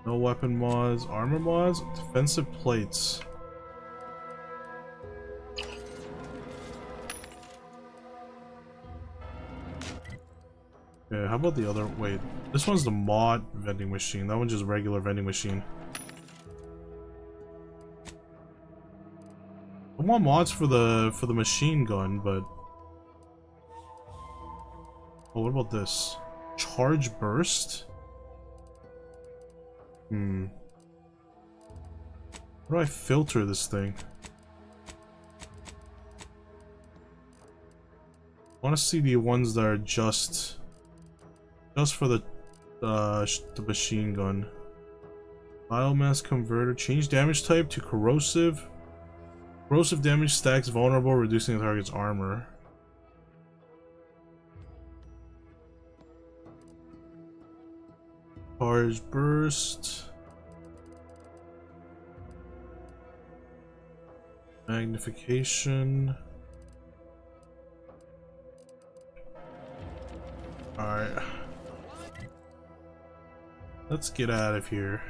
No weapon mods. Armor mods? Defensive plates. Yeah, how about the other? Wait, this one's the mod vending machine. That one's just regular vending machine. I want mods for the machine gun, but oh, what about this? Charge burst? How do I filter this thing? I want to see the ones that are just for the machine gun. Biomass converter. Change damage type to corrosive. Corrosive damage stacks vulnerable, reducing the target's armor. Charge burst. Magnification. Alright. Let's get out of here.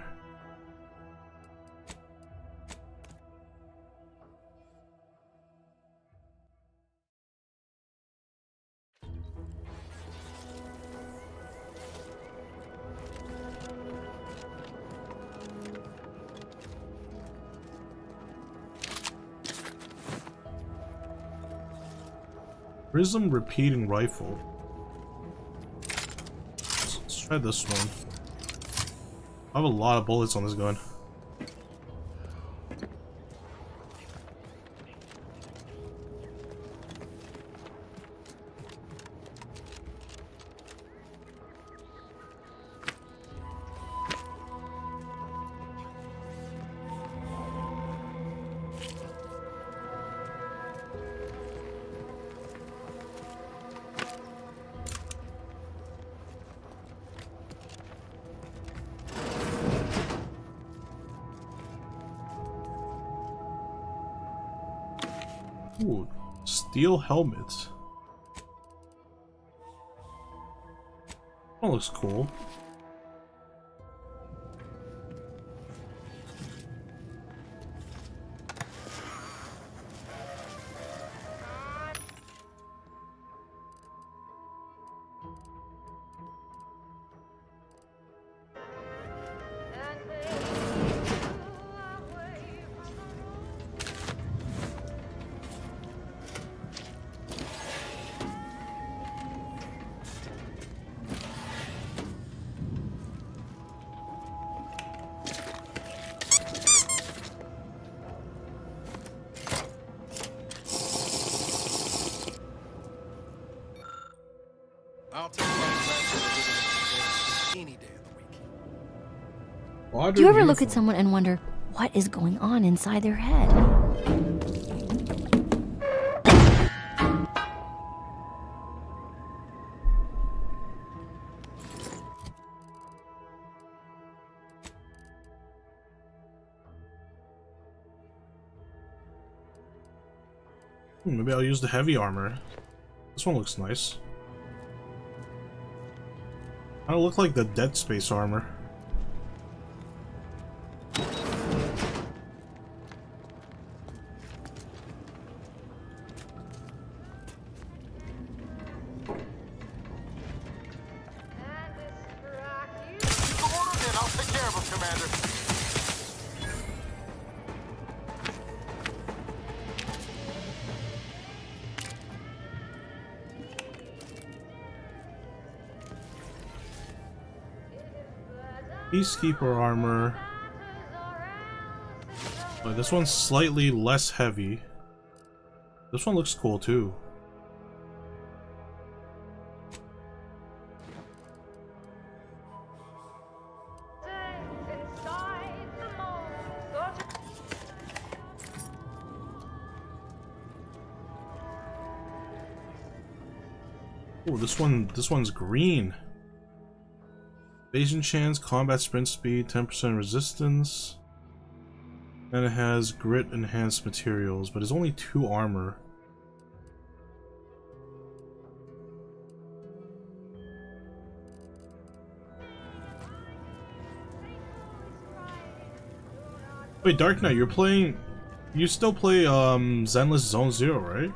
Prism repeating rifle. Let's try this one. I have a lot of bullets on this gun. Ooh, steel helmet. That looks cool. I'll take that any day of the week. Do you ever look at someone and wonder what is going on inside their head? Maybe I'll use the heavy armor. This one looks nice. I don't look like the Dead Space armor. I'll take care of him, Commander. Peacekeeper armor. But this one's slightly less heavy. This one looks cool too. Oh, this one's green. Evasion chance, combat sprint speed, 10% resistance. And it has grit enhanced materials, but it's only 2 armor. Wait, Dark Knight, you still play Zenless Zone Zero, right?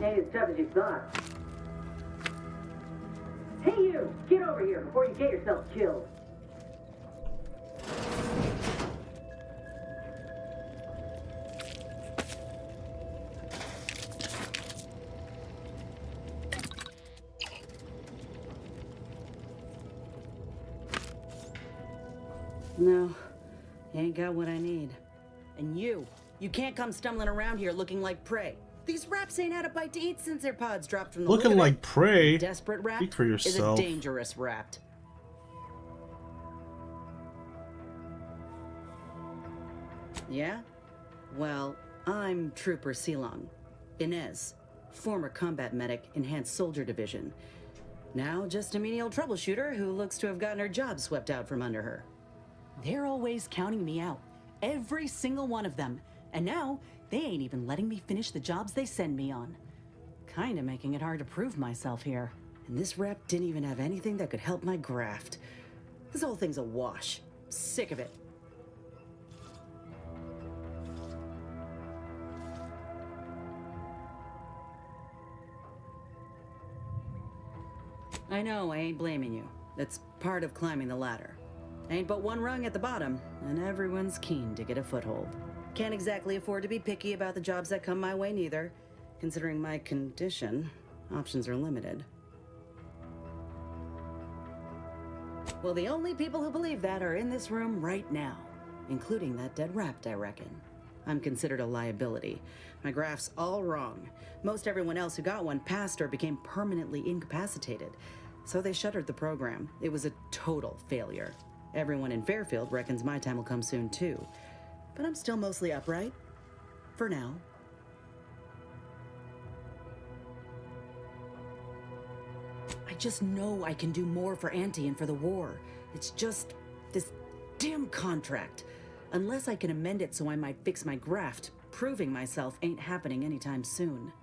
Ain't as tough as you thought. Hey you! Get over here before you get yourself killed. No, you ain't got what I need. And you can't come stumbling around here looking like prey. These raps ain't had a bite to eat since their pods dropped from the Looking like prey. Desperate rap Speak for yourself. is a dangerous rat. Yeah? Well, I'm Trooper Silong. Inez, former combat medic, Enhanced Soldier Division. Now just a menial troubleshooter who looks to have gotten her job swept out from under her. They're always counting me out. Every single one of them. And now, they ain't even letting me finish the jobs they send me on. Kinda making it hard to prove myself here. And this rep didn't even have anything that could help my graft. This whole thing's a wash. Sick of it. I know, I ain't blaming you. That's part of climbing the ladder. Ain't but one rung at the bottom, and everyone's keen to get a foothold. Can't exactly afford to be picky about the jobs that come my way neither. Considering my condition, options are limited. Well, the only people who believe that are in this room right now, including that dead rapt, I reckon. I'm considered a liability. My graph's all wrong. Most everyone else who got one passed or became permanently incapacitated. So they shuttered the program. It was a total failure. Everyone in Fairfield reckons my time will come soon too. But I'm still mostly upright. For now. I just know I can do more for Auntie and for the war. It's just this damn contract. Unless I can amend it so I might fix my graft, proving myself ain't happening anytime soon.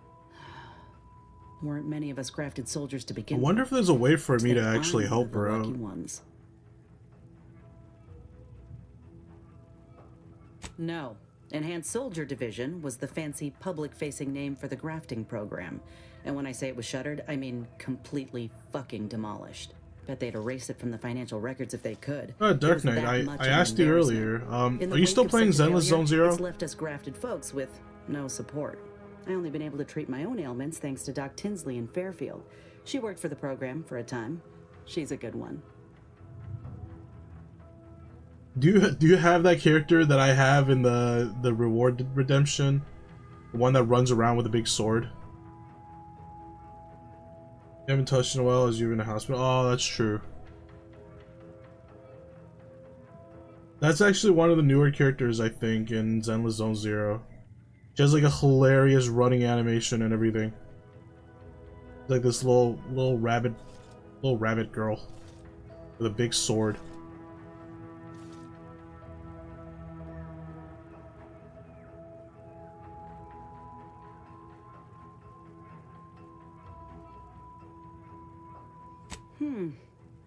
Weren't many of us grafted soldiers to begin I with. wonder if there's a way for me to actually help her out. Lucky ones. No. Enhanced Soldier Division was the fancy public-facing name for the grafting program. And when I say it was shuttered, I mean completely fucking demolished. Bet they'd erase it from the financial records if they could. Dark Knight, I asked you earlier, are you still playing Zenless Zone Zero? It's left us grafted folks with no support. I only been able to treat my own ailments thanks to Doc Tinsley in Fairfield. She worked for the program for a time. She's a good one. Do you have that character that I have in the reward redemption? The one that runs around with a big sword? You haven't touched in a while as you're in a hospital. Oh, that's true. That's actually one of the newer characters, I think, in Zenless Zone Zero. She has like a hilarious running animation and everything. Like this little rabbit girl with a big sword.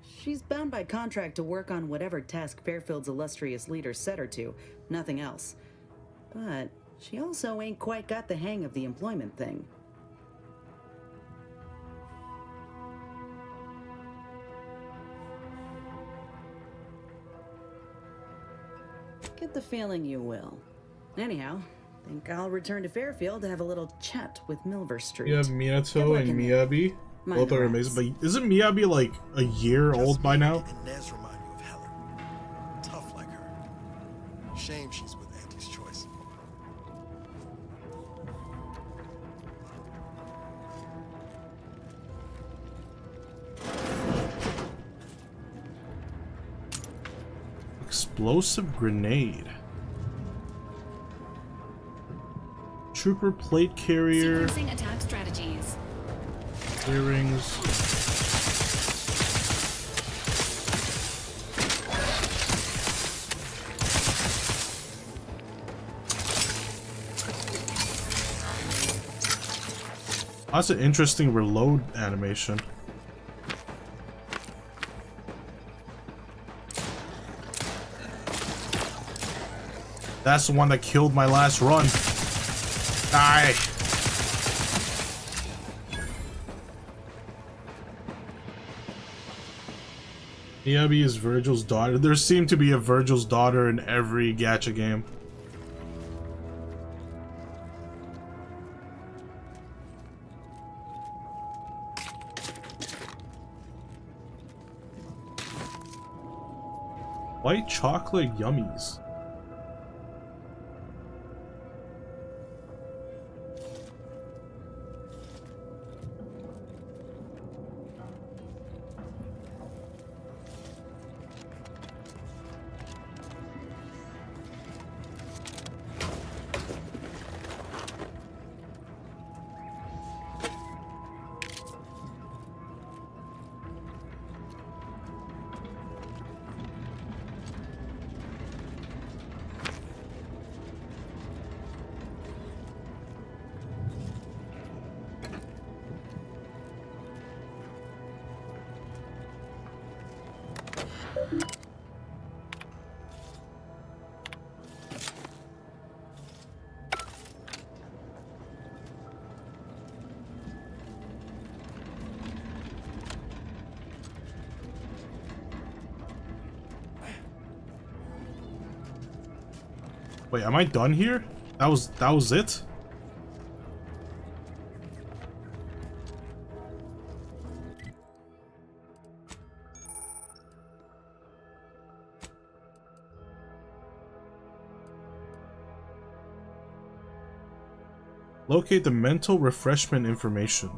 She's bound by contract to work on whatever task Fairfield's illustrious leader set her to, nothing else. But she also ain't quite got the hang of the employment thing. Get the feeling you will. Anyhow, think I'll return to Fairfield to have a little chat with Milver Street. You have Minato and Miyabi. Both are amazing, but isn't Miyabi like a year old by now? shame she's with Auntie's choice. Explosive grenade. Trooper plate carrier. Sequencing attack strategies. Earrings. That's an interesting reload animation. That's the one that killed my last run. Die. Miyabi is Virgil's daughter. There seemed to be a Virgil's daughter in every gacha game. White chocolate yummies. Wait, am I done here? That was it? Locate the mental refreshment information.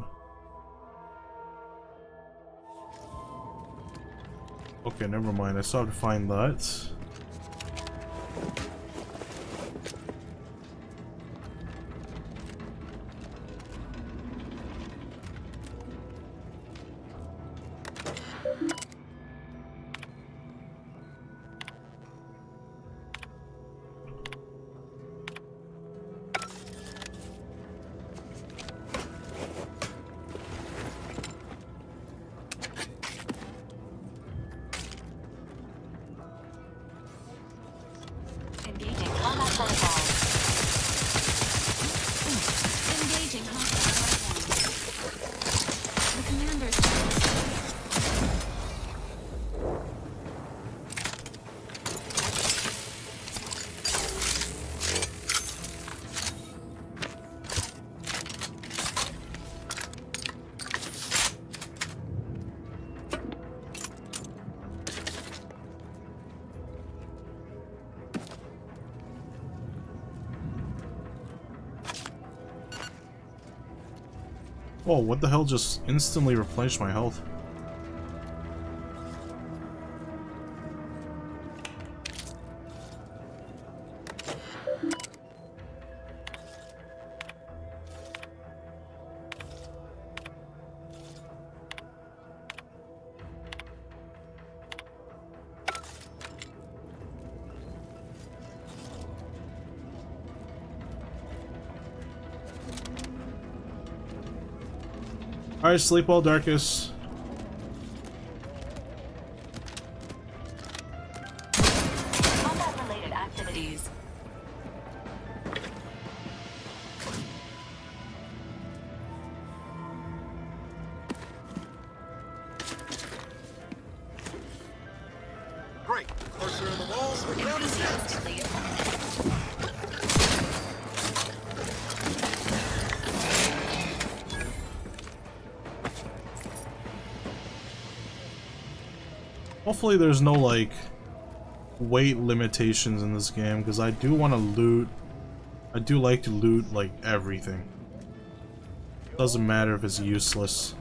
Okay, never mind. I still have to find that. Oh, what the hell just instantly replenished my health? Alright, sleep well, Darkus. Combat-related activities. Great. Closer in the walls, we're down to steps. Hopefully there's no, like, weight limitations in this game because I do want to loot. I do like to loot like everything. Doesn't matter if it's useless.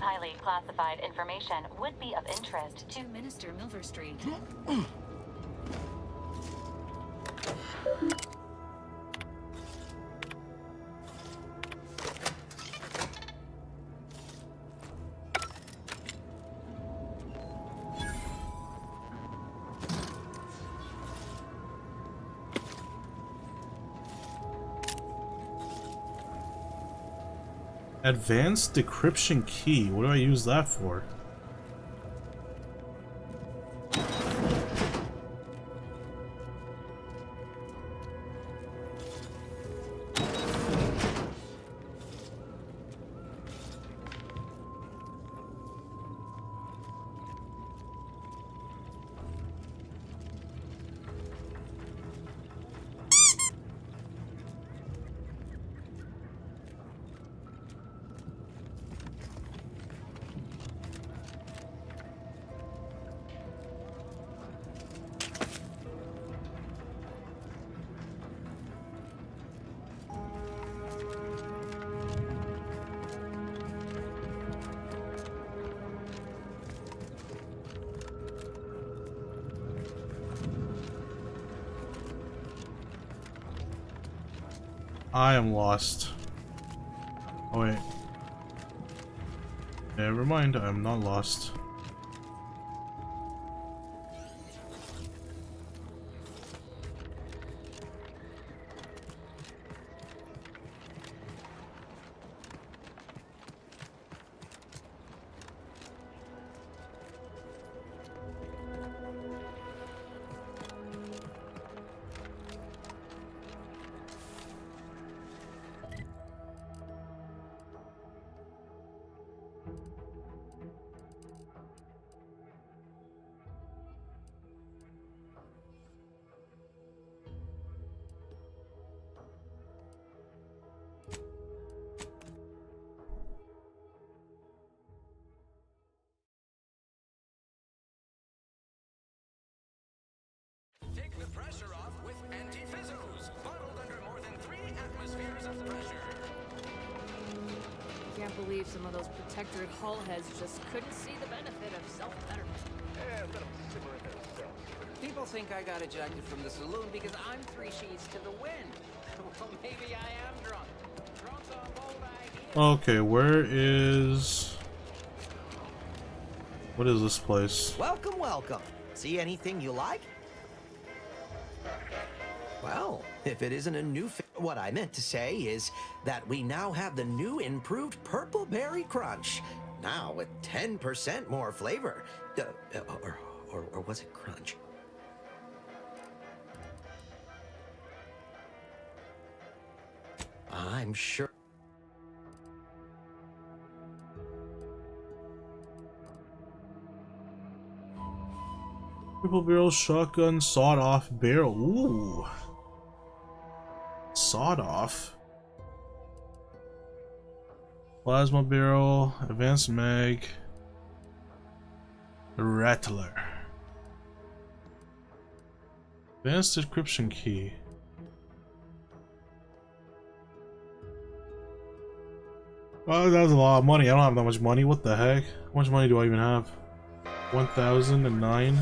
Highly classified information would be of interest to Minister Milverstreet. Advanced decryption key. What do I use that for? I am lost. Oh wait. Never mind, I'm not lost. Take the pressure off with anti-fizzos, bottled under more than 3 atmospheres of pressure. Can't believe some of those protectorate hull heads just couldn't see the benefit of self-betterment. Let them simmer in their cells. People think I got ejected from the saloon because I'm 3 sheets to the wind. Well, maybe I am drunk. Drunk's on bold idea. Okay, where is... What is this place? Welcome, welcome. See anything you like? Well, if it isn't a new what I meant to say is that we now have the new improved Purple Berry Crunch. Now with 10% more flavor. Or was it crunch? I'm sure. Triple barrel shotgun sawed off barrel. Ooh. Sawed off. Plasma barrel, advanced mag, rattler. Advanced decryption key. Oh, that was a lot of money. I don't have that much money. What the heck? How much money do I even have? 1,009.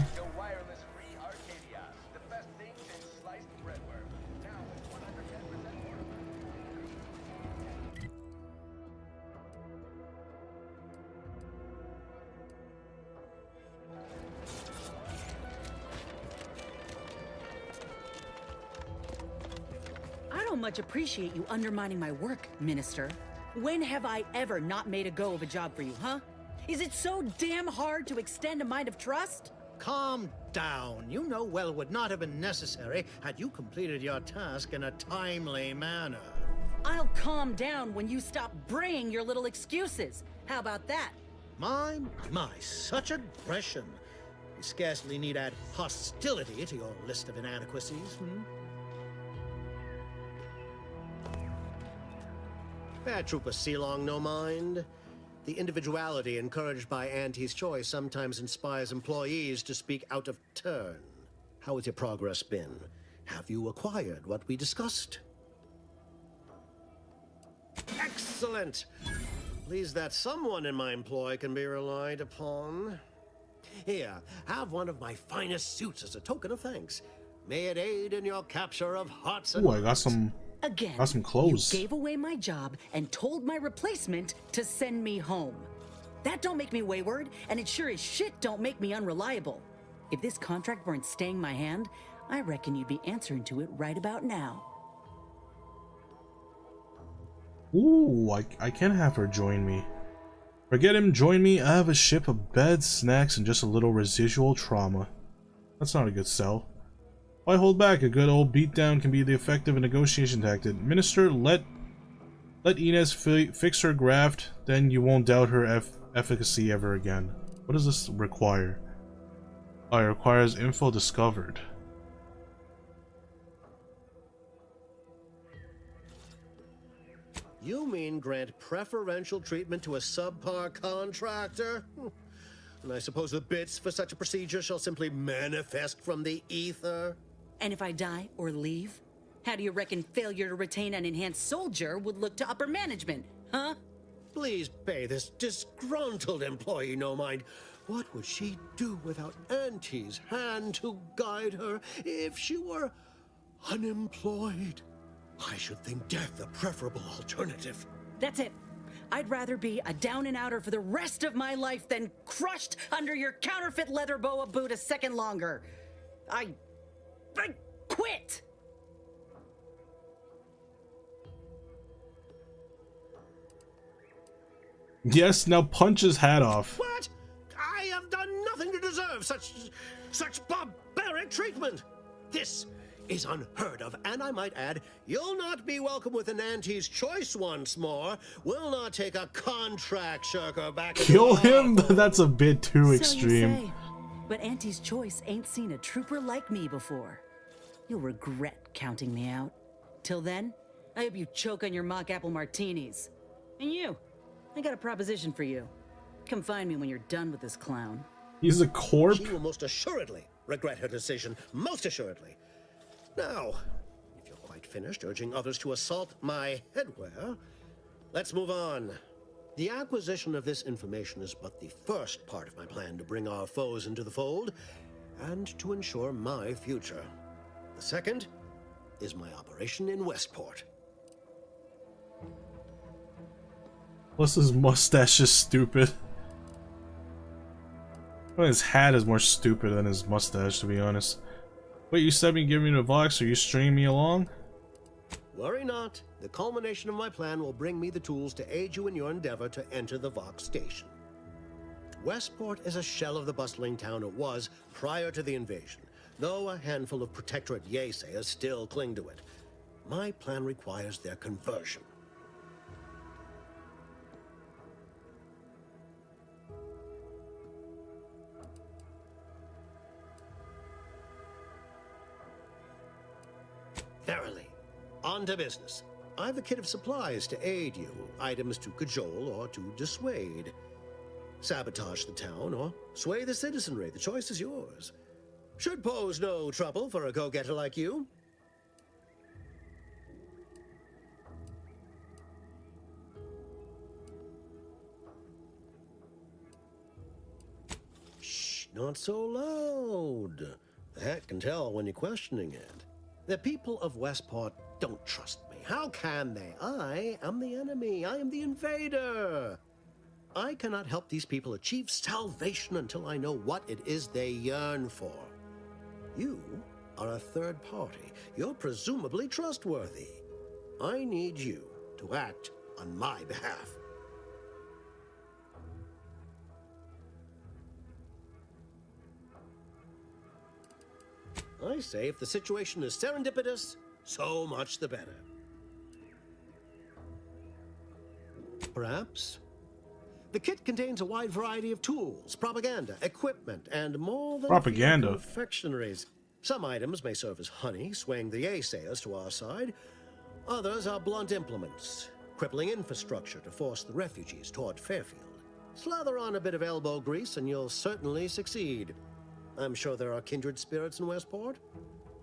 I don't much appreciate you undermining my work, Minister. When have I ever not made a go of a job for you, huh? Is it so damn hard to extend a mind of trust? calm down. You know well would not have been necessary had you completed your task in a timely manner. I'll calm down when you stop braying your little excuses. How about that? My, such aggression. You scarcely need add hostility to your list of inadequacies, Fair Trooper Sealong, no mind. The individuality encouraged by Auntie's choice sometimes inspires employees to speak out of turn. How has your progress been? Have you acquired what we discussed? Excellent! Pleased that someone in my employ can be relied upon. Here, have one of my finest suits as a token of thanks. May it aid in your capture of hearts and Ooh, I got some. Again, Got some clothes. You gave away my job and told my replacement to send me home. That don't make me wayward, and it sure as shit don't make me unreliable. If this contract weren't staying my hand, I reckon you'd be answering to it right about now. Ooh, I can have her join me. Forget him, join me. I have a ship, a bed, snacks, and just a little residual trauma. That's not a good sell. Why hold back? A good old beatdown can be the effective negotiation tactic. Minister, let Inez fix her graft, then you won't doubt her efficacy ever again. What does this require? Oh, it requires info discovered. You mean grant preferential treatment to a subpar contractor? And I suppose the bits for such a procedure shall simply manifest from the ether? And if I die or leave, how do you reckon failure to retain an enhanced soldier would look to upper management, huh? Please pay this disgruntled employee no mind. What would she do without Auntie's hand to guide her if she were unemployed? I should think death a preferable alternative. That's it. I'd rather be a down and outer for the rest of my life than crushed under your counterfeit leather boa boot a second longer. I quit! Yes, now punch his hat off. What? I have done nothing to deserve such barbaric treatment. This is unheard of, and I might add, you'll not be welcome with an Auntie's choice once more. We'll not take a contract shirker back. Kill him? That's a bit too extreme. So you say, but Auntie's choice ain't seen a trooper like me before. You'll regret counting me out. Till then, I hope you choke on your mock apple martinis. And you, I got a proposition for you. Come find me when you're done with this clown. He's a corpse? She will most assuredly regret her decision. Most assuredly. Now, if you're quite finished urging others to assault my headwear, let's move on. The acquisition of this information is but the first part of my plan to bring our foes into the fold and to ensure my future. The second is my operation in Westport. Plus his mustache is stupid. Well, his hat is more stupid than his mustache, to be honest. Wait, you said me give me the Vox, are you stringing me along? Worry not. The culmination of my plan will bring me the tools to aid you in your endeavor to enter the Vox station. Westport is a shell of the bustling town it was prior to the invasion, though a handful of Protectorate Yeasayers still cling to it. My plan requires their conversion. Verily. On to business. I've a kit of supplies to aid you, items to cajole or to dissuade. Sabotage the town or sway the citizenry. The choice is yours. Should pose no trouble for a go-getter like you. Shh, not so loud. The hat can tell when you're questioning it. The people of Westport don't trust me. How can they? I am the enemy. I am the invader. I cannot help these people achieve salvation until I know what it is they yearn for. You are a third party. You're presumably trustworthy. I need you to act on my behalf. I say if the situation is serendipitous, so much the better. Perhaps? The kit contains a wide variety of tools, propaganda, equipment, and more than Propaganda. confectionaries. Some items may serve as honey, swaying the naysayers to our side. Others are blunt implements, crippling infrastructure to force the refugees toward Fairfield. Slather on a bit of elbow grease and you'll certainly succeed. I'm sure there are kindred spirits in Westport.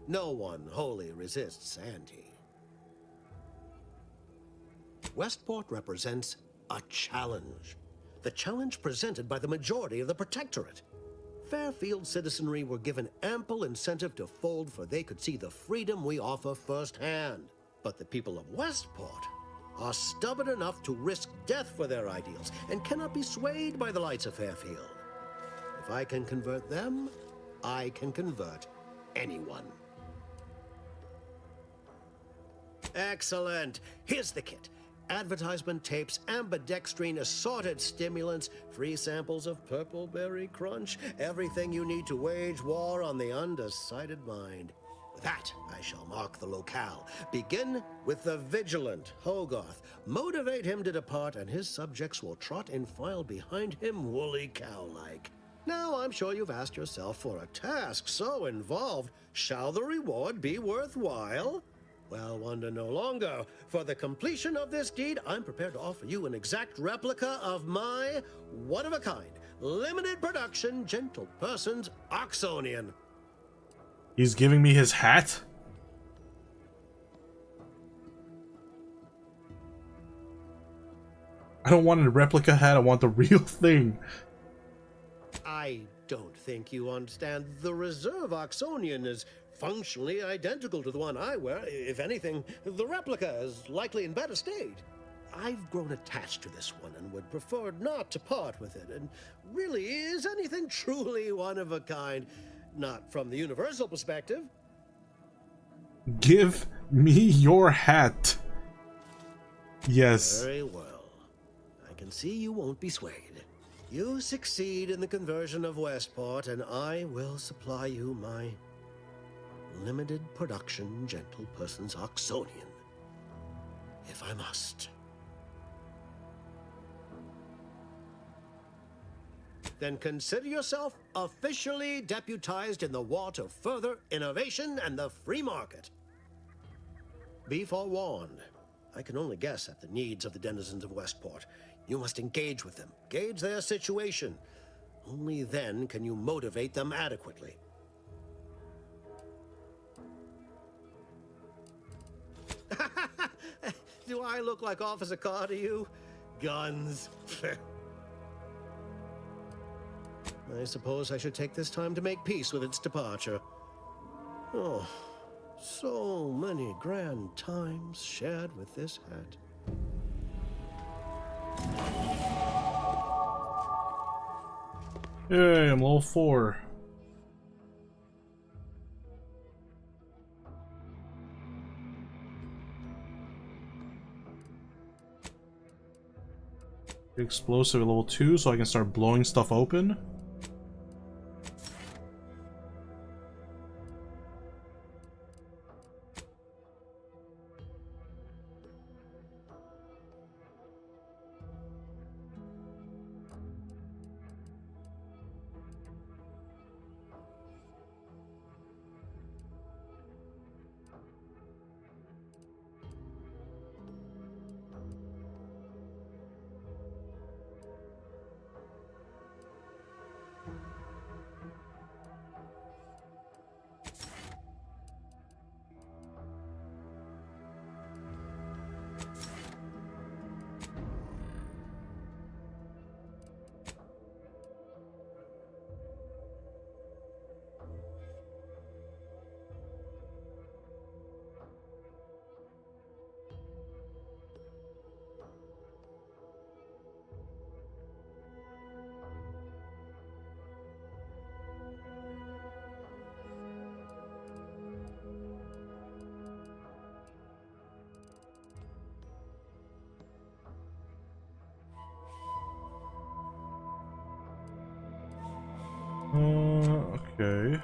No one wholly resists Auntie. Westport represents a challenge. The challenge presented by the majority of the Protectorate. Fairfield citizenry were given ample incentive to fold, for they could see the freedom we offer firsthand. But the people of Westport are stubborn enough to risk death for their ideals and cannot be swayed by the lights of Fairfield. If I can convert them, I can convert anyone. Excellent. Here's the kit. Advertisement tapes, ambidextrine, assorted stimulants, free samples of Purple Berry Crunch, everything you need to wage war on the undecided mind. With that, I shall mark the locale. Begin with the vigilant Hogarth. Motivate him to depart, and his subjects will trot in file behind him, woolly cow-like. Now, I'm sure you've asked yourself, for a task so involved, shall the reward be worthwhile? Well, wonder no longer. For the completion of this deed, I'm prepared to offer you an exact replica of my one-of-a-kind, limited production, gentle person's Oxonian. He's giving me his hat? I don't want a replica hat, I want the real thing. I don't think you understand. The reserve Oxonian is functionally identical to the one I wear. If anything, the replica is likely in better state. I've grown attached to this one and would prefer not to part with it. And really, is anything truly one of a kind? Not from the universal perspective. Give me your hat. Yes. Very well. I can see you won't be swayed. You succeed in the conversion of Westport, and I will supply you my limited production gentle person's Oxonian, if I must. Then consider yourself officially deputized in the war to further innovation and the free market. Be forewarned. I can only guess at the needs of the denizens of Westport. You must engage with them, gauge their situation. Only then can you motivate them adequately. Do I look like Officer Carr to you? Guns. I suppose I should take this time to make peace with its departure. Oh, so many grand times shared with this hat. Yay, I'm level 4. Explosive at level 2, so I can start blowing stuff open. Okay.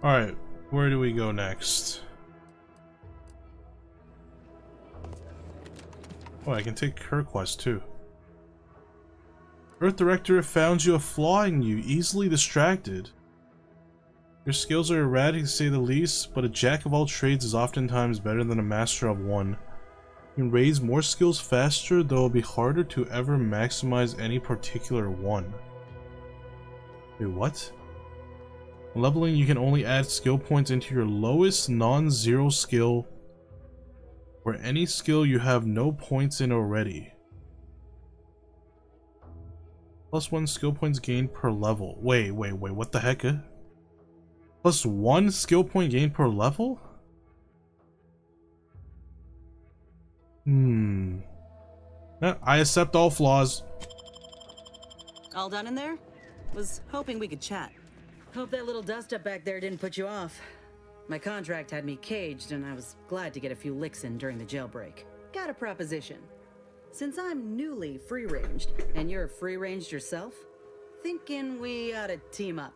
Alright, where do we go next? Oh, I can take her quest too. Earth Director found you a flaw in you, easily distracted. Your skills are erratic to say the least, but a jack of all trades is oftentimes better than a master of one. You can raise more skills faster, though it'll be harder to ever maximize any particular one. Wait, what? When leveling, you can only add skill points into your lowest non-zero skill or any skill you have no points in already. +1 skill points gained per level. Wait, what the heck? +1 skill point gained per level? I accept all flaws. All done in there? Was hoping we could chat. Hope that little dust up back there didn't put you off. My contract had me caged, and I was glad to get a few licks in during the jailbreak. Got a proposition. Since I'm newly free-ranged, and you're free-ranged yourself, thinking we ought to team up.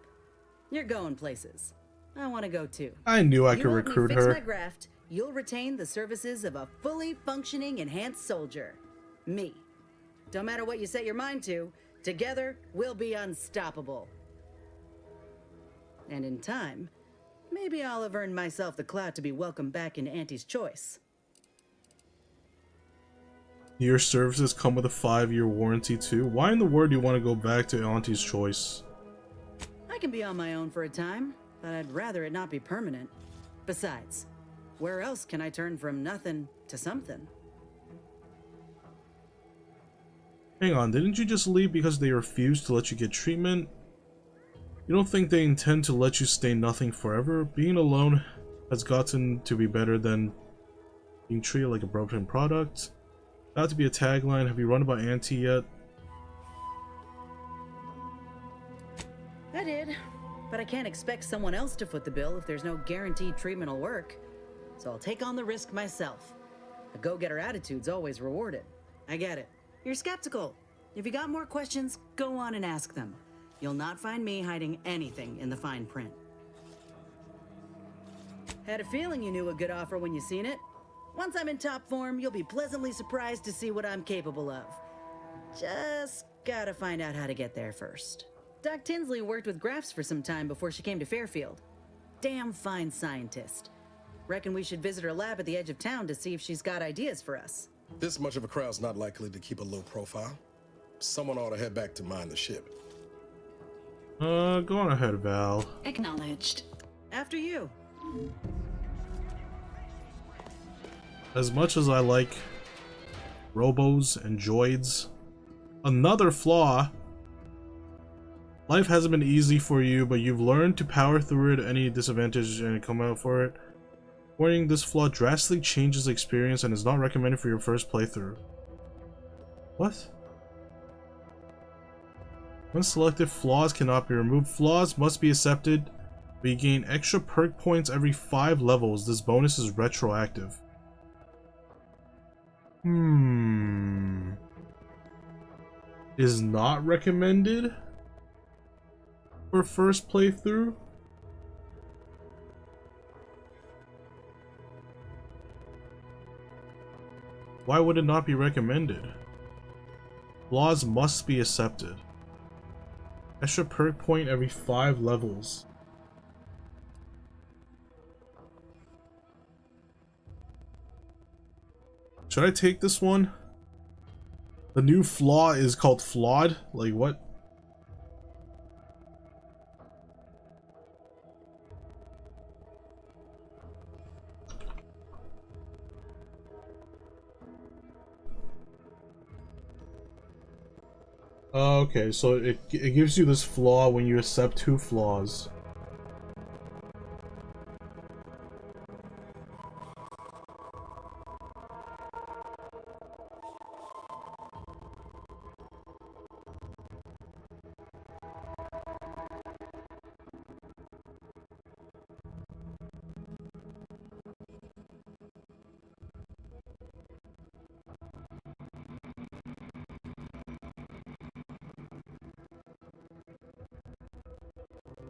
You're going places. I want to go too. I knew I could recruit fix her. my graft, you'll retain the services of a fully functioning enhanced soldier. Me. Don't matter what you set your mind to, together we'll be unstoppable. And in time, maybe I'll have earned myself the clout to be welcomed back into Auntie's Choice. Your services come with a 5-year warranty too. Why in the world do you want to go back to Auntie's Choice? I can be on my own for a time, but I'd rather it not be permanent. Besides, where else can I turn from nothing to something? Hang on, didn't you just leave because they refused to let you get treatment? You don't think they intend to let you stay nothing forever? Being alone has gotten to be better than being treated like a broken product. Not to be a tagline, have you run by Auntie yet? I did, but I can't expect someone else to foot the bill if there's no guaranteed treatment will work. So I'll take on the risk myself. A go-getter attitude's always rewarded. I get it. You're skeptical. If you got more questions, go on and ask them. You'll not find me hiding anything in the fine print. Had a feeling you knew a good offer when you seen it. Once I'm in top form, you'll be pleasantly surprised to see what I'm capable of. Just gotta find out how to get there first. Doc Tinsley worked with Grafts for some time before she came to Fairfield. Damn fine scientist. Reckon we should visit her lab at the edge of town to see if she's got ideas for us. This much of a crowd's not likely to keep a low profile. Someone ought to head back to mine the ship. Go on ahead, Val. Acknowledged. After you. As much as I like robos and droids, another flaw. Life hasn't been easy for you, but you've learned to power through it, any disadvantage, and come out for it. Warning, this flaw drastically changes the experience and is not recommended for your first playthrough. What? Unselected flaws cannot be removed. Flaws must be accepted, but you gain extra perk points every 5 levels. This bonus is retroactive. Is not recommended for first playthrough? Why would it not be recommended? Flaws must be accepted. Extra perk point every 5 levels. Should I take this one? The new flaw is called flawed? Like what? Okay, so it gives you this flaw when you accept 2 flaws.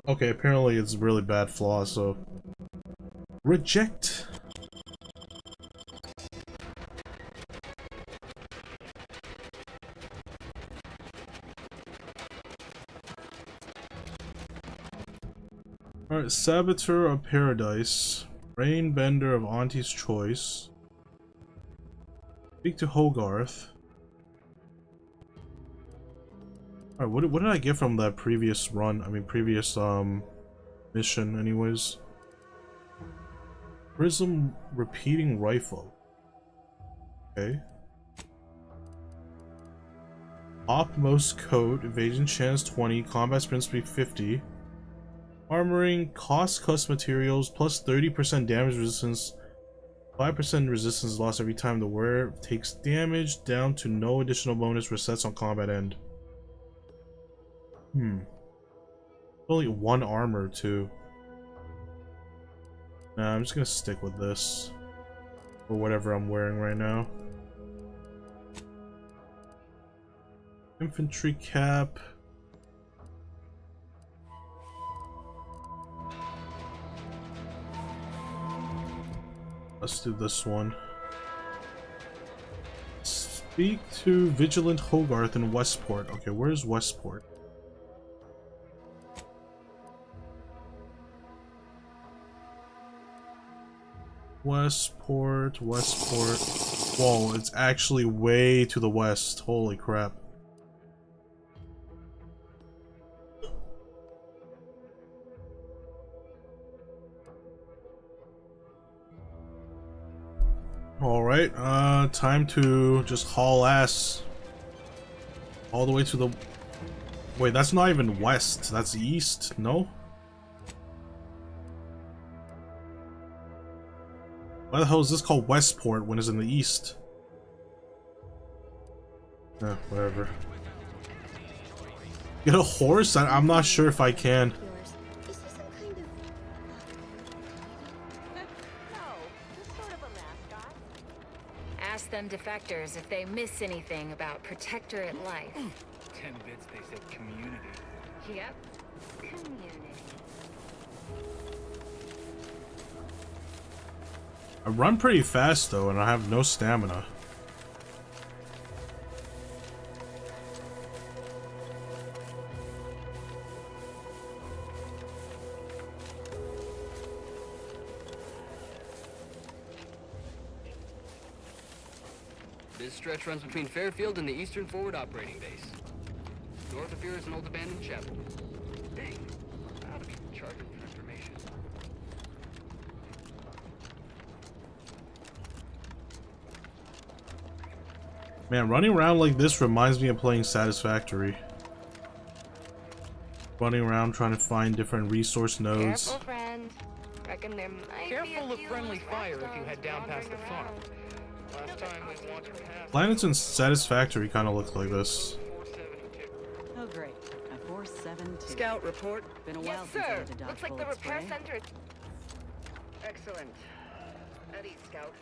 Okay, apparently it's a really bad flaw, so... Reject! Alright, Saboteur of Paradise. Rainbender of Auntie's Choice. Speak to Hogarth. Alright, what did I get from that previous run? I mean, previous, mission, anyways. Prism Repeating Rifle. Okay. Topmost Coat, Evasion Chance 20, Combat Sprint Speed 50. Armoring, cost materials, plus 30% damage resistance, 5% resistance loss every time the wearer takes damage, down to no additional bonus resets on combat end. Only one armor too. Nah, I'm just gonna stick with this. Or whatever I'm wearing right now. Infantry cap. Let's do this one. Speak to Vigilant Hogarth in Westport. Okay, where's Westport? Westport. Whoa, it's actually way to the west. Holy crap. Alright, time to just haul ass. All the way to the... Wait, that's not even west. That's east, no? Why the hell is this called Westport when it's in the east? Eh, whatever. Get a horse? I'm not sure if I can. Ask them defectors if they miss anything about Protectorate life. 10 bits, they said community. Yep, community. I run pretty fast though, and I have no stamina. This stretch runs between Fairfield and the Eastern Forward Operating Base. North of here is an old abandoned chapel. Dang, I ought to be charging for information. Man, running around like this reminds me of playing Satisfactory. Running around trying to find different resource nodes. Careful, friend. Reckon there might Careful be of friendly fire if you head down past the farm. Last time we walked past... Planets in Satisfactory kind of look like this. Oh, great. A 472. Scout report. Been a while Yes, since I sir. had to dodge Looks like the bullets, repair right? center. Excellent. Eddie, Scout.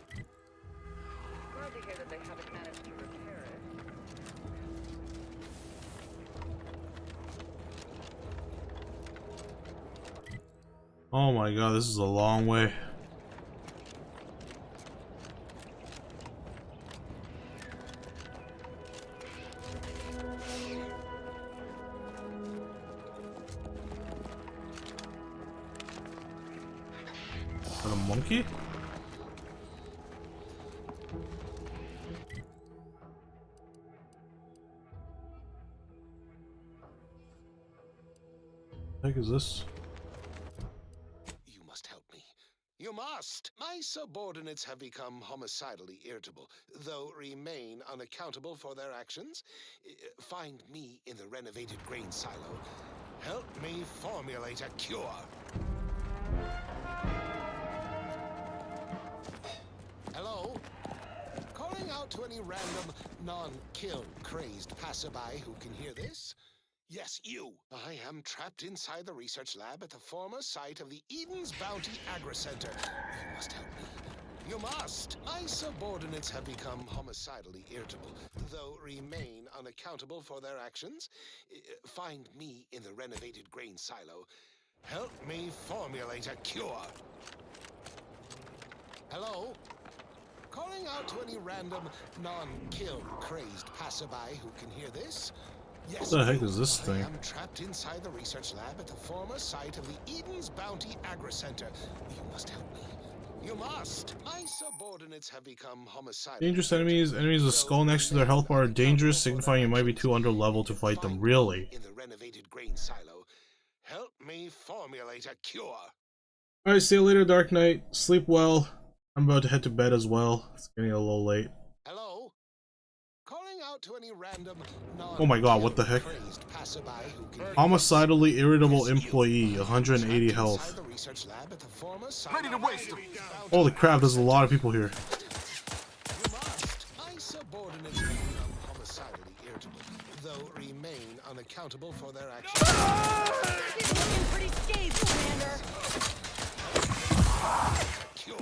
Glad to hear that they haven't managed to repair it. Oh my god, this is a long way. Is that a monkey? What the heck is this? You must help me. You must! My subordinates have become homicidally irritable, though remain unaccountable for their actions. Find me in the renovated grain silo. Help me formulate a cure. Hello? Calling out to any random, non-kill crazed passerby who can hear this? Yes, you. I am trapped inside the research lab at the former site of the Eden's Bounty Agri-Center. You must help me. You must! My subordinates have become homicidally irritable, though remain unaccountable for their actions. Find me in the renovated grain silo. Help me formulate a cure. Hello? Calling out to any random, non-kill crazed passerby who can hear this? Yes, What the heck is this thing? I am trapped inside the research lab at the former site of the Eden's Bounty Agri Center. You must help me. You must. My subordinates have become homicidal. Dangerous enemies. Enemies with skull next to their health bar are dangerous, signifying you might be too under level to fight them. Really? In the renovated grain silo. Help me formulate a cure. Alright, see you later, Dark Knight. Sleep well. I'm about to head to bed as well. It's getting a little late. Hello? Calling out to any random Oh my god, what the heck? Homicidally irritable employee, 180 health. Ready to waste them. Holy crap, there's a lot of people here. My subordinates become homicidally irritable, though remain unaccountable for their actions. Looking pretty scathed, Commander. Cure.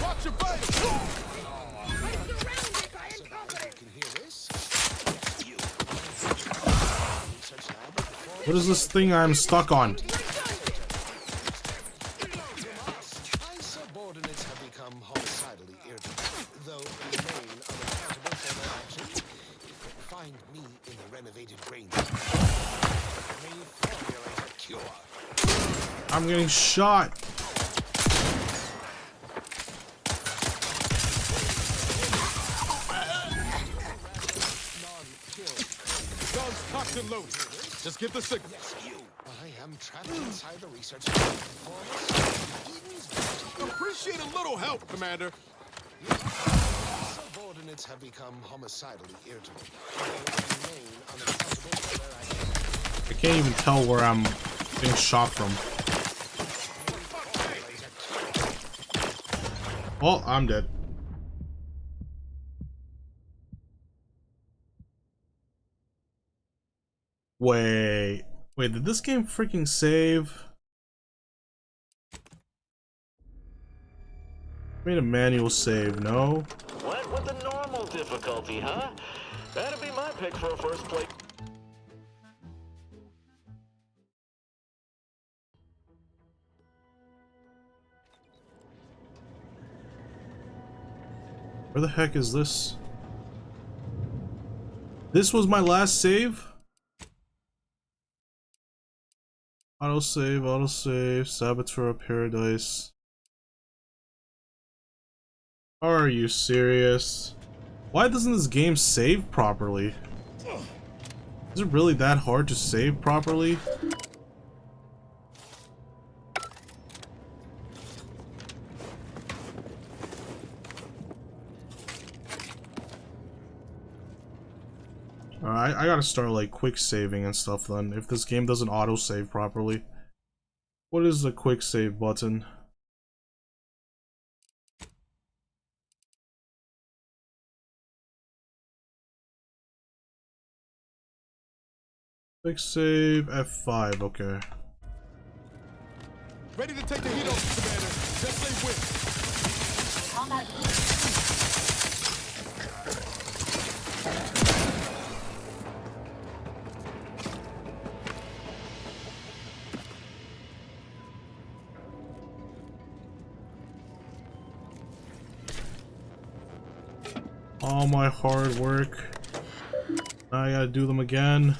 Watch your back. What is this thing I'm stuck on? My subordinates have become homicidally irritable, though remain unaccountable for their actions. Find me in the renovated grain. May formulate a cure. I'm getting shot. Guns cocked and loaded. Just get the signal. Yes, you. I am trapped inside the research lab. Appreciate a little help, Commander. Subordinates have become homicidally irritable. They remain unaccountable for their actions. I can't even tell where I'm being shot from. Well, I'm dead. Wait, did this game freaking save? Made a manual save, no? Went with the normal difficulty, huh? That'd be my pick for a first place. Where the heck is this? This was my last save? Autosave, Saboteur of Paradise. Are you serious? Why doesn't this game save properly? Is it really that hard to save properly? Alright, I gotta start like quick saving and stuff then, if this game doesn't auto-save properly. What is the quick save button? Quick save F5, okay. Ready to take the heat off, Commander. Just say when. All my hard work. Now I gotta do them again.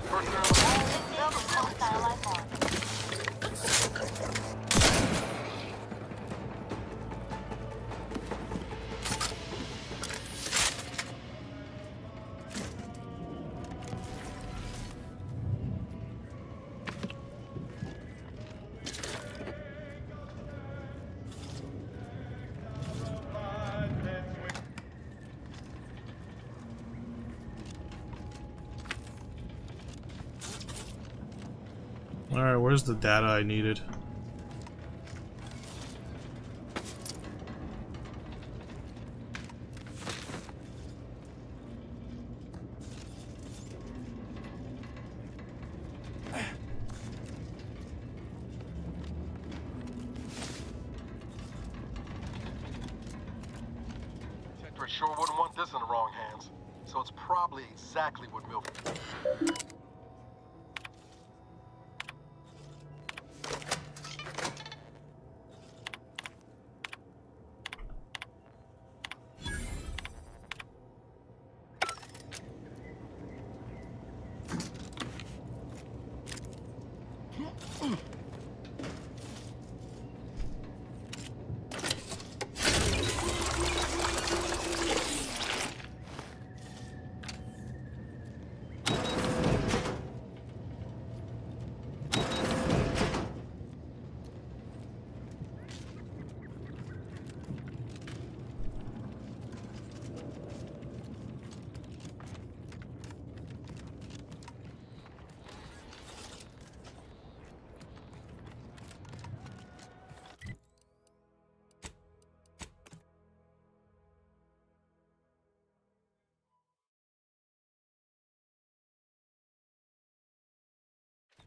Personnel Alright, where's the data I needed? Sector sure wouldn't want this in the wrong hands, so it's probably exactly what Milford.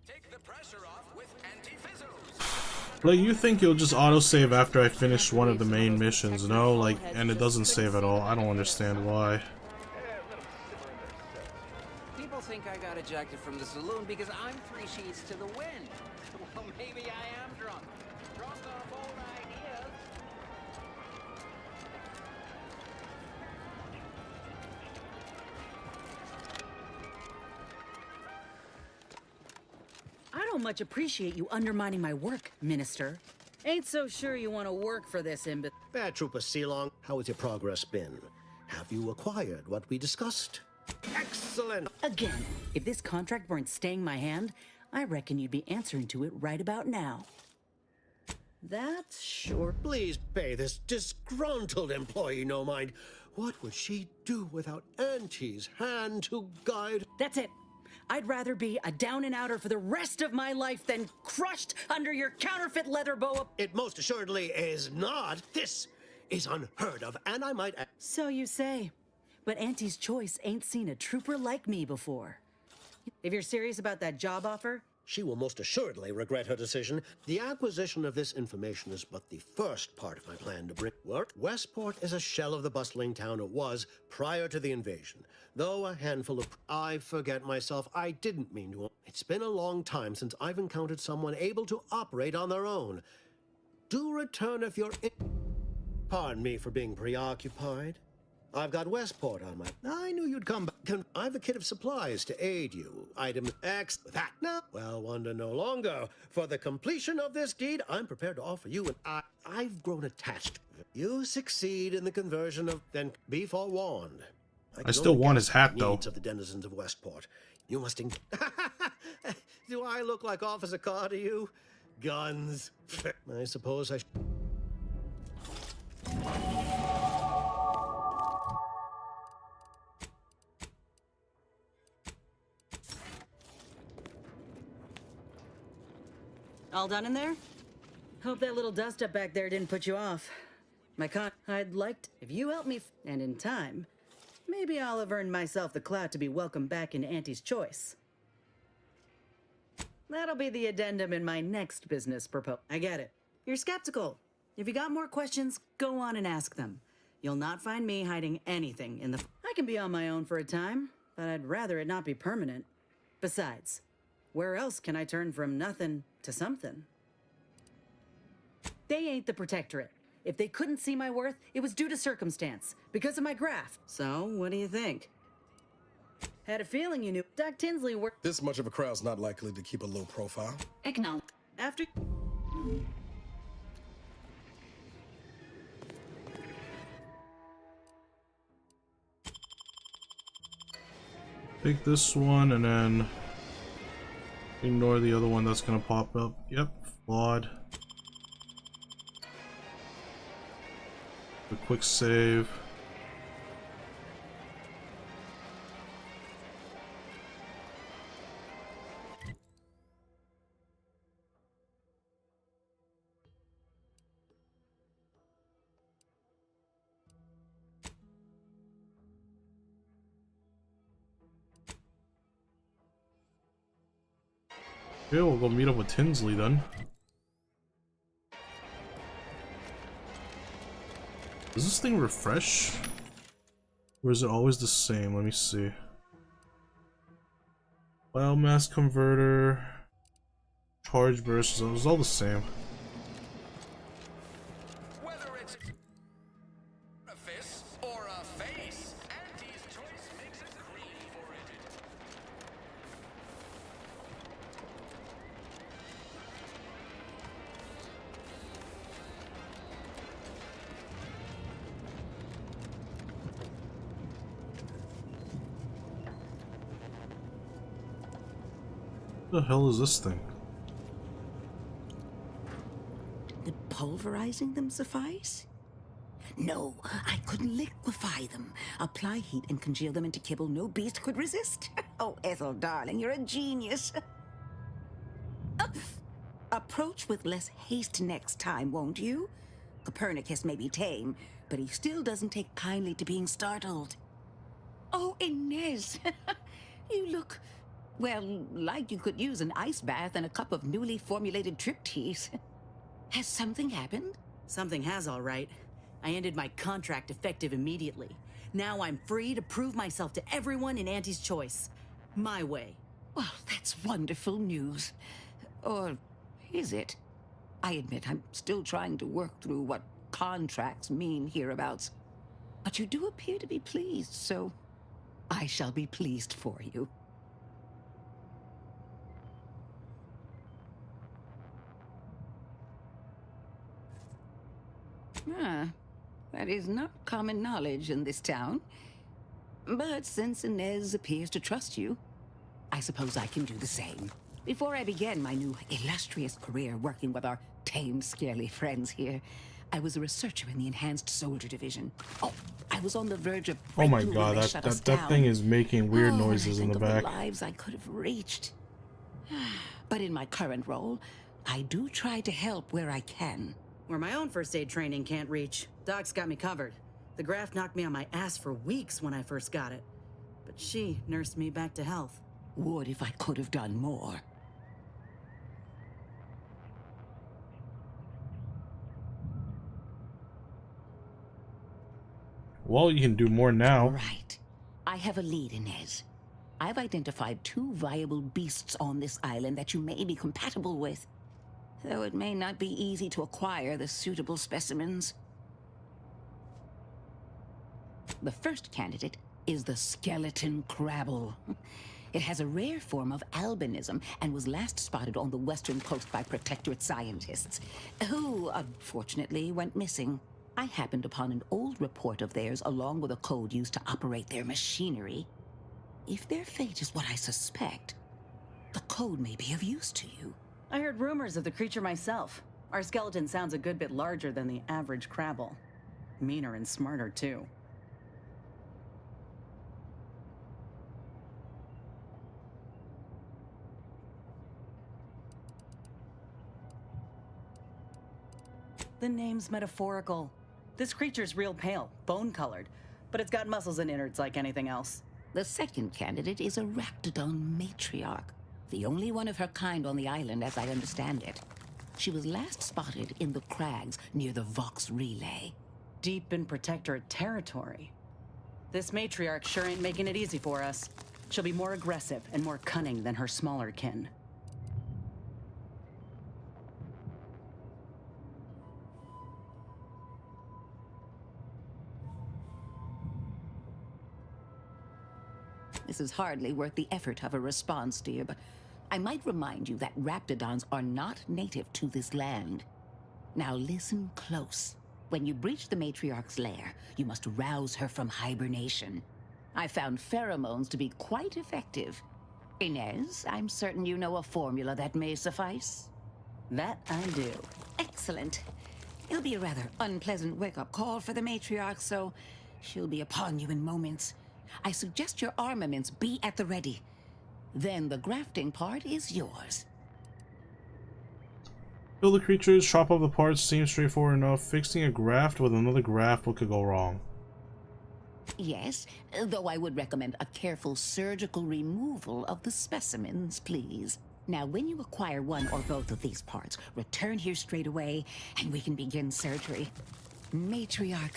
Take the pressure off with anti-fizzles. Like, you think you'll just autosave after I finish one of the main missions, no? Like, and it doesn't save at all. I don't understand why. People think I got ejected from the saloon because I'm 3 sheets to the wind. Well, maybe I am drunk. Drunk on bold ideas. I don't much appreciate you undermining my work, Minister. Ain't so sure you want to work for this imbecile. Bad Trooper Sealong, how has your progress been? Have you acquired what we discussed? Excellent! Again, if this contract weren't staying my hand, I reckon you'd be answering to it right about now. That's sure. Please pay this disgruntled employee no mind. What would she do without Auntie's hand to guide? That's it. I'd rather be a down-and-outer for the rest of my life than crushed under your counterfeit leather boa. It most assuredly is not. This is unheard of, and I might add. So you say. But Auntie's Choice ain't seen a trooper like me before. If you're serious about that job offer, She will most assuredly regret her decision. The acquisition of this information is but the first part of my plan to bring work. Westport is a shell of the bustling town it was prior to the invasion. Though a handful of... I forget myself, I didn't mean to... It's been a long time since I've encountered someone able to operate on their own. Do return if you're... Pardon me for being preoccupied. I've got Westport on my... I knew you'd come back. I've a kit of supplies to aid you. Item X... That now? Well, wonder no longer. For the completion of this deed, I'm prepared to offer you an... I've grown attached. You succeed in the conversion of... Then be forewarned. I still want his hat, though. Needs of the denizens of Westport. You must... Do I look like Officer Carr to you? Guns. I suppose I... All done in there? Hope that little dust up back there didn't put you off. I'd liked if you help me, and in time, maybe I'll have earned myself the clout to be welcomed back into Auntie's Choice. That'll be the addendum in my next business proposal. I get it. You're skeptical. If you got more questions, go on and ask them. You'll not find me hiding anything in the... I can be on my own for a time, but I'd rather it not be permanent. Besides, where else can I turn from nothing to something? They ain't the Protectorate. If they couldn't see my worth, it was due to circumstance, because of my graft. So, what do you think? Had a feeling you knew Doc Tinsley worked... This much of a crowd's not likely to keep a low profile. Acknowledge. After... Take this one and then ignore the other one that's gonna pop up. Yep, flawed. A quick save. Yeah, we'll go meet up with Tinsley then. Does this thing refresh? Or is it always the same? Let me see. Biomass converter, charge burst, so it's all the same. Whether it's a fist or a face, Auntie's choice makes it green for it. What the hell is this thing? Would pulverizing them suffice? No, I couldn't liquefy them. Apply heat and congeal them into kibble no beast could resist. Oh, Ethel, darling, you're a genius. Approach with less haste next time, won't you? Copernicus may be tame, but he still doesn't take kindly to being startled. Oh, Inez, you look, well, like you could use an ice bath and a cup of newly formulated trip teas. Has something happened? Something has, all right. I ended my contract effective immediately. Now I'm free to prove myself to everyone in Auntie's choice. My way. Well, that's wonderful news. Or is it? I admit I'm still trying to work through what contracts mean hereabouts. But you do appear to be pleased, so I shall be pleased for you. Ah, that is not common knowledge in this town. But since Inez appears to trust you, I suppose I can do the same. Before I began my new illustrious career working with our tame, scarily friends here, I was a researcher in the Enhanced Soldier Division. Oh, I was on the verge of Oh my breakthrough god, when they shut us that down. thing is making weird Oh, noises when I in the think of back. the lives I could have reached. But in my current role, I do try to help where I can. Where my own first aid training can't reach, Doc's got me covered. The graft knocked me on my ass for weeks when I first got it. But she nursed me back to health. Would if I could have done more. Well, you can do more now. Right. I have a lead, Inez. I've identified 2 viable beasts on this island that you may be compatible with. Though it may not be easy to acquire the suitable specimens. The first candidate is the skeleton crabble. It has a rare form of albinism and was last spotted on the western coast by Protectorate scientists, who unfortunately went missing. I happened upon an old report of theirs along with a code used to operate their machinery. If their fate is what I suspect, the code may be of use to you. I heard rumors of the creature myself. Our skeleton sounds a good bit larger than the average crabble. Meaner and smarter, too. The name's metaphorical. This creature's real pale, bone-colored, but it's got muscles and innards like anything else. The second candidate is a Raptidon matriarch, the only one of her kind on the island as I understand it. She was last spotted in the crags near the Vox Relay. Deep in Protectorate territory. This matriarch sure ain't making it easy for us. She'll be more aggressive and more cunning than her smaller kin. This is hardly worth the effort of a response, dear, but I might remind you that Raptidons are not native to this land. Now listen close. When you breach the matriarch's lair, you must rouse her from hibernation. I found pheromones to be quite effective. Inez, I'm certain you know a formula that may suffice. That I do. Excellent. It'll be a rather unpleasant wake-up call for the matriarch, so she'll be upon you in moments. I suggest your armaments be at the ready. Then the grafting part is yours. Kill the creatures, chop up the parts, seems straightforward enough. Fixing a graft with another graft, what could go wrong? Yes, though I would recommend a careful surgical removal of the specimens, please. Now, when you acquire one or both of these parts, return here straight away, and we can begin surgery. Matriarch,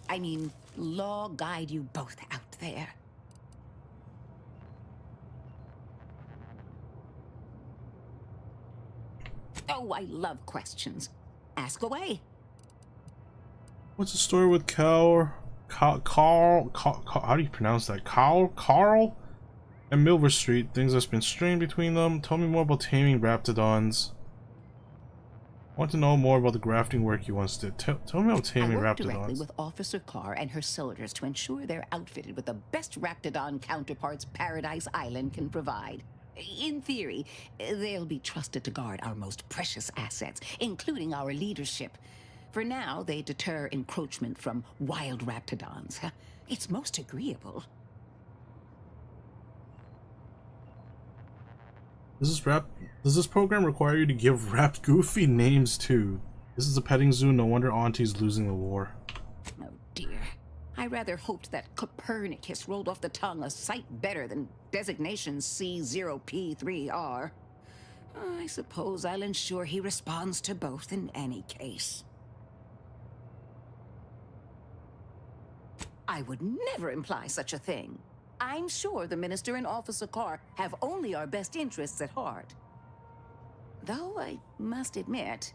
I mean, law guide you both out there. Oh, I love questions. Ask away. What's the story with Carl, how do you pronounce that? Carl? And Milver Street, things that's been strained between them. Tell me more about taming raptidons. I want to know more about the grafting work you once did. Tell me about taming I work directly raptidons. with Officer Carr and her soldiers to ensure they're outfitted with the best raptidon counterparts Paradise Island can provide. In theory, they'll be trusted to guard our most precious assets, including our leadership. For now, they deter encroachment from wild raptidons. It's most agreeable. Does this program require you to give Rapt Goofy names too? This is a petting zoo, no wonder Auntie's losing the war. Oh dear. I rather hoped that Copernicus rolled off the tongue a sight better than designation C0P3R. I suppose I'll ensure he responds to both in any case. I would never imply such a thing. I'm sure the Minister and Officer Carr have only our best interests at heart. Though I must admit,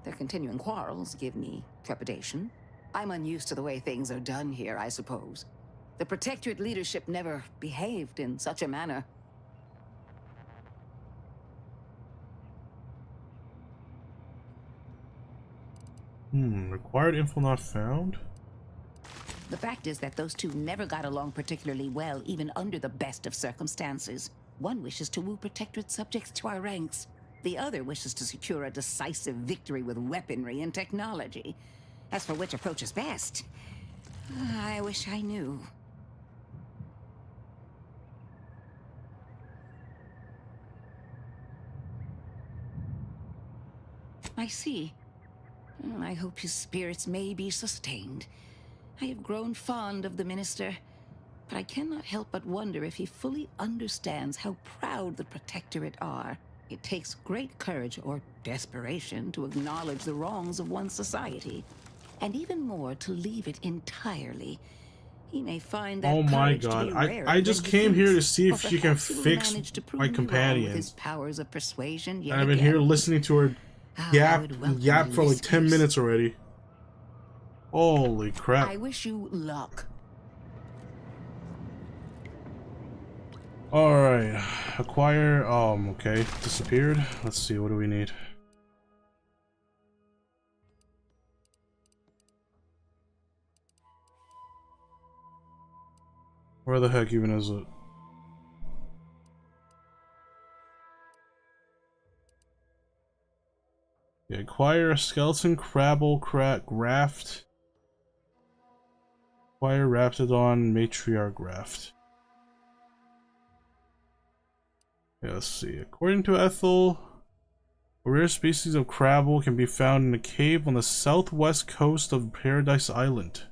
their continuing quarrels give me trepidation. I'm unused to the way things are done here, I suppose. The Protectorate leadership never behaved in such a manner. Required info not found? The fact is that those two never got along particularly well, even under the best of circumstances. One wishes to woo Protectorate subjects to our ranks. The other wishes to secure a decisive victory with weaponry and technology. As for which approach is best, I wish I knew. I see. I hope his spirits may be sustained. I have grown fond of the Minister, but I cannot help but wonder if he fully understands how proud the Protectorate are. It takes great courage or desperation to acknowledge the wrongs of one's society, and even more to leave it entirely. He may find that Oh my courage to god, be rarer I just than he came here to thinks, see or if she can perhaps he will fix manage to prove my me wrong with his companions. powers of persuasion yet And I've been again. here listening to her yap for like 10 minutes already. Holy crap. I wish you luck. Alright. Acquire, okay. Disappeared. Let's see, what do we need? Where the heck even is it? Yeah, acquire a skeleton crabble graft. Acquire Raptidon matriarch graft. Yeah, let's see. According to Ethel, a rare species of crabble can be found in a cave on the southwest coast of Paradise Island.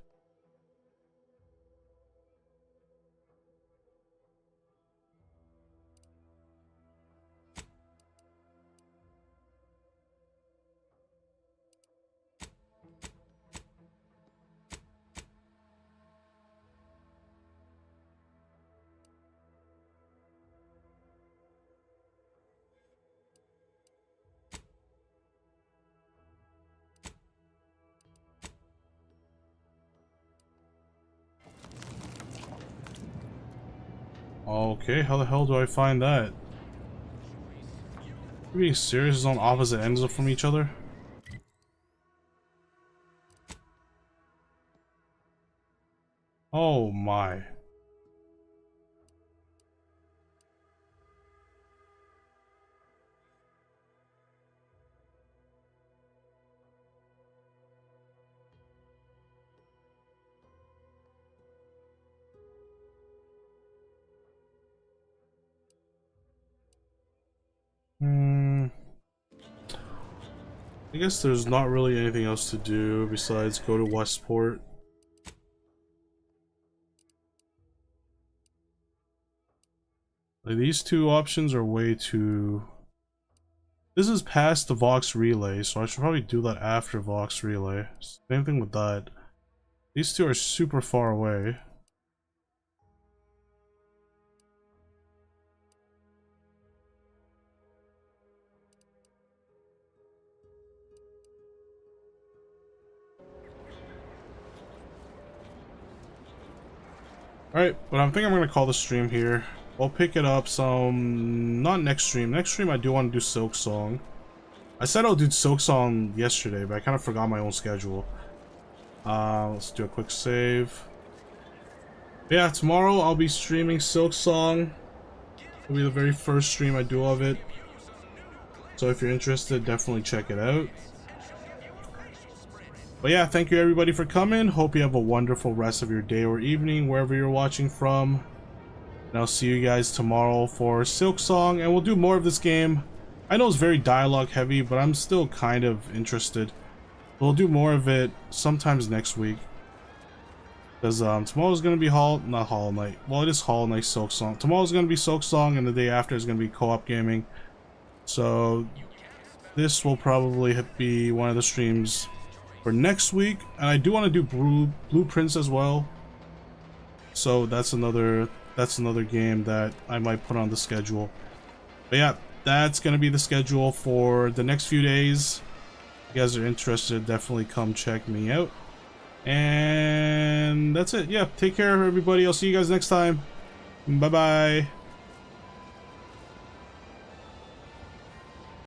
Okay, how the hell do I find that? Are you being serious? It's on opposite ends from each other? Oh my. I guess there's not really anything else to do besides go to Westport. Like, these two options are way too This is past the Vox Relay, so I should probably do that after Vox Relay. Same thing with that. These two are super far away. Alright, but I think I'm going to call the stream here. I'll pick it up some... not next stream. Next stream I do want to do Silk Song. I said I'll do Silk Song yesterday, but I kind of forgot my own schedule. Let's do a quick save. Yeah, tomorrow I'll be streaming Silk Song. It'll be the very first stream I do of it. So if you're interested, definitely check it out. But yeah, thank you everybody for coming. Hope you have a wonderful rest of your day or evening, wherever you're watching from. And I'll see you guys tomorrow for Silk Song, and we'll do more of this game. I know it's very dialogue heavy, but I'm still kind of interested. We'll do more of it sometimes next week. Because tomorrow's going to be not Hollow Knight. Well, it is Hollow Knight Silk Song. Tomorrow's going to be Silk Song, and the day after is going to be co-op gaming. So this will probably be one of the streams for next week. And I do want to do Blueprints as well. So that's another game that I might put on the schedule. But yeah, that's going to be the schedule for the next few days. If you guys are interested, definitely come check me out. And that's it. Yeah, take care everybody. I'll see you guys next time. Bye bye.